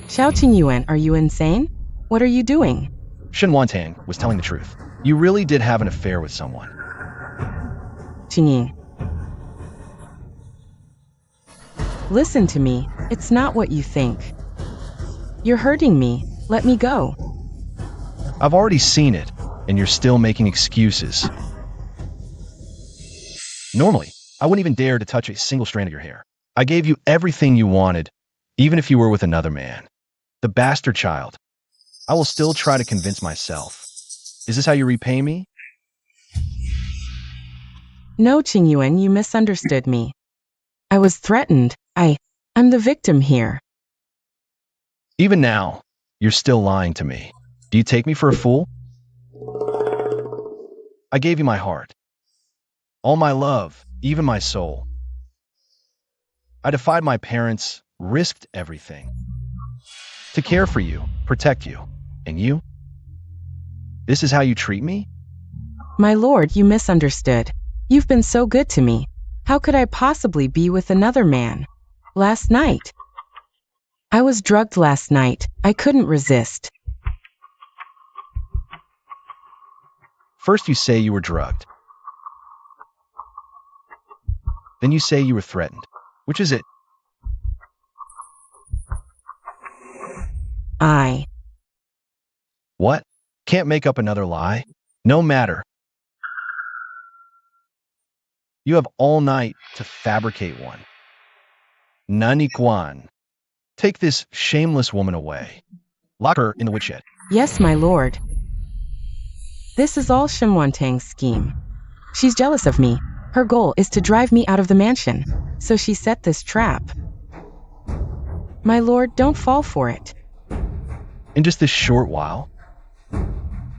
Xiao Qingyuan, are you insane? What are you doing? Shen Wantang was telling the truth. You really did have an affair with someone. Qingying. Listen to me, it's not what you think. You're hurting me, let me go. I've already seen it, and you're still making excuses. Normally, I wouldn't even dare to touch a single strand of your hair. I gave you everything you wanted, even if you were with another man. The bastard child. I will still try to convince myself. Is this how you repay me? No, Qingyuan, you misunderstood me. I was threatened. I'm the victim here. Even now, you're still lying to me. Do you take me for a fool? I gave you my heart. All my love, even my soul. I defied my parents, risked everything. To care for you, protect you. And you? This is how you treat me? My lord, you misunderstood. You've been so good to me. How could I possibly be with another man? Last night. I was drugged last night. I couldn't resist. First you say you were drugged. Then you say you were threatened. Which is it? What? Can't make up another lie? No matter. You have all night to fabricate one. Nani Quan. Take this shameless woman away. Lock her in the woodshed. Yes, my lord. This is all Shen Wantang's scheme. She's jealous of me. Her goal is to drive me out of the mansion. So she set this trap. My lord, don't fall for it. In just this short while,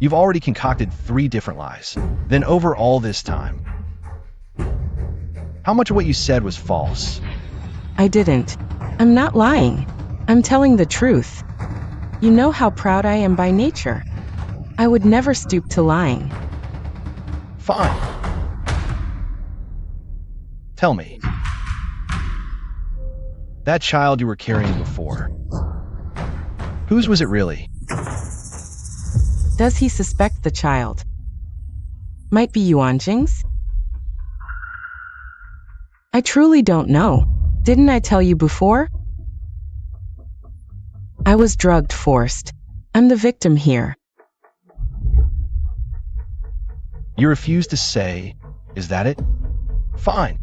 you've already concocted 3 different lies. Then over all this time, how much of what you said was false? I didn't. I'm not lying. I'm telling the truth. You know how proud I am by nature. I would never stoop to lying. Fine. Tell me. That child you were carrying before, whose was it really? Does he suspect the child? Might be Yuanjing's? I truly don't know. Didn't I tell you before? I was drugged, forced. I'm the victim here. You refuse to say, is that it? Fine.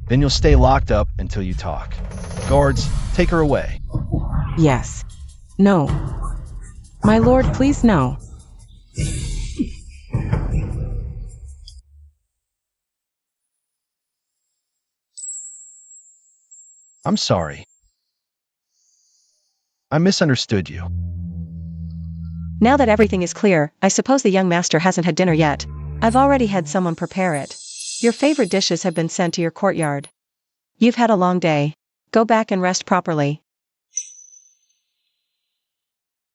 Then you'll stay locked up until you talk. Guards, take her away. Yes. No. My lord, please no. I'm sorry. I misunderstood you. Now that everything is clear, I suppose the young master hasn't had dinner yet. I've already had someone prepare it. Your favorite dishes have been sent to your courtyard. You've had a long day. Go back and rest properly.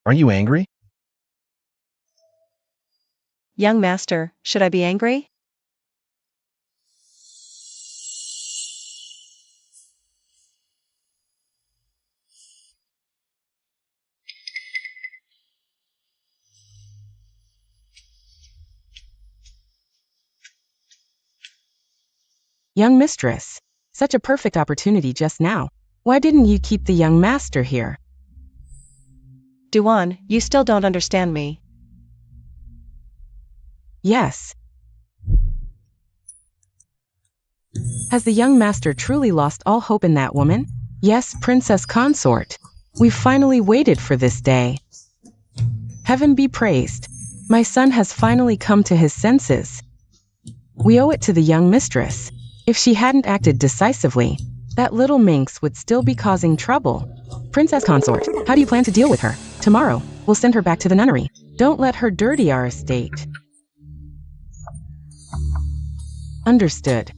Are you angry? Young master, should I be angry? Young mistress, such a perfect opportunity just now. Why didn't you keep the young master here? Duan, you still don't understand me. Yes. Has the young master truly lost all hope in that woman? Yes, princess consort. We've finally waited for this day. Heaven be praised. My son has finally come to his senses. We owe it to the young mistress. If she hadn't acted decisively, that little minx would still be causing trouble. Princess consort, how do you plan to deal with her? Tomorrow, we'll send her back to the nunnery. Don't let her dirty our estate. Understood.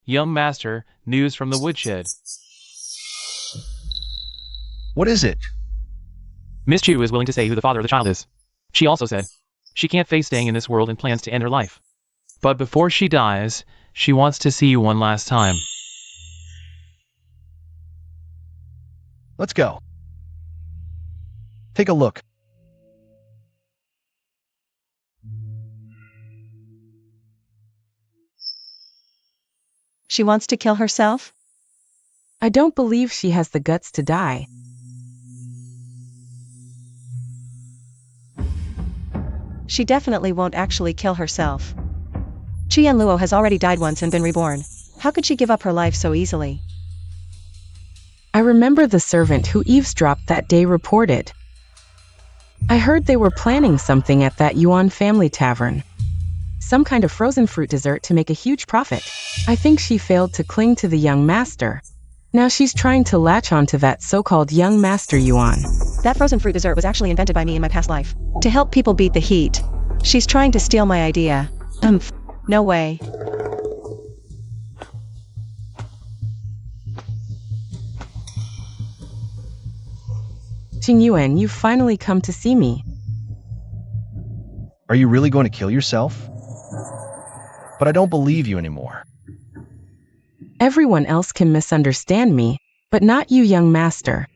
Young master, news from the woodshed. What is it? Miss Chu is willing to say who the father of the child is. She also said she can't face staying in this world and plans to end her life. But before she dies, she wants to see you one last time. Let's go. Take a look. She wants to kill herself? I don't believe she has the guts to die. She definitely won't actually kill herself. Qian Luo has already died once and been reborn. How could she give up her life so easily? I remember the servant who eavesdropped that day reported. I heard they were planning something at that Yuan family tavern. Some kind of frozen fruit dessert to make a huge profit. I think she failed to cling to the young master. Now she's trying to latch onto that so-called young master Yuan. That frozen fruit dessert was actually invented by me in my past life. To help people beat the heat. She's trying to steal my idea. No way. Qing Yuan, you've finally come to see me. Are you really going to kill yourself? But I don't believe you anymore. Everyone else can misunderstand me, but not you, young master.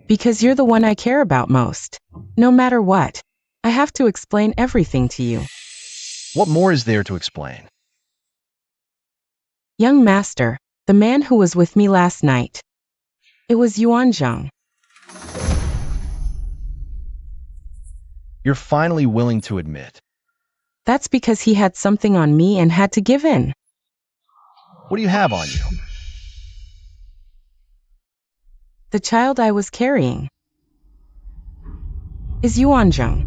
Because you're the one I care about most. No matter what, I have to explain everything to you. What more is there to explain? Young master, the man who was with me last night. It was Yuan Zheng. You're finally willing to admit. That's because he had something on me and had to give in. What do you have on you? The child I was carrying is Yuan Zheng.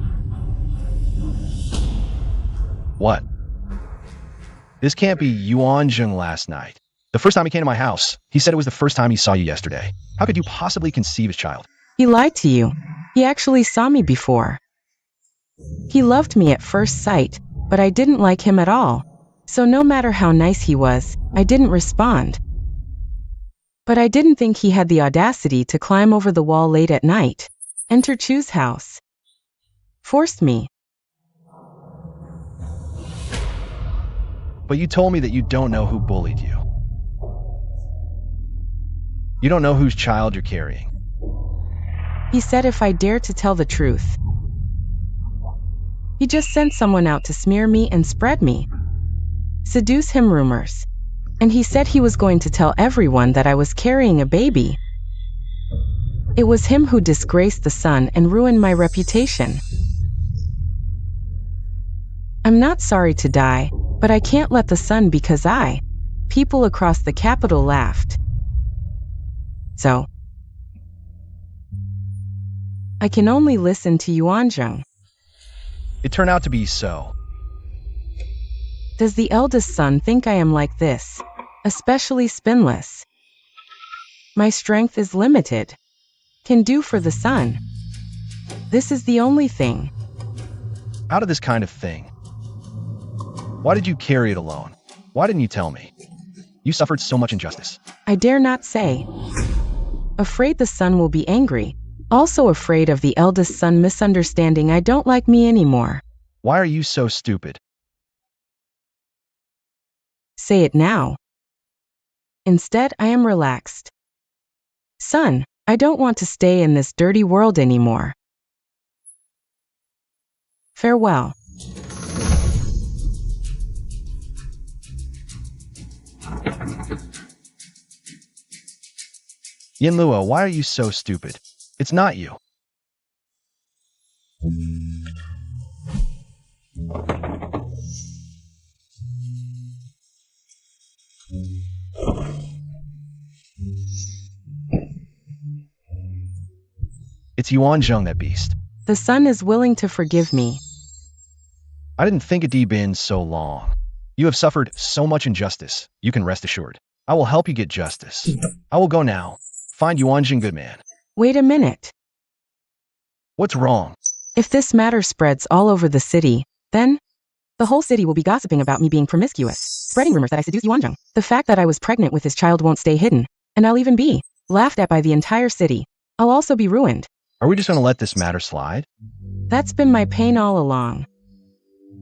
What? This can't be Yuan Zheng last night. The first time he came to my house, he said it was the first time he saw you yesterday. How could you possibly conceive his child? He lied to you. He actually saw me before. He loved me at first sight, but I didn't like him at all. So no matter how nice he was, I didn't respond. But I didn't think he had the audacity to climb over the wall late at night, enter Chu's house. Forced me. But you told me that you don't know who bullied you. You don't know whose child you're carrying. He said if I dared to tell the truth, He just sent someone out to smear me and spread me. Seduce him rumors. And he said he was going to tell everyone that I was carrying a baby. It was him who disgraced the sun and ruined my reputation. I'm not sorry to die, but I can't let the sun because people across the capital laughed. So, I can only listen to Yuanzheng. It turned out to be so. Does the eldest son think I am like this, especially spinless? My strength is limited. Can do for the sun. This is the only thing. Out of this kind of thing. Why did you carry it alone? Why didn't you tell me? You suffered so much injustice. I dare not say. Afraid the son will be angry. Also afraid of the eldest son misunderstanding I don't like me anymore. Why are you so stupid? Say it now. Instead, I am relaxed. Son, I don't want to stay in this dirty world anymore. Farewell. Yinluo, why are you so stupid? It's not you. It's Yuanzheng, that beast. The sun is willing to forgive me. I didn't think it'd been so long. You have suffered so much injustice, you can rest assured. I will help you get justice. I will go now. Find Yuanzheng, good man. Wait a minute. What's wrong? If this matter spreads all over the city, then the whole city will be gossiping about me being promiscuous, spreading rumors that I seduced Yuanzheng. The fact that I was pregnant with his child won't stay hidden, and I'll even be laughed at by the entire city. I'll also be ruined. Are we just going to let this matter slide? That's been my pain all along.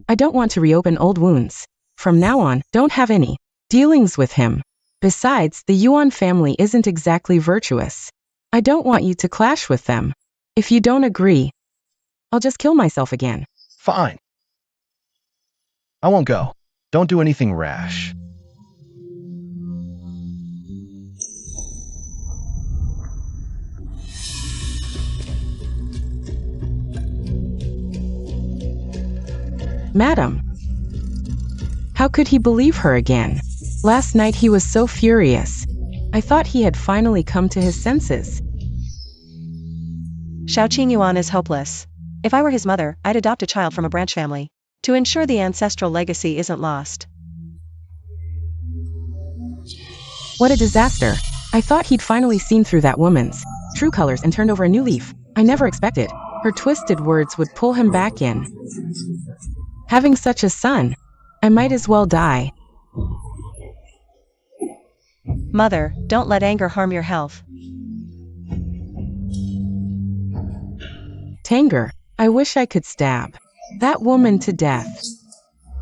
I don't want to reopen old wounds. From now on, don't have any dealings with him. Besides, the Yuan family isn't exactly virtuous. I don't want you to clash with them. If you don't agree, I'll just kill myself again. Fine. I won't go. Don't do anything rash. Madam. How could he believe her again? Last night he was so furious. I thought he had finally come to his senses. Xiaoqing Yuan is hopeless. If I were his mother, I'd adopt a child from a branch family, to ensure the ancestral legacy isn't lost. What a disaster. I thought he'd finally seen through that woman's true colors and turned over a new leaf. I never expected her twisted words would pull him back in. Having such a son, I might as well die. Mother, don't let anger harm your health. Tanger, I wish I could stab that woman to death.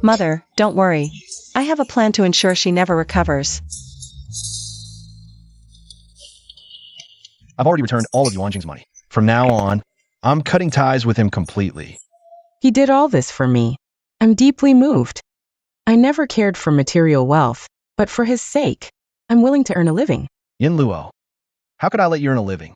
Mother, don't worry. I have a plan to ensure she never recovers. I've already returned all of Yuanjing's money. From now on, I'm cutting ties with him completely. He did all this for me. I'm deeply moved. I never cared for material wealth, but for his sake, I'm willing to earn a living. Yinluo, how could I let you earn a living?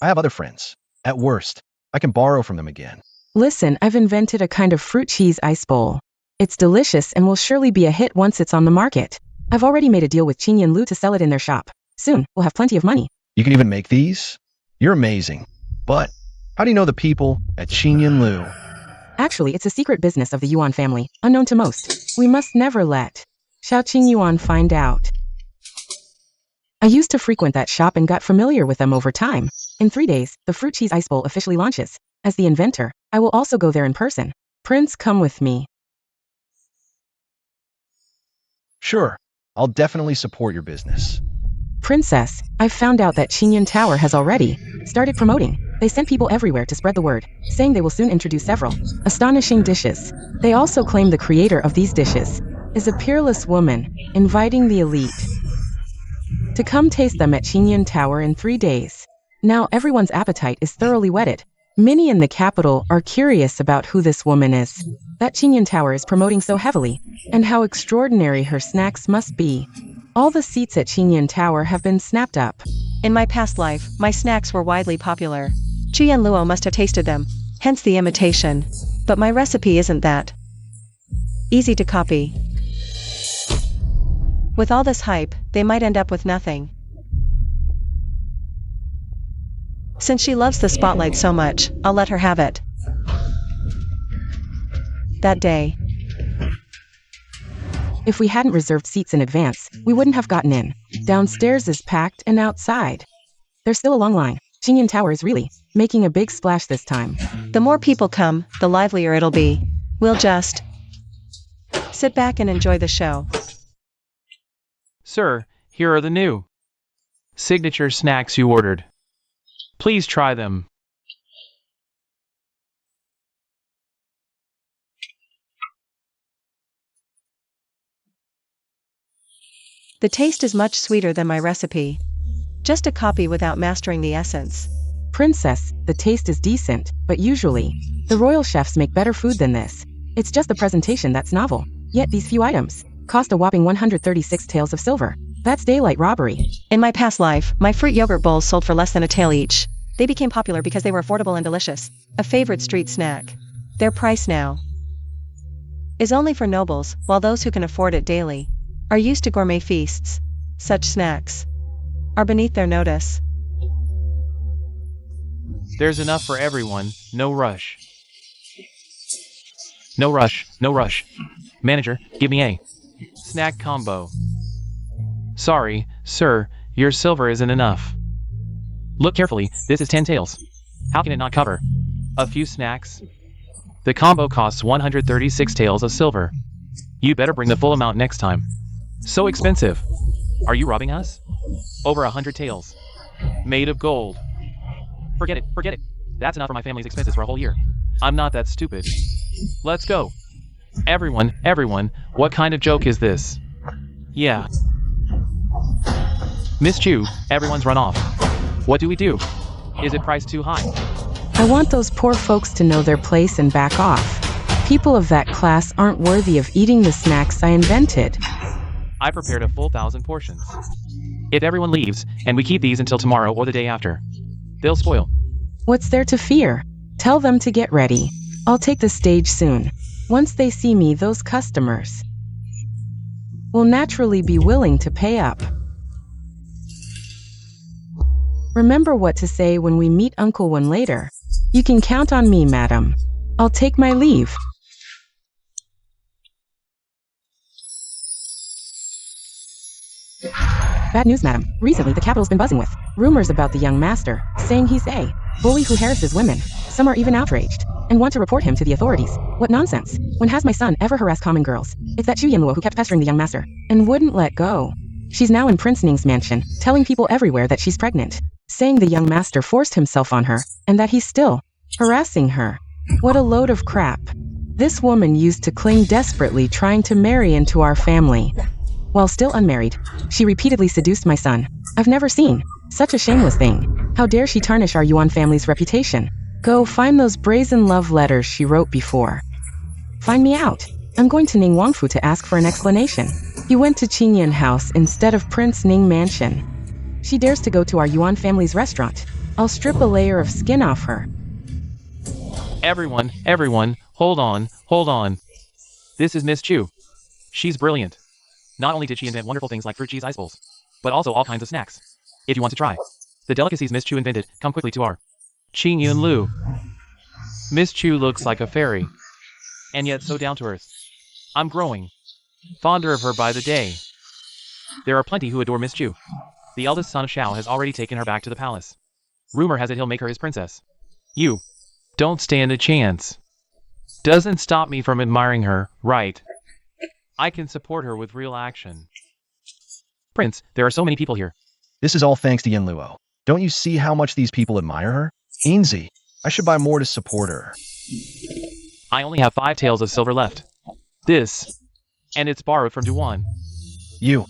I have other friends. At worst, I can borrow from them again. Listen, I've invented a kind of fruit cheese ice bowl. It's delicious and will surely be a hit once it's on the market. I've already made a deal with Qin Lu to sell it in their shop. Soon, we'll have plenty of money. You can even make these? You're amazing. But, how do you know the people at Qin Lu? Actually, it's a secret business of the Yuan family, unknown to most. We must never let Xiaoqing Yuan find out. I used to frequent that shop and got familiar with them over time. In 3 days, the fruit cheese ice bowl officially launches. As the inventor, I will also go there in person. Prince, come with me. Sure, I'll definitely support your business. Princess, I've found out that Qinyan Tower has already started promoting. They sent people everywhere to spread the word, saying they will soon introduce several astonishing dishes. They also claim the creator of these dishes is a peerless woman, inviting the elite to come taste them at Qinyan Tower in 3 days. Now everyone's appetite is thoroughly whetted. Many in the capital are curious about who this woman is, that Qingyan Tower is promoting so heavily, and how extraordinary her snacks must be. All the seats at Qingyan Tower have been snapped up. In my past life, my snacks were widely popular. Qian Luo must have tasted them, hence the imitation. But my recipe isn't that easy to copy. With all this hype, they might end up with nothing. Since she loves the spotlight so much, I'll let her have it. That day. If we hadn't reserved seats in advance, we wouldn't have gotten in. Downstairs is packed and outside there's still a long line. Qingyan Tower is really making a big splash this time. The more people come, the livelier it'll be. We'll just sit back and enjoy the show. Sir, here are the new signature snacks you ordered. Please try them. The taste is much sweeter than my recipe. Just a copy without mastering the essence. Princess, the taste is decent, but usually, the royal chefs make better food than this. It's just the presentation that's novel. Yet these few items cost a whopping 136 taels of silver. That's daylight robbery. In my past life, my fruit yogurt bowls sold for less than a tael each. They became popular because they were affordable and delicious. A favorite street snack. Their price now is only for nobles, while those who can afford it daily are used to gourmet feasts. Such snacks are beneath their notice. There's enough for everyone, no rush. No rush, no rush. Manager, give me a snack combo. Sorry, sir, your silver isn't enough. Look carefully, this is 10 taels. How can it not cover a few snacks? The combo costs 136 taels of silver. You better bring the full amount next time. So expensive. Are you robbing us? Over 100 taels. Made of gold. Forget it, forget it. That's enough for my family's expenses for a whole year. I'm not that stupid. Let's go. Everyone, what kind of joke is this? Yeah. Miss Chu, everyone's run off. What do we do? Is it priced too high? I want those poor folks to know their place and back off. People of that class aren't worthy of eating the snacks I invented. I prepared a full 1,000 portions. If everyone leaves, and we keep these until tomorrow or the day after, they'll spoil. What's there to fear? Tell them to get ready. I'll take the stage soon. Once they see me, those customers will naturally be willing to pay up. Remember what to say when we meet Uncle One later. You can count on me, madam. I'll take my leave. Bad news, madam. Recently, the capital's been buzzing with rumors about the young master, saying he's a bully who harasses women. Some are even outraged and want to report him to the authorities. What nonsense. When has my son ever harassed common girls? It's that Chu Yanluo who kept pestering the young master and wouldn't let go. She's now in Prince Ning's mansion, telling people everywhere that she's pregnant, saying the young master forced himself on her and that he's still harassing her. What a load of crap. This woman used to cling desperately, trying to marry into our family. While still unmarried, she repeatedly seduced my son. I've never seen such a shameless thing. How dare she tarnish our Yuan family's reputation? Go find those brazen love letters she wrote before. Find me out. I'm going to Ning Wangfu to ask for an explanation. He went to Qingyan House instead of Prince Ning Mansion. She dares to go to our Yuan family's restaurant. I'll strip a layer of skin off her. Everyone, hold on. This is Miss Chu. She's brilliant. Not only did she invent wonderful things like fruit cheese ice bowls, but also all kinds of snacks. If you want to try the delicacies Miss Chu invented, come quickly to our Qingyun Lu. Miss Chu looks like a fairy, and yet so down to earth. I'm growing fonder of her by the day. There are plenty who adore Miss Chu. The eldest son of Shao has already taken her back to the palace. Rumor has it he'll make her his princess. You don't stand a chance. Doesn't stop me from admiring her, right? I can support her with real action. Prince, there are so many people here. This is all thanks to Yin Luo. Don't you see how much these people admire her? Ainzi, I should buy more to support her. I only have 5 taels of silver left. This, and it's borrowed from Duan. You.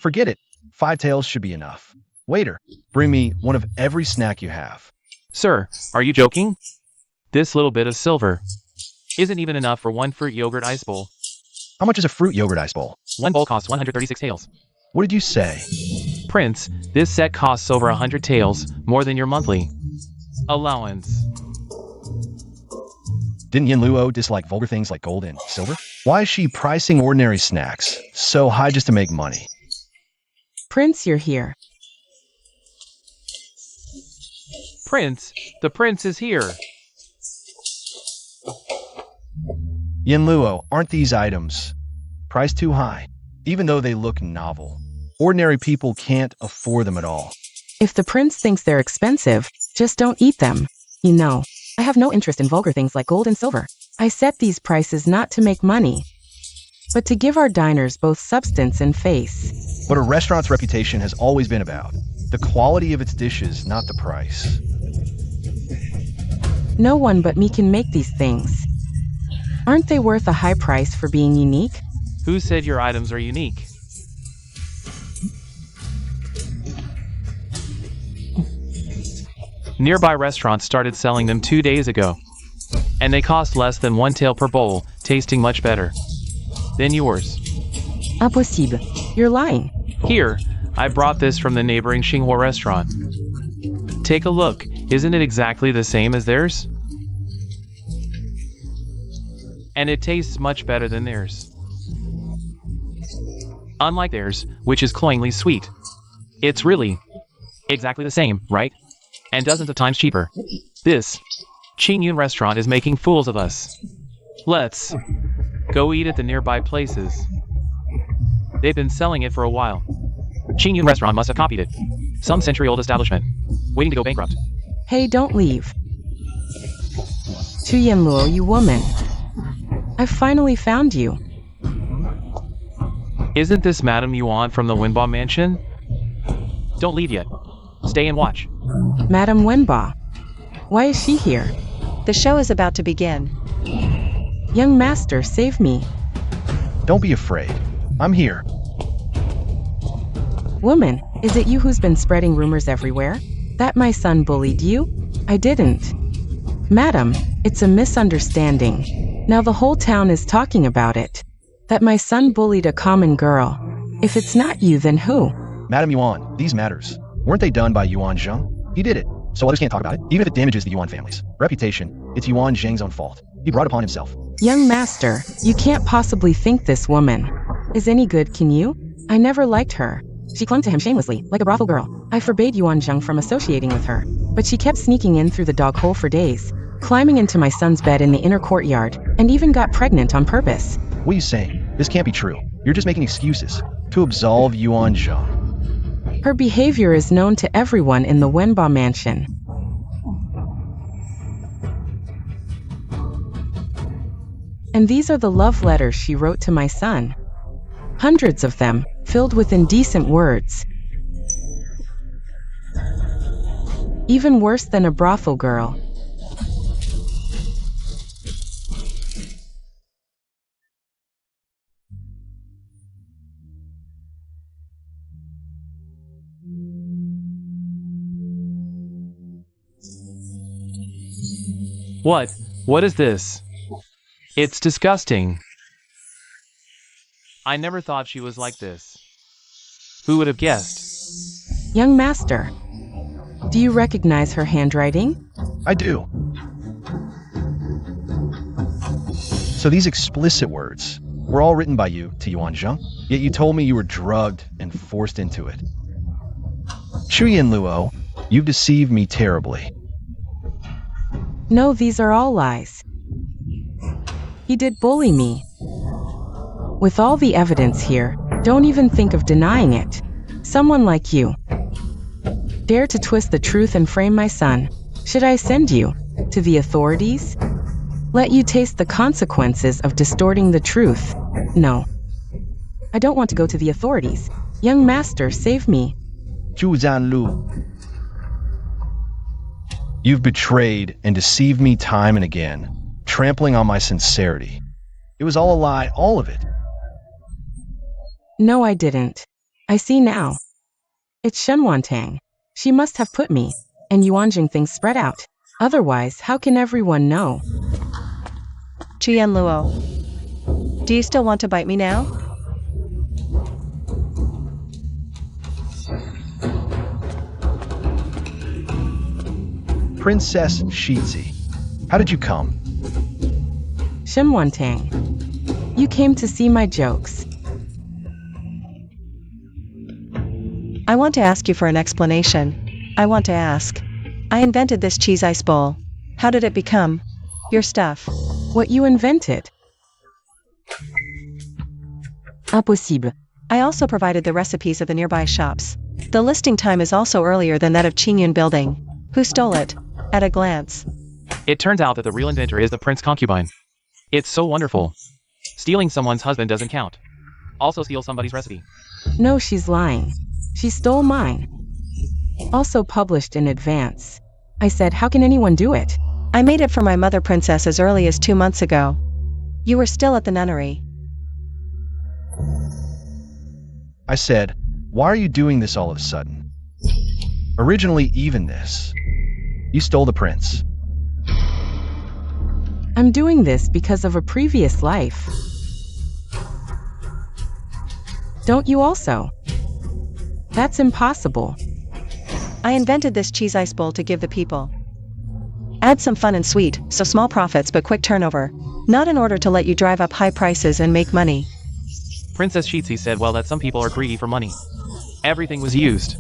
Forget it. 5 taels should be enough. Waiter, bring me one of every snack you have. Sir, are you joking? This little bit of silver isn't even enough for one fruit yogurt ice bowl. How much is a fruit yogurt ice bowl? One bowl costs 136 taels. What did you say? Prince, this set costs over 100 taels, more than your monthly allowance. Didn't Yin Luo dislike vulgar things like gold and silver? Why is she pricing ordinary snacks so high just to make money? Prince, you're here. Prince, the prince is here. Yin Luo, aren't these items priced too high? Even though they look novel, ordinary people can't afford them at all. If the prince thinks they're expensive, just don't eat them. You know, I have no interest in vulgar things like gold and silver. I set these prices not to make money, but to give our diners both substance and face. What a restaurant's reputation has always been about. The quality of its dishes, not the price. No one but me can make these things. Aren't they worth a high price for being unique? Who said your items are unique? Nearby restaurants started selling them 2 days ago, and they cost less than 1 tael per bowl, tasting much better than yours. Impossible. You're lying. Here, I brought this from the neighboring Xinghua restaurant. Take a look. Isn't it exactly the same as theirs? And it tastes much better than theirs. Unlike theirs, which is cloyingly sweet. It's really exactly the same, right? And dozens of times cheaper. This Qingyun restaurant is making fools of us. Let's go eat at the nearby places. They've been selling it for a while. Qingyun restaurant must have copied it. Some century-old establishment, waiting to go bankrupt. Hey, don't leave. Tu Yanluo, you woman. I finally found you. Isn't this Madame Yuan from the Wenba mansion? Don't leave yet. Stay and watch. Madame Wenba. Why is she here? The show is about to begin. Young master, save me. Don't be afraid. I'm here. Woman, is it you who's been spreading rumors everywhere? That my son bullied you? I didn't. Madam, it's a misunderstanding. Now the whole town is talking about it. That my son bullied a common girl. If it's not you, then who? Madame Yuan, these matters. Weren't they done by Yuan Zheng? He did it, so others can't talk about it. Even if it damages the Yuan family's reputation, it's Yuan Zheng's own fault. He brought it upon himself. Young master, you can't possibly think this woman is any good, can you? I never liked her. She clung to him shamelessly, like a brothel girl. I forbade Yuan Zheng from associating with her, but she kept sneaking in through the dog hole for days, climbing into my son's bed in the inner courtyard, and even got pregnant on purpose. What are you saying? This can't be true. You're just making excuses to absolve Yuan Zheng. Her behavior is known to everyone in the Wenba mansion. And these are the love letters she wrote to my son. Hundreds of them, filled with indecent words. Even worse than a brothel girl. What? What is this? It's disgusting. I never thought she was like this. Who would have guessed? Young master, do you recognize her handwriting? I do. So these explicit words were all written by you to Yuan Zheng, yet you told me you were drugged and forced into it. Chu Yanluo, you've deceived me terribly. No, these are all lies. He did bully me. With all the evidence here, don't even think of denying it. Someone like you dare to twist the truth and frame my son. Should I send you to the authorities? Let you taste the consequences of distorting the truth? No. I don't want to go to the authorities. Young master, save me. Chu Zanlu, you've betrayed and deceived me time and again, trampling on my sincerity. It was all a lie, all of it. No, I didn't. I see now. It's Shen Wantang. She must have put me and Yuanjing things spread out. Otherwise, how can everyone know? Qian Luo. Do you still want to bite me now? Princess Shizi, how did you come? Shimwantang, you came to see my jokes. I want to ask you for an explanation. I want to ask. I invented this cheese ice bowl. How did it become your stuff? What you invented? Impossible. I also provided the recipes of the nearby shops. The listing time is also earlier than that of Qingyun Building. Who stole it? At a glance. It turns out that the real inventor is the prince concubine. It's so wonderful. Stealing someone's husband doesn't count. Also steal somebody's recipe. No, she's lying. She stole mine. Also published in advance. I said, how can anyone do it? I made it for my mother princess as early as 2 months ago. You were still at the nunnery. I said, why are you doing this all of a sudden? Originally even this. You stole the prince. I'm doing this because of a previous life. Don't you also? That's impossible. I invented this cheese ice bowl to give the people. Add some fun and sweet, so small profits but quick turnover. Not in order to let you drive up high prices and make money. Princess Shizi said well that some people are greedy for money. Everything was used.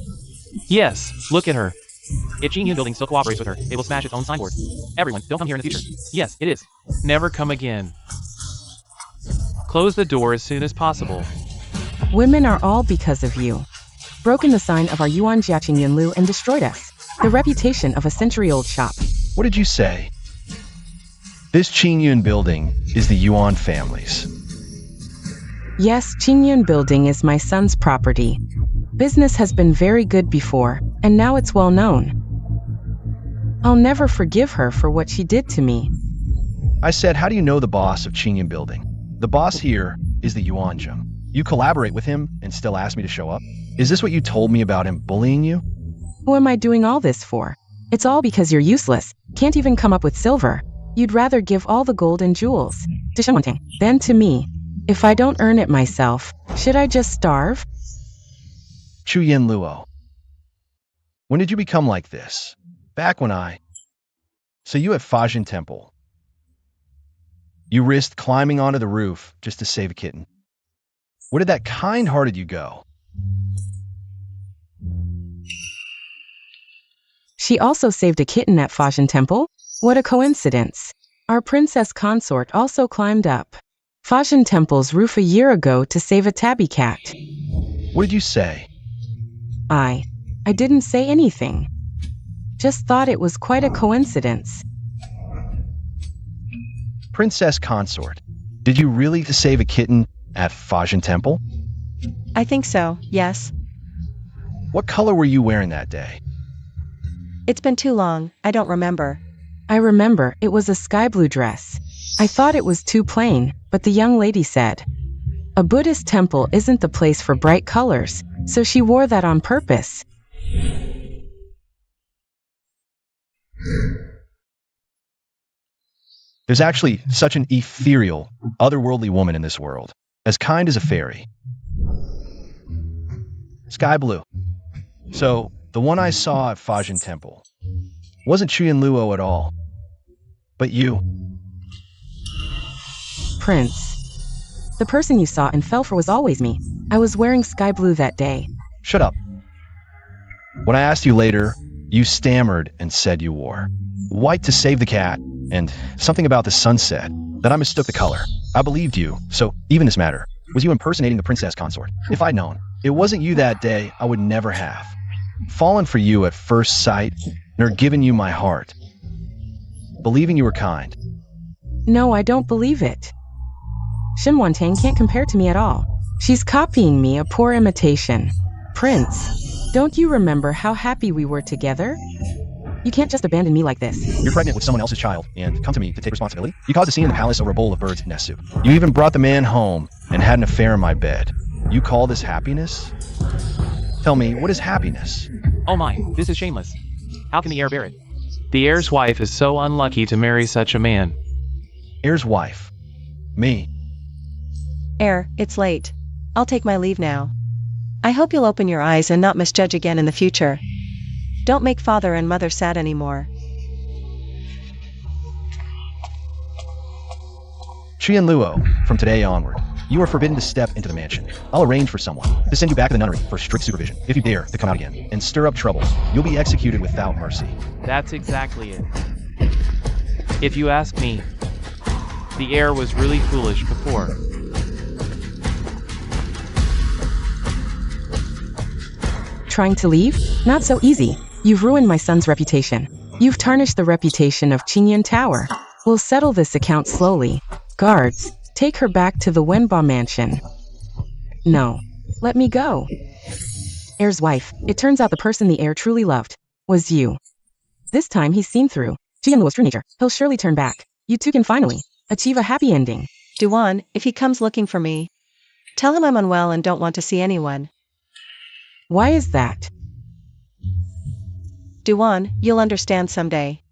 Yes, look at her. If Qingyun Building still cooperates with her, it will smash its own signboard. Everyone, don't come here in the future. Yes, it is. Never come again. Close the door as soon as possible. Women are all because of you. Broken the sign of our Yuan Jiaqing Yunlu and destroyed us. The reputation of a century-old shop. What did you say? This Qingyun Building is the Yuan family's. Yes, Qingyun Building is my son's property. Business has been very good before, and now it's well known. I'll never forgive her for what she did to me. I said, how do you know the boss of Qingyun Building? The boss here is the Yuanzheng. You collaborate with him and still ask me to show up? Is this what you told me about him bullying you? Who am I doing all this for? It's all because you're useless, can't even come up with silver. You'd rather give all the gold and jewels to Shimwantang than to me. If I don't earn it myself, should I just starve? Chuyen Luo. When did you become like this? Back when I saw you at Fajin Temple. You risked climbing onto the roof just to save a kitten. Where did that kind-hearted you go? She also saved a kitten at Fajin Temple? What a coincidence. Our princess consort also climbed up Fajin Temple's roof a year ago to save a tabby cat. What did you say? I didn't say anything. Just thought it was quite a coincidence. Princess consort, did you really save a kitten at Fajin Temple? I think so, yes. What color were you wearing that day? It's been too long, I don't remember. I remember, it was a sky blue dress. I thought it was too plain, but the young lady said, a Buddhist temple isn't the place for bright colors, so she wore that on purpose. There's actually such an ethereal, otherworldly woman in this world, as kind as a fairy. Sky blue. So, the one I saw at Fajin Temple wasn't Chuyen Luo at all, but you. Prince. The person you saw and fell for was always me. I was wearing sky blue that day. Shut up. When I asked you later, you stammered and said you wore white to save the cat, and something about the sunset, that I mistook the color. I believed you, so even this matter, was you impersonating the princess consort? If I'd known it wasn't you that day, I would never have fallen for you at first sight, nor given you my heart, believing you were kind. No, I don't believe it. Shimwantang can't compare to me at all. She's copying me, a poor imitation. Prince, don't you remember how happy we were together? You can't just abandon me like this. You're pregnant with someone else's child and come to me to take responsibility? You caused a scene in the palace over a bowl of bird's nest soup. You even brought the man home and had an affair in my bed. You call this happiness? Tell me, what is happiness? Oh my, this is shameless. How can the heir bear it? The heir's wife is so unlucky to marry such a man. Heir's wife. Me. Heir, it's late. I'll take my leave now. I hope you'll open your eyes and not misjudge again in the future. Don't make father and mother sad anymore. Qian Luo, from today onward, you are forbidden to step into the mansion. I'll arrange for someone to send you back to the nunnery for strict supervision. If you dare to come out again and stir up trouble, you'll be executed without mercy. That's exactly it. If you ask me, the heir was really foolish before. Trying to leave? Not so easy. You've ruined my son's reputation. You've tarnished the reputation of Qingyan Tower. We'll settle this account slowly. Guards, take her back to the Wenba mansion. No. Let me go. Heir's wife, it turns out the person the heir truly loved was you. This time he's seen through Qian Luo's true nature. He'll surely turn back. You two can finally achieve a happy ending. Duan, if he comes looking for me, tell him I'm unwell and don't want to see anyone. Why is that? Duan, you'll understand someday.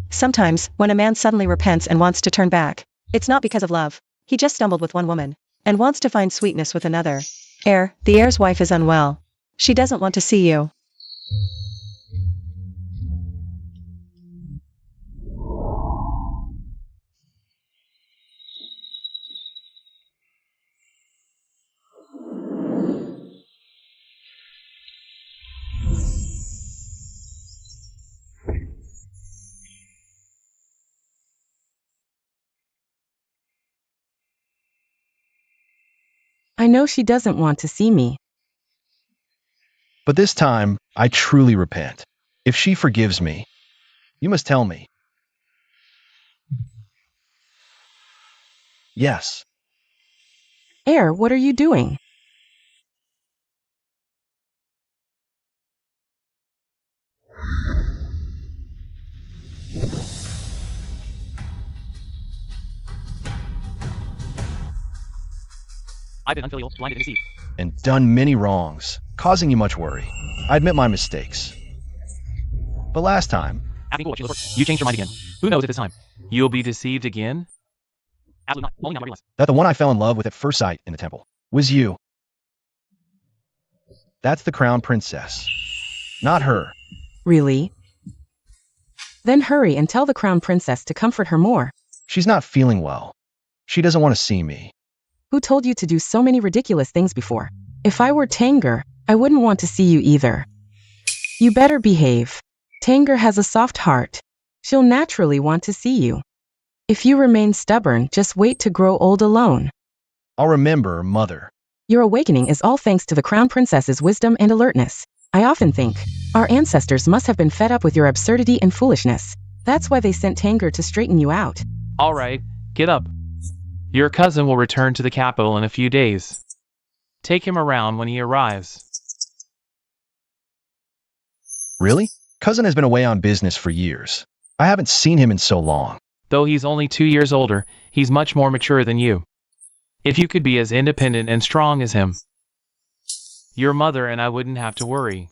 Sometimes, when a man suddenly repents and wants to turn back, it's not because of love. He just stumbled with one woman and wants to find sweetness with another. Heir, the heir's wife is unwell. She doesn't want to see you. I know she doesn't want to see me. But this time, I truly repent. If she forgives me, you must tell me. Yes. Heir, what are you doing? I've been unfilial, blinded, and deceived. And done many wrongs, causing you much worry. I admit my mistakes. But last time, You changed your mind again. Who knows at this time? You'll be deceived again? Absolutely not. Only not very less. that the one I fell in love with at first sight in the temple was you. That's the crown princess. Not her. Really? Then hurry and tell the crown princess to comfort her more. She's not feeling well. She doesn't want to see me. Who told you to do so many ridiculous things before? If I were Tanger, I wouldn't want to see you either. You better behave. Tanger has a soft heart. She'll naturally want to see you. If you remain stubborn, just wait to grow old alone. I'll remember, mother. Your awakening is all thanks to the crown princess's wisdom and alertness. I often think, our ancestors must have been fed up with your absurdity and foolishness. That's why they sent Tanger to straighten you out. All right, get up. Your cousin will return to the capital in a few days. Take him around when he arrives. Really? Cousin has been away on business for years. I haven't seen him in so long. Though he's only 2 years older, he's much more mature than you. If you could be as independent and strong as him, your mother and I wouldn't have to worry.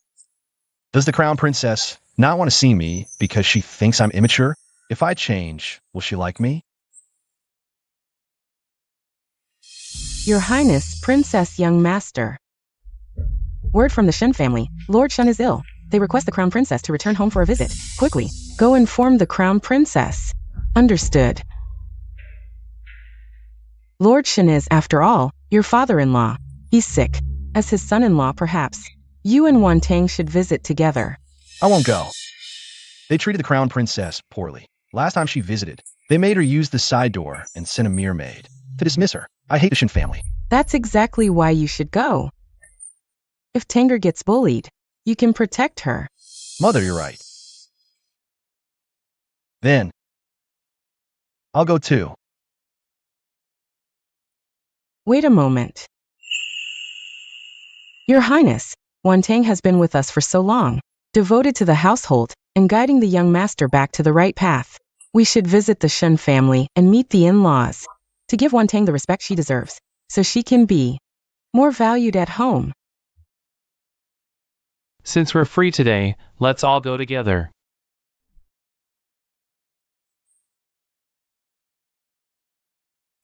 Does the crown princess not want to see me because she thinks I'm immature? If I change, will she like me? Your Highness, Princess Young Master. Word from the Shen family. Lord Shen is ill. They request the Crown Princess to return home for a visit. Quickly, go inform the Crown Princess. Understood. Lord Shen is, after all, your father-in-law. He's sick. As his son-in-law, perhaps. You and Wantang should visit together. I won't go. They treated the crown princess poorly. Last time she visited, they made her use the side door and sent a mirror maid to dismiss her. I hate the Shen family. That's exactly why you should go. If Tanger gets bullied, you can protect her. Mother, you're right. Then, I'll go too. Wait a moment. Your Highness, Wantang has been with us for so long, devoted to the household, and guiding the young master back to the right path. We should visit the Shen family and meet the in-laws, to give Wantang the respect she deserves, so she can be more valued at home. Since we're free today, let's all go together.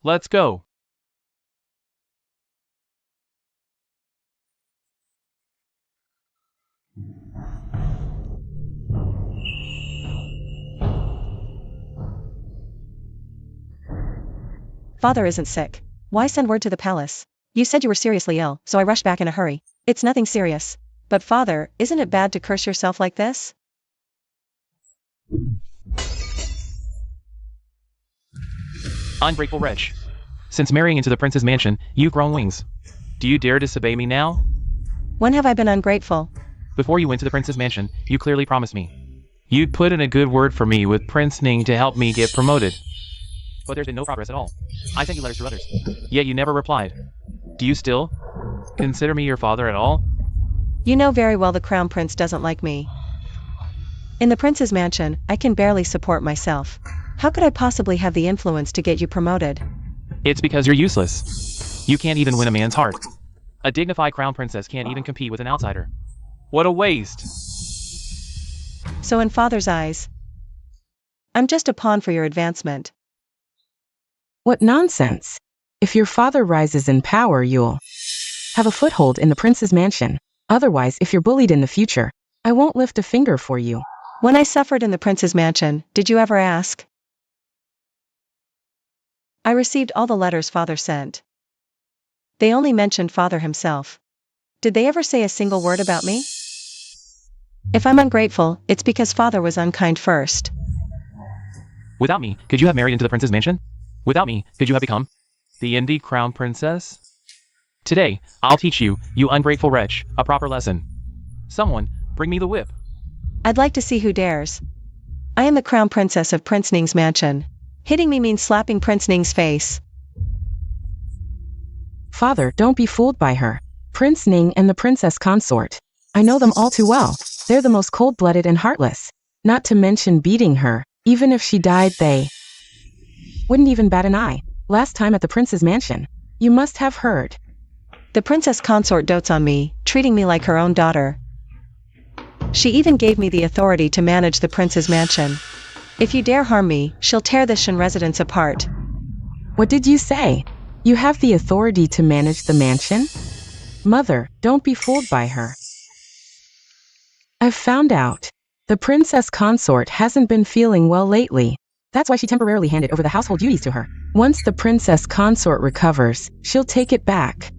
Let's go. Father isn't sick. Why send word to the palace? You said you were seriously ill, so I rushed back in a hurry. It's nothing serious. But father, isn't it bad to curse yourself like this? Ungrateful wretch. Since marrying into the prince's mansion, you've grown wings. Do you dare disobey me now? When have I been ungrateful? Before you went to the prince's mansion, you clearly promised me. You'd put in a good word for me with Prince Ning to help me get promoted. But there's been no progress at all. I sent you letters to others, yet you never replied. Do you still consider me your father at all? You know very well the crown prince doesn't like me. In the prince's mansion, I can barely support myself. How could I possibly have the influence to get you promoted? It's because you're useless. You can't even win a man's heart. A dignified crown princess can't even compete with an outsider. What a waste. So in father's eyes, I'm just a pawn for your advancement. What nonsense. If your father rises in power, you'll have a foothold in the prince's mansion. Otherwise, if you're bullied in the future, I won't lift a finger for you. When I suffered in the prince's mansion, did you ever ask? I received all the letters father sent. They only mentioned father himself. Did they ever say a single word about me? If I'm ungrateful, it's because father was unkind first. Without me, could you have married into the prince's mansion? Without me, could you have become the indie crown princess? Today, I'll teach you, you ungrateful wretch, a proper lesson. Someone, bring me the whip. I'd like to see who dares. I am the crown princess of Prince Ning's mansion. Hitting me means slapping Prince Ning's face. Father, don't be fooled by her. Prince Ning and the princess consort. I know them all too well. They're the most cold-blooded and heartless. Not to mention beating her. Even if she died, they wouldn't even bat an eye. Last time at the prince's mansion. You must have heard. The princess consort dotes on me, treating me like her own daughter. She even gave me the authority to manage the prince's mansion. If you dare harm me, she'll tear this Shen residence apart. What did you say? You have the authority to manage the mansion? Mother, don't be fooled by her. I've found out. The princess consort hasn't been feeling well lately. That's why she temporarily handed over the household duties to her. Once the princess consort recovers, she'll take it back.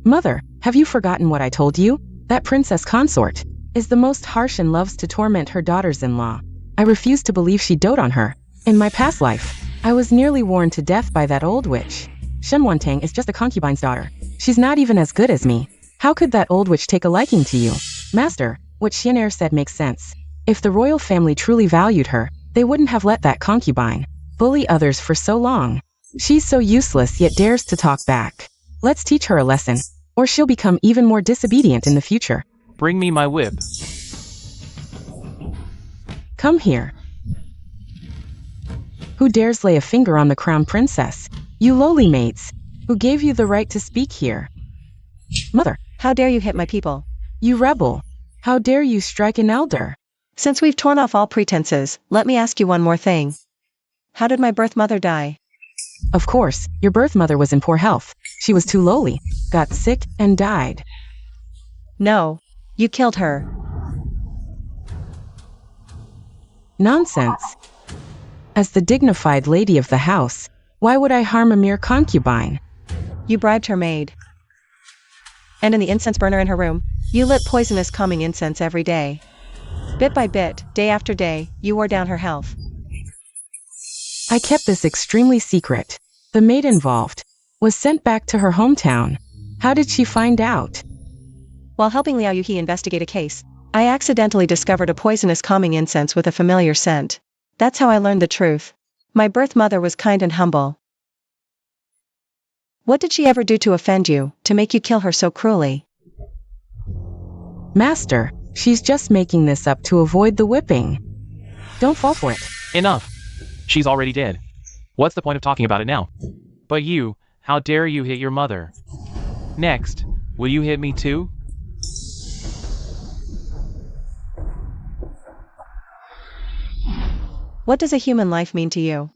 Mother, have you forgotten what I told you? That princess consort is the most harsh and loves to torment her daughters-in-law. I refuse to believe she dote on her. In my past life, I was nearly worn to death by that old witch. Shen Wantang is just a concubine's daughter. She's not even as good as me. How could that old witch take a liking to you? Master, what Xianer said makes sense. If the royal family truly valued her, they wouldn't have let that concubine bully others for so long. She's so useless yet dares to talk back. Let's teach her a lesson, or she'll become even more disobedient in the future. Bring me my whip. Come here. Who dares lay a finger on the crown princess? You lowly maids. Who gave you the right to speak here? Mother, How dare you hit my people? you rebel. How dare you strike an elder? Since we've torn off all pretenses, let me ask you one more thing. How did my birth mother die? Of course, your birth mother was in poor health. She was too lowly, got sick, and died. No. You killed her. Nonsense. As the dignified lady of the house, why would I harm a mere concubine? You bribed her maid. And in the incense burner in her room, you lit poisonous calming incense every day. Bit by bit, day after day, you wore down her health. I kept this extremely secret. The maid involved was sent back to her hometown. How did she find out? While helping Liao Yuhi investigate a case, I accidentally discovered a poisonous calming incense with a familiar scent. That's how I learned the truth. My birth mother was kind and humble. What did she ever do to offend you, to make you kill her so cruelly? Master, she's just making this up to avoid the whipping. Don't fall for it. Enough. She's already dead. What's the point of talking about it now? But you, how dare you hit your mother? Next, will you hit me too? What does a human life mean to you?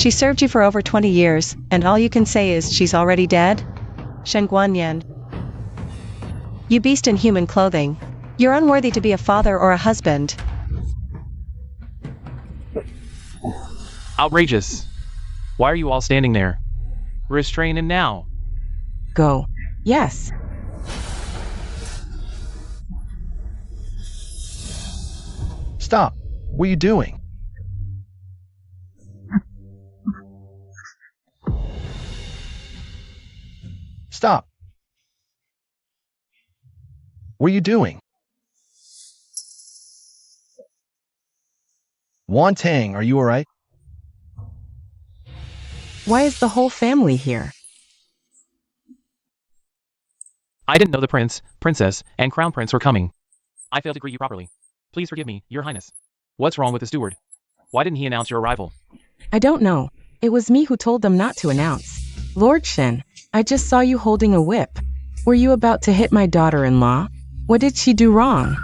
She served you for over 20 years, and all you can say is she's already dead? Shen Guanyan. You beast in human clothing. You're unworthy to be a father or a husband. Outrageous. Why are you all standing there? Restrain him now. Go. Yes. Stop. What are you doing? Stop. What are you doing? Wan Tang, are you alright? Why is the whole family here? I didn't know the prince, princess, and crown prince were coming. I failed to greet you properly. Please forgive me, your highness. What's wrong with the steward? Why didn't he announce your arrival? I don't know. It was me who told them not to announce. Lord Shen, I just saw you holding a whip. Were you about to hit my daughter-in-law? What did she do wrong?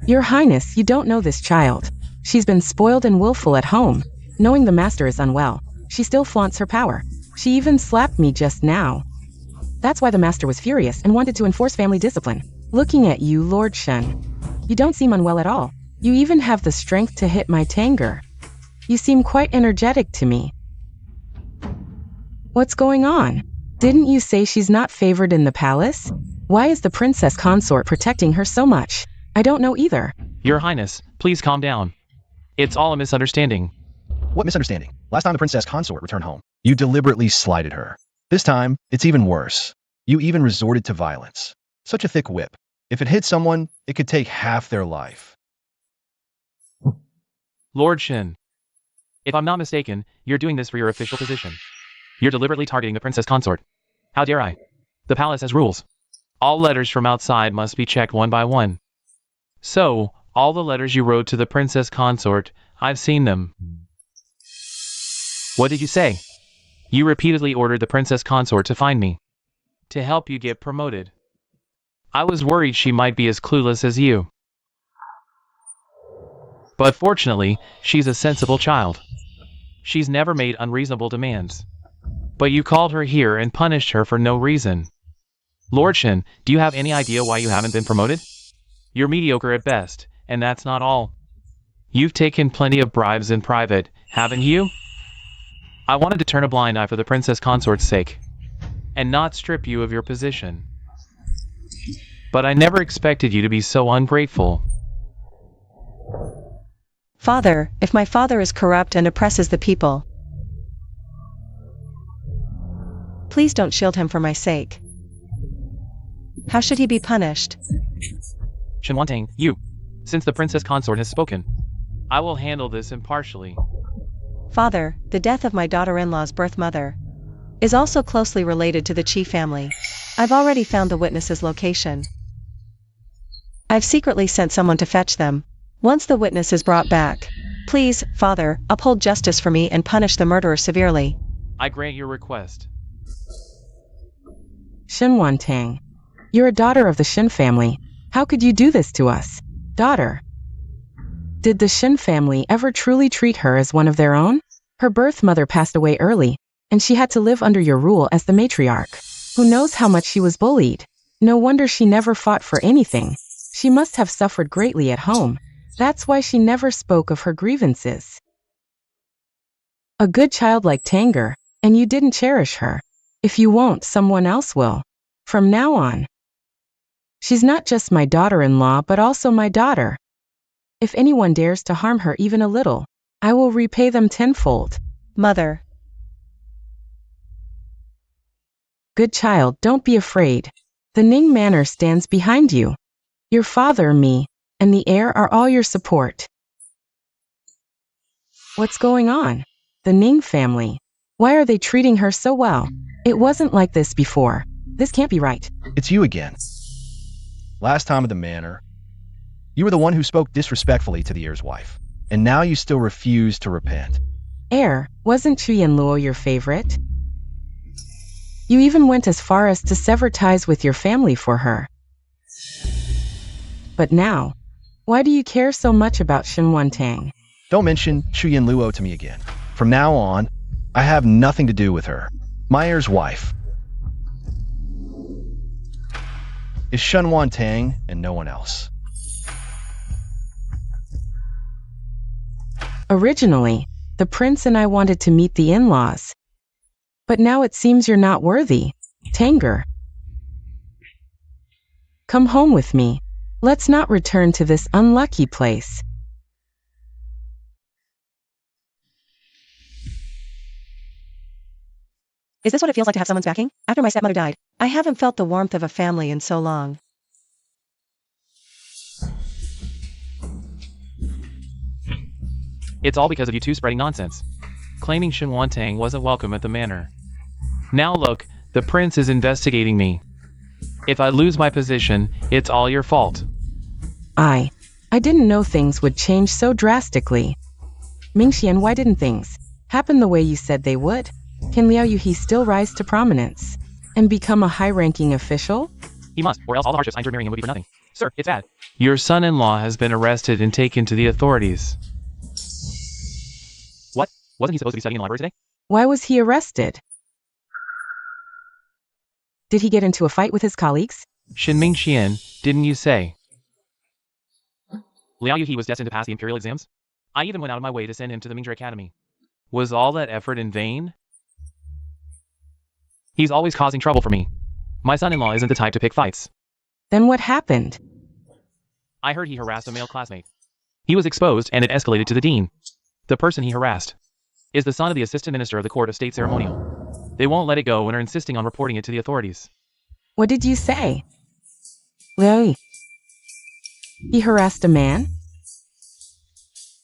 Your highness, you don't know this child. She's been spoiled and willful at home. Knowing the master is unwell, she still flaunts her power. She even slapped me just now. That's why the master was furious and wanted to enforce family discipline. Looking at you, Lord Shen, you don't seem unwell at all. You even have the strength to hit my Tanger. You seem quite energetic to me. What's going on? Didn't you say she's not favored in the palace? Why is the princess consort protecting her so much? I don't know either. Your highness, please calm down. It's all a misunderstanding. What misunderstanding? Last time the princess consort returned home, you deliberately slighted her. This time, it's even worse. You even resorted to violence. Such a thick whip. If it hit someone, it could take half their life. Lord Shen, if I'm not mistaken, you're doing this for your official position. You're deliberately targeting the princess consort. How dare I? The palace has rules. All letters from outside must be checked one by one. So, all the letters you wrote to the princess consort, I've seen them. What did you say? You repeatedly ordered the princess consort to find me. To help you get promoted. I was worried she might be as clueless as you. But fortunately, she's a sensible child. She's never made unreasonable demands. But you called her here and punished her for no reason. Lord Shen, do you have any idea why you haven't been promoted? You're mediocre at best, and that's not all. You've taken plenty of bribes in private, haven't you? I wanted to turn a blind eye for the princess consort's sake, and not strip you of your position. But I never expected you to be so ungrateful. Father, if my father is corrupt and oppresses the people, please don't shield him for my sake. How should he be punished? Shenwantang, you. Since the princess consort has spoken, I will handle this impartially. Father, the death of my daughter-in-law's birth mother is also closely related to the Qi family. I've already found the witness's location. I've secretly sent someone to fetch them. Once the witness is brought back, please, Father, uphold justice for me and punish the murderer severely. I grant your request. Shenwantang, you're a daughter of the Shen family. How could you do this to us? Daughter. Did the Shen family ever truly treat her as one of their own? Her birth mother passed away early, and she had to live under your rule as the matriarch. Who knows how much she was bullied? No wonder she never fought for anything. She must have suffered greatly at home. That's why she never spoke of her grievances. A good child like Tanger, and you didn't cherish her. If you won't, someone else will. From now on. She's not just my daughter-in-law, but also my daughter. If anyone dares to harm her even a little, I will repay them tenfold. Mother. Good child, don't be afraid. The Ning Manor stands behind you. Your father, me, and the heir are all your support. What's going on? The Ning family. Why are they treating her so well? It wasn't like this before. This can't be right. It's you again. Last time at the manor, you were the one who spoke disrespectfully to the heir's wife, and now you still refuse to repent. Heir, wasn't Chu Yanluo your favorite? You even went as far as to sever ties with your family for her. But now, why do you care so much about Shenwantang? Don't mention Chu Yanluo to me again. From now on, I have nothing to do with her. My heir's wife is Shen Wantang and no one else. Originally, the prince and I wanted to meet the in-laws. But now it seems you're not worthy. Tanger. Come home with me. Let's not return to this unlucky place. Is this what it feels like to have someone's backing? After my stepmother died, I haven't felt the warmth of a family in so long. It's all because of you two spreading nonsense. Claiming Shen Wantang wasn't welcome at the manor. Now look, the prince is investigating me. If I lose my position, it's all your fault. I didn't know things would change so drastically. Mingxian, why didn't things happen the way you said they would? Can Liao Yuhi still rise to prominence and become a high-ranking official? He must, or else all the hardships I endured marrying him would be for nothing. Sir, it's bad. Your son-in-law has been arrested and taken to the authorities. What? Wasn't he supposed to be studying in the library today? Why was he arrested? Did he get into a fight with his colleagues? Shen Mingxian, didn't you say? Liao Yuhi was destined to pass the imperial exams? I even went out of my way to send him to the Mingzhi Academy. Was all that effort in vain? He's always causing trouble for me. My son-in-law isn't the type to pick fights. Then what happened? I heard he harassed a male classmate. He was exposed and it escalated to the dean. The person he harassed is the son of the assistant minister of the court of state ceremonial. They won't let it go and are insisting on reporting it to the authorities. What did you say? Liao, he harassed a man?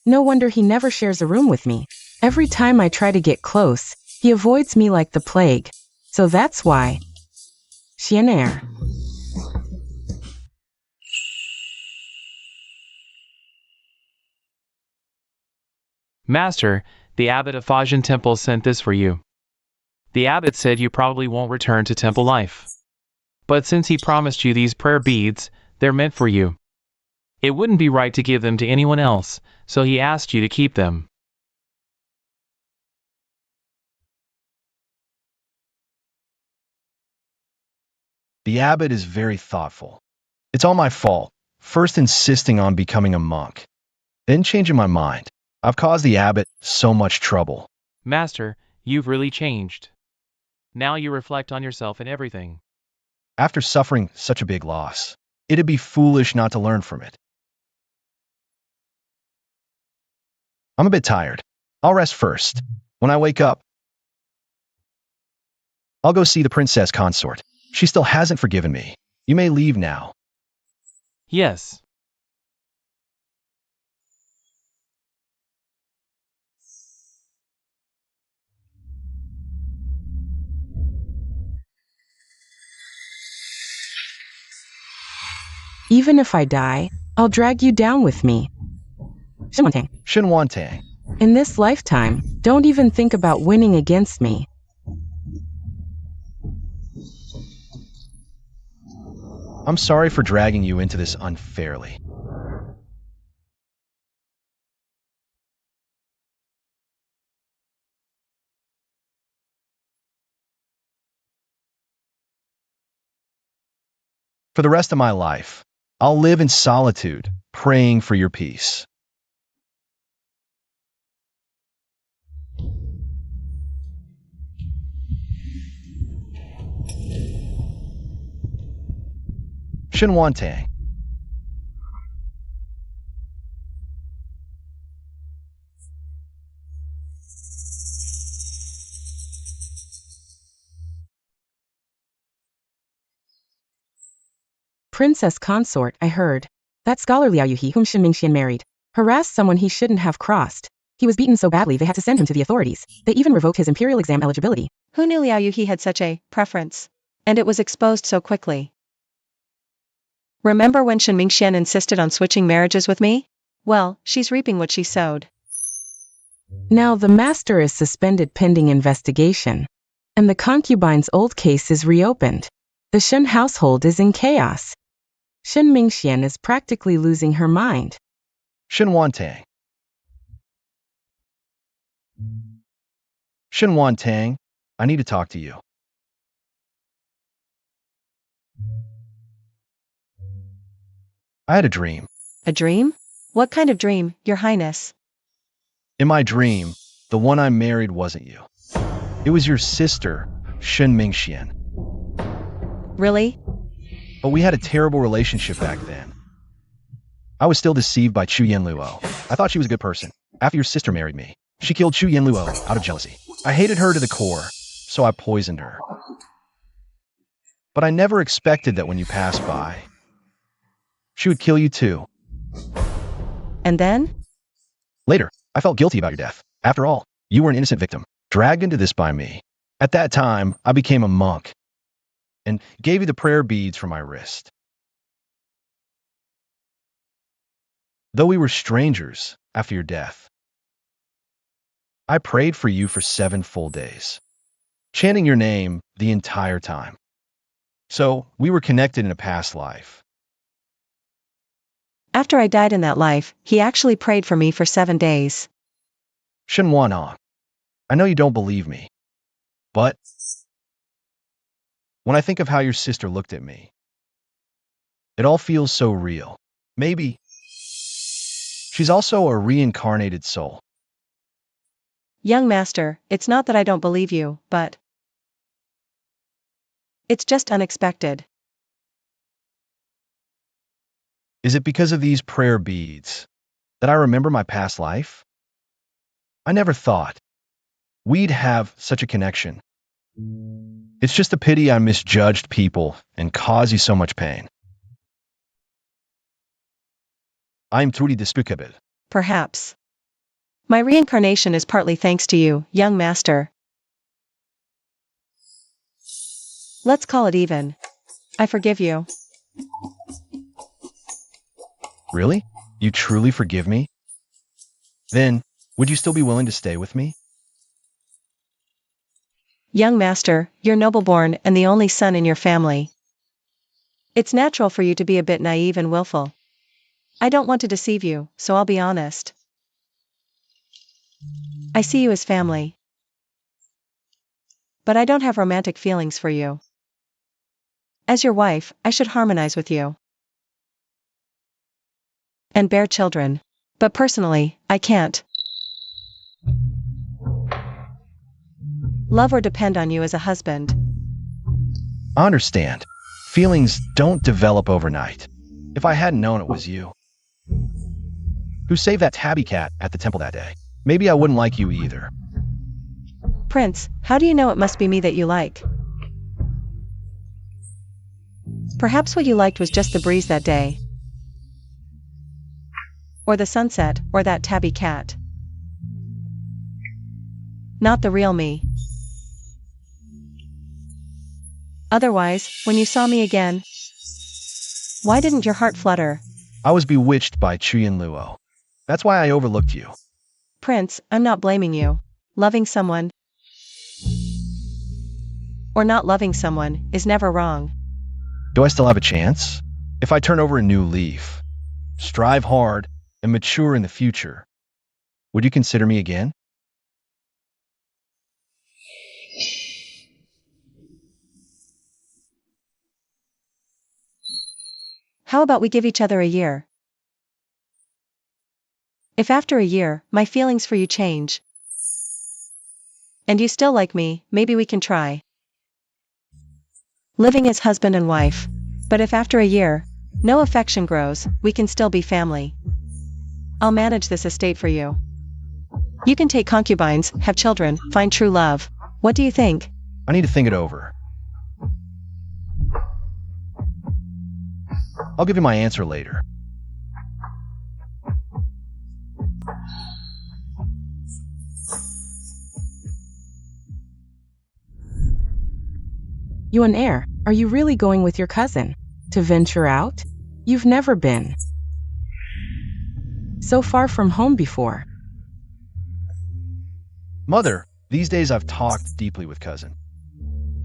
No wonder he never shares a room with me. Every time I try to get close, he avoids me like the plague. So that's why. Xianer. Master, the abbot of Fajin Temple sent this for you. The abbot said you probably won't return to temple life. But since he promised you these prayer beads, they're meant for you. It wouldn't be right to give them to anyone else, so he asked you to keep them. The abbot is very thoughtful. It's all my fault, first insisting on becoming a monk, then changing my mind. I've caused the abbot so much trouble. Master, you've really changed. Now you reflect on yourself and everything. After suffering such a big loss, it'd be foolish not to learn from it. I'm a bit tired. I'll rest first. When I wake up, I'll go see the princess consort. She still hasn't forgiven me. You may leave now. Yes. Even if I die, I'll drag you down with me. Shen Wantang. Shen Wantang. In this lifetime, don't even think about winning against me. I'm sorry for dragging you into this unfairly. For the rest of my life, I'll live in solitude, praying for your peace. Shen Wantang. Princess consort, I heard. That scholar Liao Yuhi whom Shen Mingxian married harassed someone he shouldn't have crossed. He was beaten so badly they had to send him to the authorities. They even revoked his imperial exam eligibility. Who knew Liao Yuhi had such a preference? And it was exposed so quickly. Remember when Shen Mingxian insisted on switching marriages with me? Well, she's reaping what she sowed. Now the master is suspended pending investigation. And the concubine's old case is reopened. The Shen household is in chaos. Shen Mingxian is practically losing her mind. Shen Wantang. Shenwan Tang, I need to talk to you. I had a dream. A dream? What kind of dream, Your Highness? In my dream, the one I married wasn't you. It was your sister, Shen Mingxian. Really? But we had a terrible relationship back then. I was still deceived by Chu Yanluo. I thought she was a good person. After your sister married me, she killed Chu Yanluo out of jealousy. I hated her to the core, so I poisoned her. But I never expected that when you passed by, she would kill you too. And then? Later, I felt guilty about your death. After all, you were an innocent victim, dragged into this by me. At that time, I became a monk and gave you the prayer beads from my wrist. Though we were strangers after your death, I prayed for you for 7 full days, chanting your name the entire time. So we were connected in a past life. After I died in that life, he actually prayed for me for 7 days. Shenwan, I know you don't believe me, but when I think of how your sister looked at me, it all feels so real. Maybe she's also a reincarnated soul. Young master, it's not that I don't believe you, but it's just unexpected. Is it because of these prayer beads that I remember my past life? I never thought we'd have such a connection. It's just a pity I misjudged people and caused you so much pain. I'm truly despicable. Perhaps. My reincarnation is partly thanks to you, young master. Let's call it even. I forgive you. Really? You truly forgive me? Then, would you still be willing to stay with me? Young master, you're noble-born and the only son in your family. It's natural for you to be a bit naive and willful. I don't want to deceive you, so I'll be honest. I see you as family. But I don't have romantic feelings for you. As your wife, I should harmonize with you and bear children. But personally, I can't love or depend on you as a husband. I understand. Feelings don't develop overnight. If I hadn't known it was you who saved that tabby cat at the temple that day, maybe I wouldn't like you either. Prince, how do you know it must be me that you like? Perhaps what you liked was just the breeze that day. Or the sunset, or that tabby cat. Not the real me. Otherwise, when you saw me again, why didn't your heart flutter? I was bewitched by Chuyan Luo. That's why I overlooked you. Prince, I'm not blaming you. Loving someone, or not loving someone, is never wrong. Do I still have a chance? If I turn over a new leaf, strive hard, and mature in the future, would you consider me again? How about we give each other a year? If after a year, my feelings for you change, and you still like me, maybe we can try living as husband and wife. But if after a year, no affection grows, we can still be family. I'll manage this estate for you. You can take concubines, have children, find true love. What do you think? I need to think it over. I'll give you my answer later. Yuan Air, are you really going with your cousin to venture out? You've never been so far from home before. Mother, these days I've talked deeply with cousin.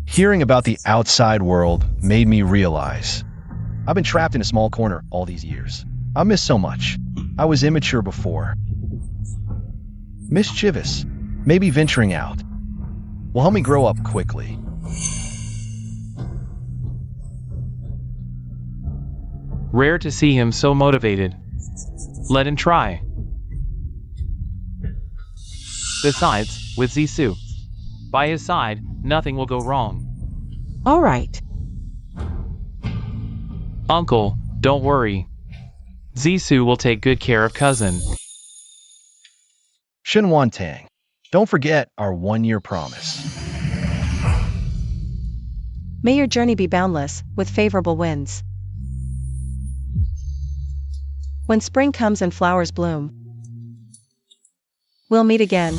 Hearing about the outside world made me realize I've been trapped in a small corner all these years. I miss so much. I was immature before. Mischievous, maybe venturing out. will help me grow up quickly. Rare to see him so motivated. Let him try. Besides, with Zissou by his side, nothing will go wrong. All right. Uncle, don't worry. Zissou will take good care of cousin. Shenwantang, don't forget our 1-year promise. May your journey be boundless, with favorable winds. When spring comes and flowers bloom, we'll meet again.